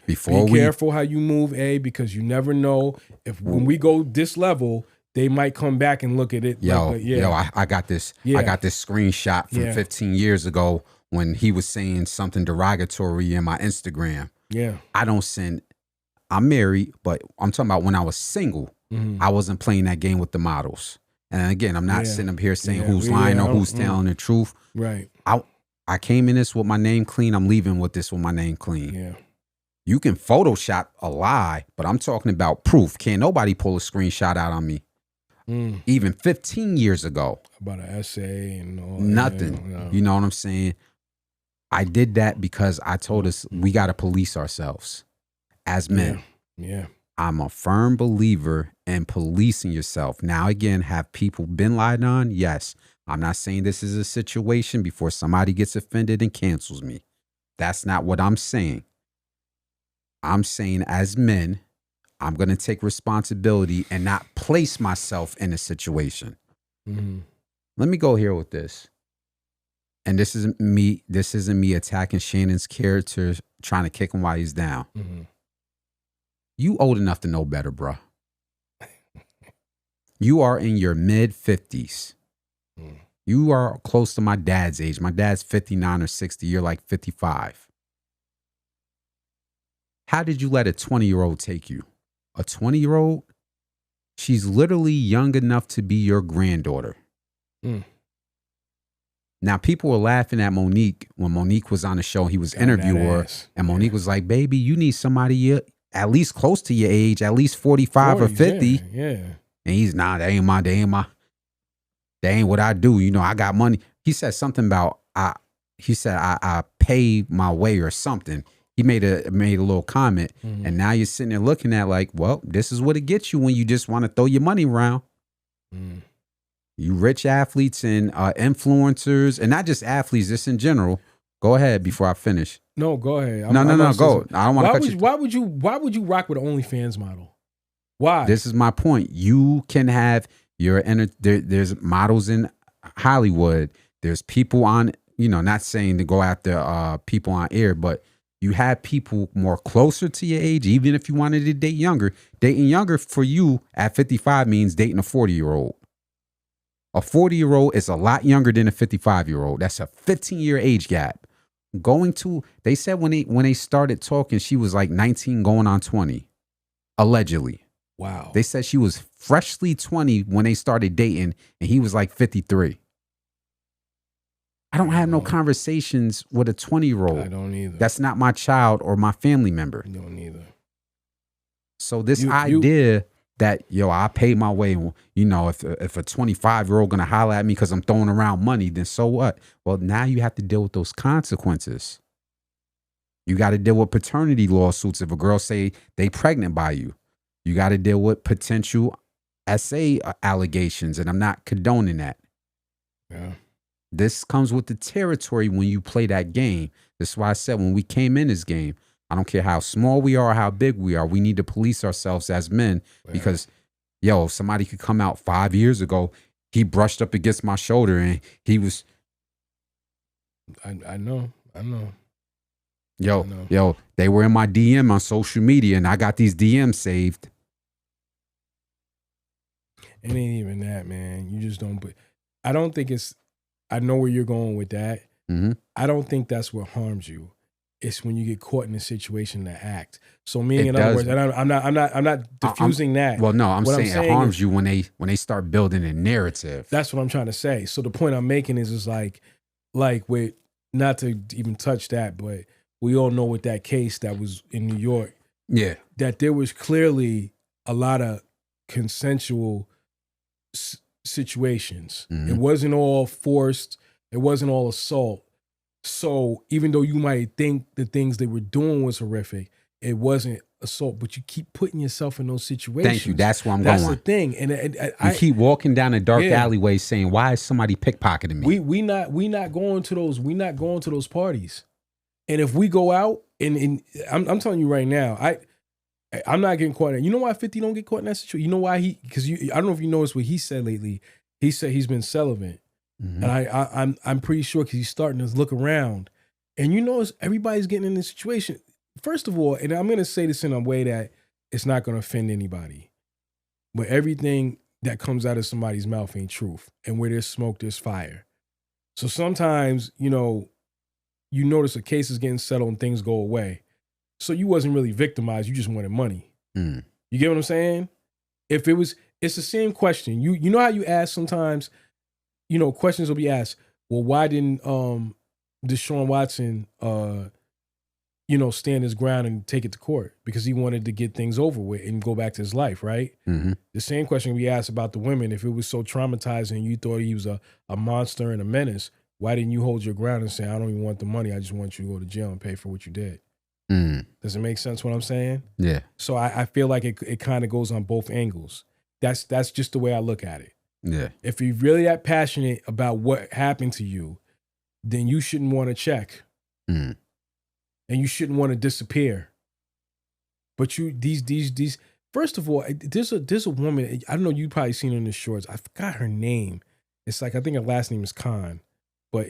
Be careful how you move, because you never know if when we go this level, they might come back and look at it. I got this. Yeah. I got this screenshot from 15 years ago when he was saying something derogatory in my Instagram. Yeah. I'm married, but I'm talking about when I was single, I wasn't playing that game with the models. And again, I'm not sitting up here saying who's lying or who's telling the truth. Right. I came in this with my name clean. I'm leaving with this with my name clean. Yeah. You can Photoshop a lie, but I'm talking about proof. Can't nobody pull a screenshot out on me. Even 15 years ago. About an essay and all nothing. No. You know what I'm saying? I did that because I told us we got to police ourselves as men. Yeah. I'm a firm believer in policing yourself. Now, again, have people been lied on? Yes. I'm not saying this is a situation before somebody gets offended and cancels me. That's not what I'm saying. I'm saying as men, I'm going to take responsibility and not place myself in a situation. Let me go here with this. And this isn't me attacking Shannon's character, trying to kick him while he's down. You old enough to know better, bruh. You are in your mid-50s. You are close to my dad's age. My dad's 59 or 60. You're like 55. How did you let a 20-year-old take you? A 20-year-old? She's literally young enough to be your granddaughter. Now, people were laughing at Monique when Monique was on the show. He was interviewing her. And Monique was like, baby, you need somebody at least close to your age, at least 45 or 50. Yeah. And he's, that ain't what I do. You know, I got money. He said something about, I pay my way or something. He made a little comment. And now you're sitting there looking at like, well, this is what it gets you when you just want to throw your money around. You rich athletes and influencers, and not just athletes, just in general. Go ahead before I finish. No, go ahead. No, go. I don't want to cut you. Why would you rock with an OnlyFans model? Why? This is my point. You can have there's models in Hollywood. There's people on, not saying to go after people on air, but you have people more closer to your age, even if you wanted to date younger. Dating younger for you at 55 means dating a 40-year-old. A 40-year-old is a lot younger than a 55-year-old. That's a 15-year age gap. They said when they started talking, she was like 19 going on 20, allegedly. Wow. They said she was freshly 20 when they started dating, and he was like 53. I don't have no conversations with a 20-year-old. I don't either. That's not my child or my family member. I don't either. So this idea that, I pay my way, if a 25-year-old gonna holler at me because I'm throwing around money, then so what? Well, now you have to deal with those consequences. You got to deal with paternity lawsuits if a girl say they pregnant by you. You got to deal with potential SA allegations, and I'm not condoning that. Yeah. This comes with the territory when you play that game. This is why I said when we came in this game, I don't care how small we are or how big we are, we need to police ourselves as men because, somebody could come out 5 years ago, he brushed up against my shoulder and he was... I know. Yo, they were in my DM on social media and I got these DMs saved. It ain't even that, man. You just don't... I don't think it's... I know where you're going with that. I don't think that's what harms you. It's when you get caught in a situation to act. So meaning, in other words, and I'm not diffusing that. Well, no, I'm saying it harms you when they start building a narrative. That's what I'm trying to say. So the point I'm making is like with, not to even touch that, but we all know with that case that was in New York, Yeah. that there was clearly a lot of consensual situations. It wasn't all forced. It wasn't all assault. So even though you might think the things they were doing was horrific, it wasn't assault. But you keep putting yourself in those situations. Thank you. That's where I'm That's going. the thing. And you keep walking down a dark alleyway saying, "Why is somebody pickpocketing me?" We not going to those. We not going to those parties. And if we go out, and I'm telling you right now, I'm not getting caught in that. You know why 50 don't get caught in that situation? You know why because I don't know if you noticed what he said lately. He said he's been celibate. And I'm pretty sure because he's starting to look around. And you notice everybody's getting in this situation. First of all, and I'm going to say this in a way that it's not going to offend anybody, but everything that comes out of somebody's mouth ain't truth. And where there's smoke, there's fire. So sometimes, you notice a case is getting settled and things go away. So you wasn't really victimized. You just wanted money. You get what I'm saying? It's the same question. You know how you ask sometimes, questions will be asked. Well, why didn't Deshaun Watson, stand his ground and take it to court? Because he wanted to get things over with and go back to his life, right? The same question we asked about the women. If it was so traumatizing and you thought he was a monster and a menace, why didn't you hold your ground and say, I don't even want the money. I just want you to go to jail and pay for what you did? Does it make sense what I'm saying? Yeah. So I feel like it kind of goes on both angles. That's just the way I look at it. Yeah. If you're really that passionate about what happened to you, then you shouldn't want to check. And you shouldn't want to disappear. But these first of all, there's a woman, I don't know, you probably seen her in the shorts. I forgot her name. It's like, I think her last name is Khan. But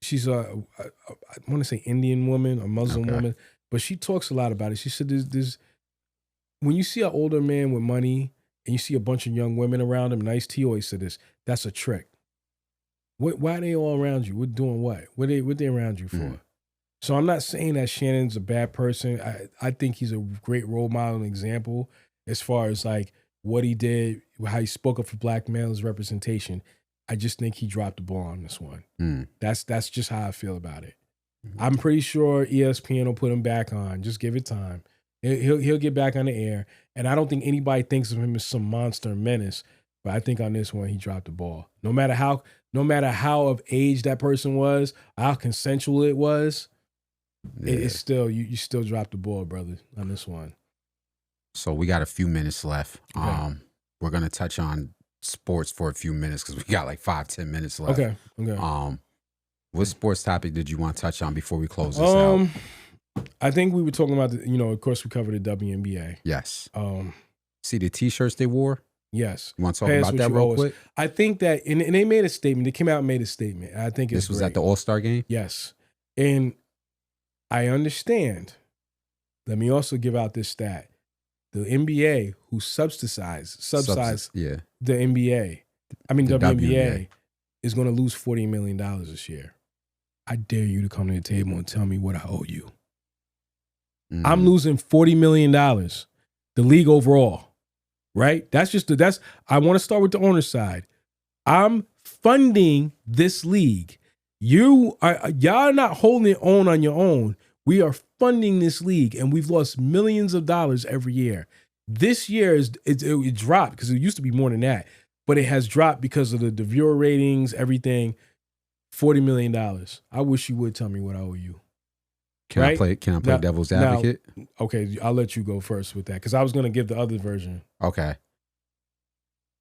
she's I want to say Indian woman, a Muslim woman, but she talks a lot about it. She said there's when you see an older man with money and you see a bunch of young women around him, and Ice-T always said this, that's a trick. Why are they all around you? We're doing what? What they around you for? So I'm not saying that Shannon's a bad person. I think he's a great role model and example as far as like what he did, how he spoke up for black males' representation. I just think he dropped the ball on this one. That's just how I feel about it. I'm pretty sure ESPN will put him back on. Just give it time. He'll get back on the air. And I don't think anybody thinks of him as some monster menace. But I think on this one, he dropped the ball. No matter how of age that person was, how consensual it was, it's still, you still dropped the ball, brother, on this one. So we got a few minutes left. Okay. We're going to touch on sports for a few minutes because we got like 5-10 minutes left. Okay. What sports topic did you want to touch on before we close this out? I think we were talking about of course we covered the WNBA. Yes. See the t-shirts they wore? Yes. You want to talk about that real quick? I think that, and they made a statement. They came out and made a statement. I think this was great. At the All-Star game? Yes. And I understand. Let me also give out this stat. The NBA, who subsidized the NBA, the WNBA, is going to lose $40 million this year. I dare you to come to the table and tell me what I owe you. I'm losing $40 million. The league overall, right? I want to start with the owner side. I'm funding this league. Y'all are not holding it on your own. We are funding this league, and we've lost millions of dollars every year. This year it dropped because it used to be more than that, but it has dropped because of the viewer ratings, everything. $40 million. I wish you would tell me what I owe you. Can I play devil's advocate? Okay, I'll let you go first with that because I was going to give the other version. Okay,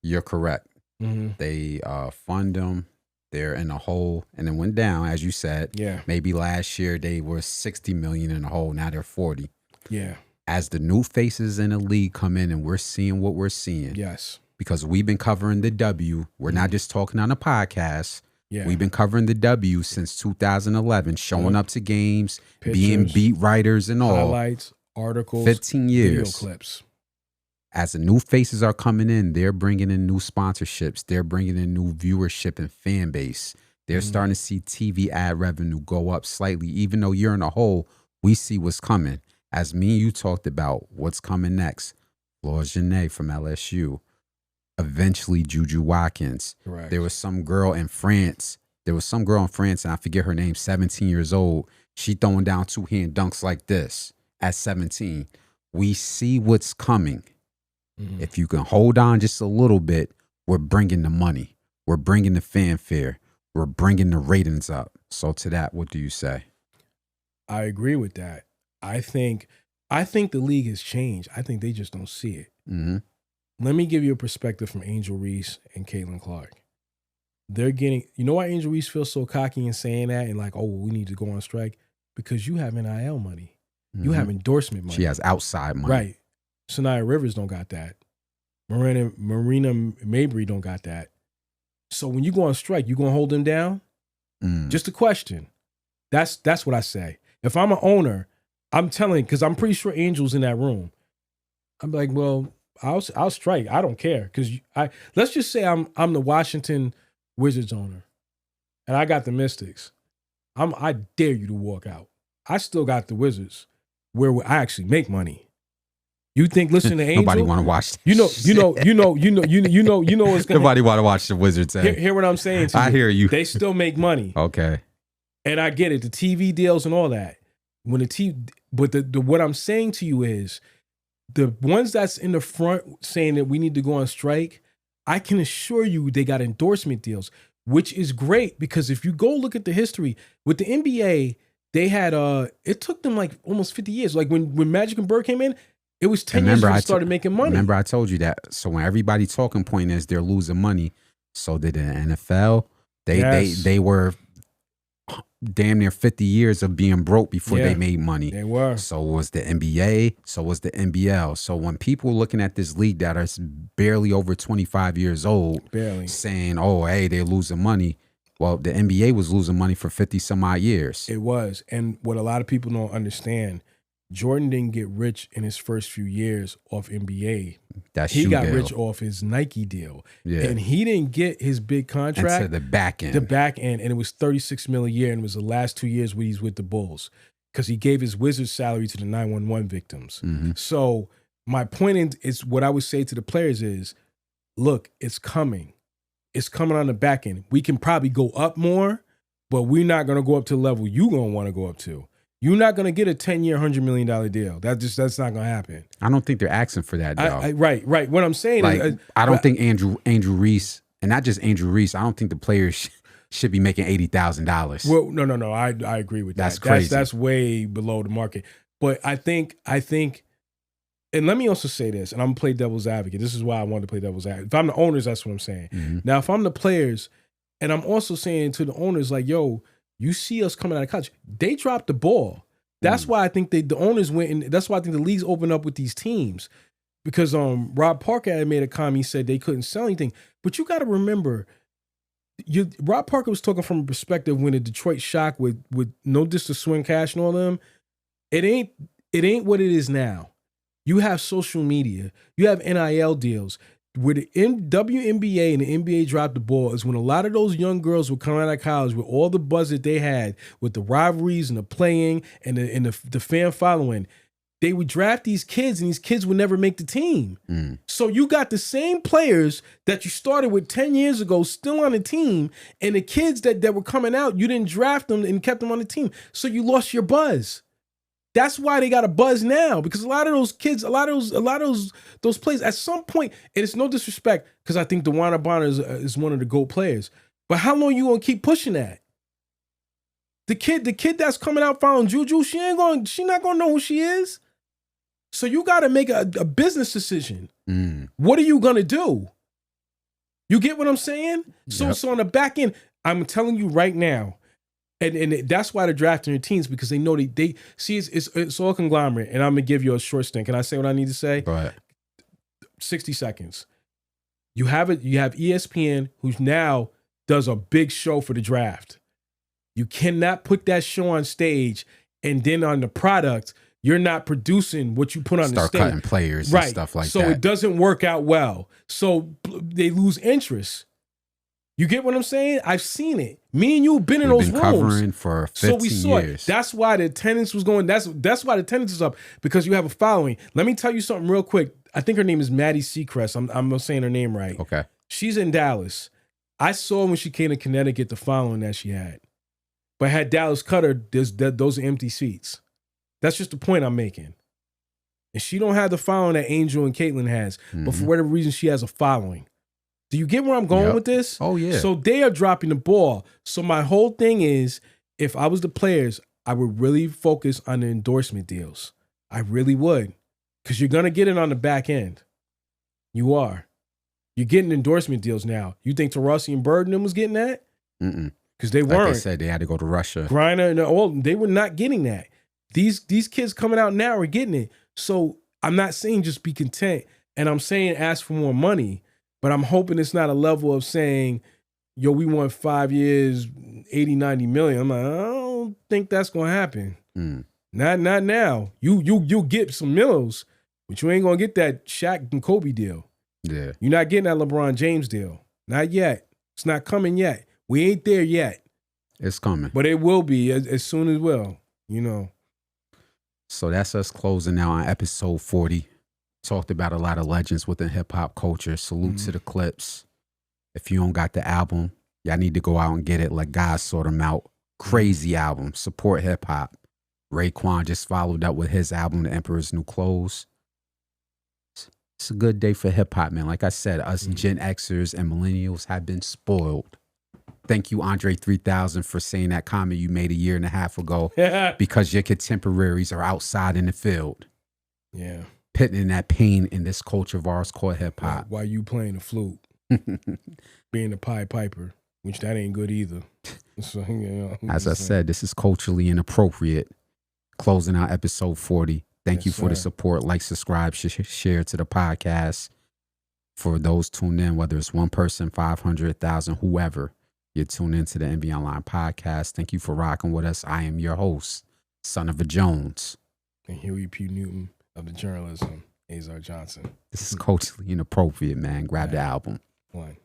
you're correct. They fund them. They're in a hole, and it went down, as you said. Yeah. Maybe last year they were 60 million in a hole. Now they're 40. Yeah. As the new faces in the league come in, and we're seeing what we're seeing. Yes. Because we've been covering the W. We're not just talking on a podcast. Yeah. We've been covering the W since 2011, showing up to games, pictures, being beat writers and all. Highlights, articles, 15 years. video clips. As the new faces are coming in, they're bringing in new sponsorships. They're bringing in new viewership and fan base. They're starting to see TV ad revenue go up slightly. Even though you're in a hole, we see what's coming. As me and you talked about what's coming next. Fleur Jeunet from LSU. Eventually, Juju Watkins. Correct. There was some girl in France. And I forget her name, 17 years old. She throwing down 2-hand dunks like this at 17. We see what's coming. Mhm. If you can hold on just a little bit, we're bringing the money. We're bringing the fanfare. We're bringing the ratings up. So to that, what do you say? I agree with that. I think the league has changed. I think they just don't see it. Mm-hmm. Let me give you a perspective from Angel Reese and Caitlin Clark. They're getting, you know why Angel Reese feels so cocky and saying that and like, oh, we need to go on strike? Because you have NIL money. You have endorsement money. She has outside money. Right. Sanaya Rivers don't got that. Marina Mabry don't got that. So when you go on strike, you gonna hold them down? Just a question. That's what I say. If I'm an owner, I'm telling, because I'm pretty sure Angel's in that room. I'm like, well, I'll strike. I don't care, because let's just say I'm the Washington Wizards owner, and I got the Mystics. I dare you to walk out. I still got the Wizards, where I actually make money. You think listen to Angel? Nobody want to watch. You know what's gonna. Nobody want to watch the Wizards. Hear what I'm saying to you. I hear you. They still make money. Okay. And I get it, the TV deals and all that. But what I'm saying to you is, the ones that's in the front saying that we need to go on strike, I can assure you they got endorsement deals, which is great, because if you go look at the history with the NBA, they had it took them like almost 50 years. Like when Magic and Bird came in, it was 10 years before they started making money. Remember I told you that. So when everybody talking point is they're losing money, so did the NFL. They were damn near 50 years of being broke before they made money. They were. So was the NBA, so was the NBL. So when people looking at this league that is barely over 25 years old, saying, oh, hey, they're losing money. Well, the NBA was losing money for 50 some odd years. It was. And what a lot of people don't understand, Jordan didn't get rich in his first few years off NBA. He got rich off his Nike deal. Yeah. And he didn't get his big contract. And to the back end. The back end. And it was $36 million a year. And it was the last 2 years when he's with the Bulls. Because he gave his Wizards salary to the 911 victims. Mm-hmm. So my point is what I would say to the players is, look, it's coming. It's coming on the back end. We can probably go up more, but we're not going to go up to the level you're going to want to go up to. You're not going to get a 10-year, $100 million deal. That's not going to happen. I don't think they're asking for that, though. Right. What I'm saying is... I don't think Andrew Reese, and not just Andrew Reese, I don't think the players should be making $80,000. Well, no. I agree with that. That's crazy. That's way below the market. But I think, and let me also say this, and I'm going to play devil's advocate. This is why I wanted to play devil's advocate. If I'm the owners, that's what I'm saying. Mm-hmm. Now, if I'm the players, and I'm also saying to the owners, like, yo, you see us coming out of college. They dropped the ball. That's why I think the owners went, and that's why I think the leagues opened up with these teams. Because Rob Parker had made a comment, he said they couldn't sell anything. But you got to remember, Rob Parker was talking from a perspective when the Detroit Shock with no diss to Swing Cash and all them, it ain't what it is now. You have social media. You have NIL deals. Where the WNBA and the NBA dropped the ball is when a lot of those young girls were coming out of college with all the buzz that they had with the rivalries and the playing and the fan following. They would draft these kids and these kids would never make the team. So you got the same players that you started with 10 years ago still on the team, and the kids that were coming out, you didn't draft them and kept them on the team. So you lost your buzz. That's why they got a buzz now, because a lot of those kids, a lot of those players, at some point, and it's no disrespect, because I think DeWanna Bonner is one of the GOAT players. But how long you gonna keep pushing that? The kid that's coming out following Juju, she not gonna know who she is. So you got to make a business decision. What are you gonna do? You get what I'm saying? Yep. So on the back end, I'm telling you right now. And that's why they're drafting their teams, because they know they see it's all conglomerate. And I'm gonna give you a short stint. Can I say what I need to say? Go ahead. 60 seconds. You have ESPN, who now does a big show for the draft. You cannot put that show on stage and then on the product, you're not producing what you put on the stage. Start cutting players and stuff like that. So it doesn't work out well. So they lose interest. You get what I'm saying? I've seen it. Me and you have been in those rooms. Covering for 15 years. That's why the attendance was going. That's why the attendance is up, because you have a following. Let me tell you something real quick. I think her name is Maddie Seacrest. I'm not saying her name right. Okay. She's in Dallas. I saw when she came to Connecticut the following that she had. But had Dallas cut her, those are empty seats. That's just the point I'm making. And she don't have the following that Angel and Caitlyn has. But for whatever reason, she has a following. Do you get where I'm going with this? Oh, yeah. So they are dropping the ball. So my whole thing is, if I was the players, I would really focus on the endorsement deals. I really would. Because you're going to get it on the back end. You are. You're getting endorsement deals now. You think Taurasi and Bird and them was getting that? Because they weren't. Like they said, they had to go to Russia. Griner and all, they were not getting that. These kids coming out now are getting it. So I'm not saying just be content. And I'm saying ask for more money. But I'm hoping it's not a level of saying, yo, we want 5 years, 80, 90 million. I'm like, I don't think that's going to happen. Not now. You'll get some mills, but you ain't going to get that Shaq and Kobe deal. Yeah. You're not getting that LeBron James deal. Not yet. It's not coming yet. We ain't there yet. It's coming. But it will be as soon as well, you know. So that's us closing out on episode 40. Talked about a lot of legends within hip-hop culture. Salute to the Clipse. If you don't got the album, y'all need to go out and get it. Let God sort them out. Crazy album. Support hip-hop. Raekwon just followed up with his album, The Emperor's New Clothes. It's a good day for hip-hop, man. Like I said, us Gen Xers and millennials have been spoiled. Thank you, Andre 3000, for saying that comment you made a year and a half ago. Because your contemporaries are outside in the field. Yeah. Pitting in that pain in this culture of ours called hip-hop. While you playing the flute. Being a Pied Piper, which that ain't good either. So, you know, as I said, this is culturally inappropriate. Closing out episode 40. Thank you for the support. Like, subscribe, share to the podcast. For those tuned in, whether it's one person, 500, 1,000, whoever, you're tuned into the Enveonline podcast. Thank you for rocking with us. I am your host, Son of a Jones. And Huey P. Newton of the journalism, Azar Johnson. This is culturally inappropriate, man. Grab the album. One.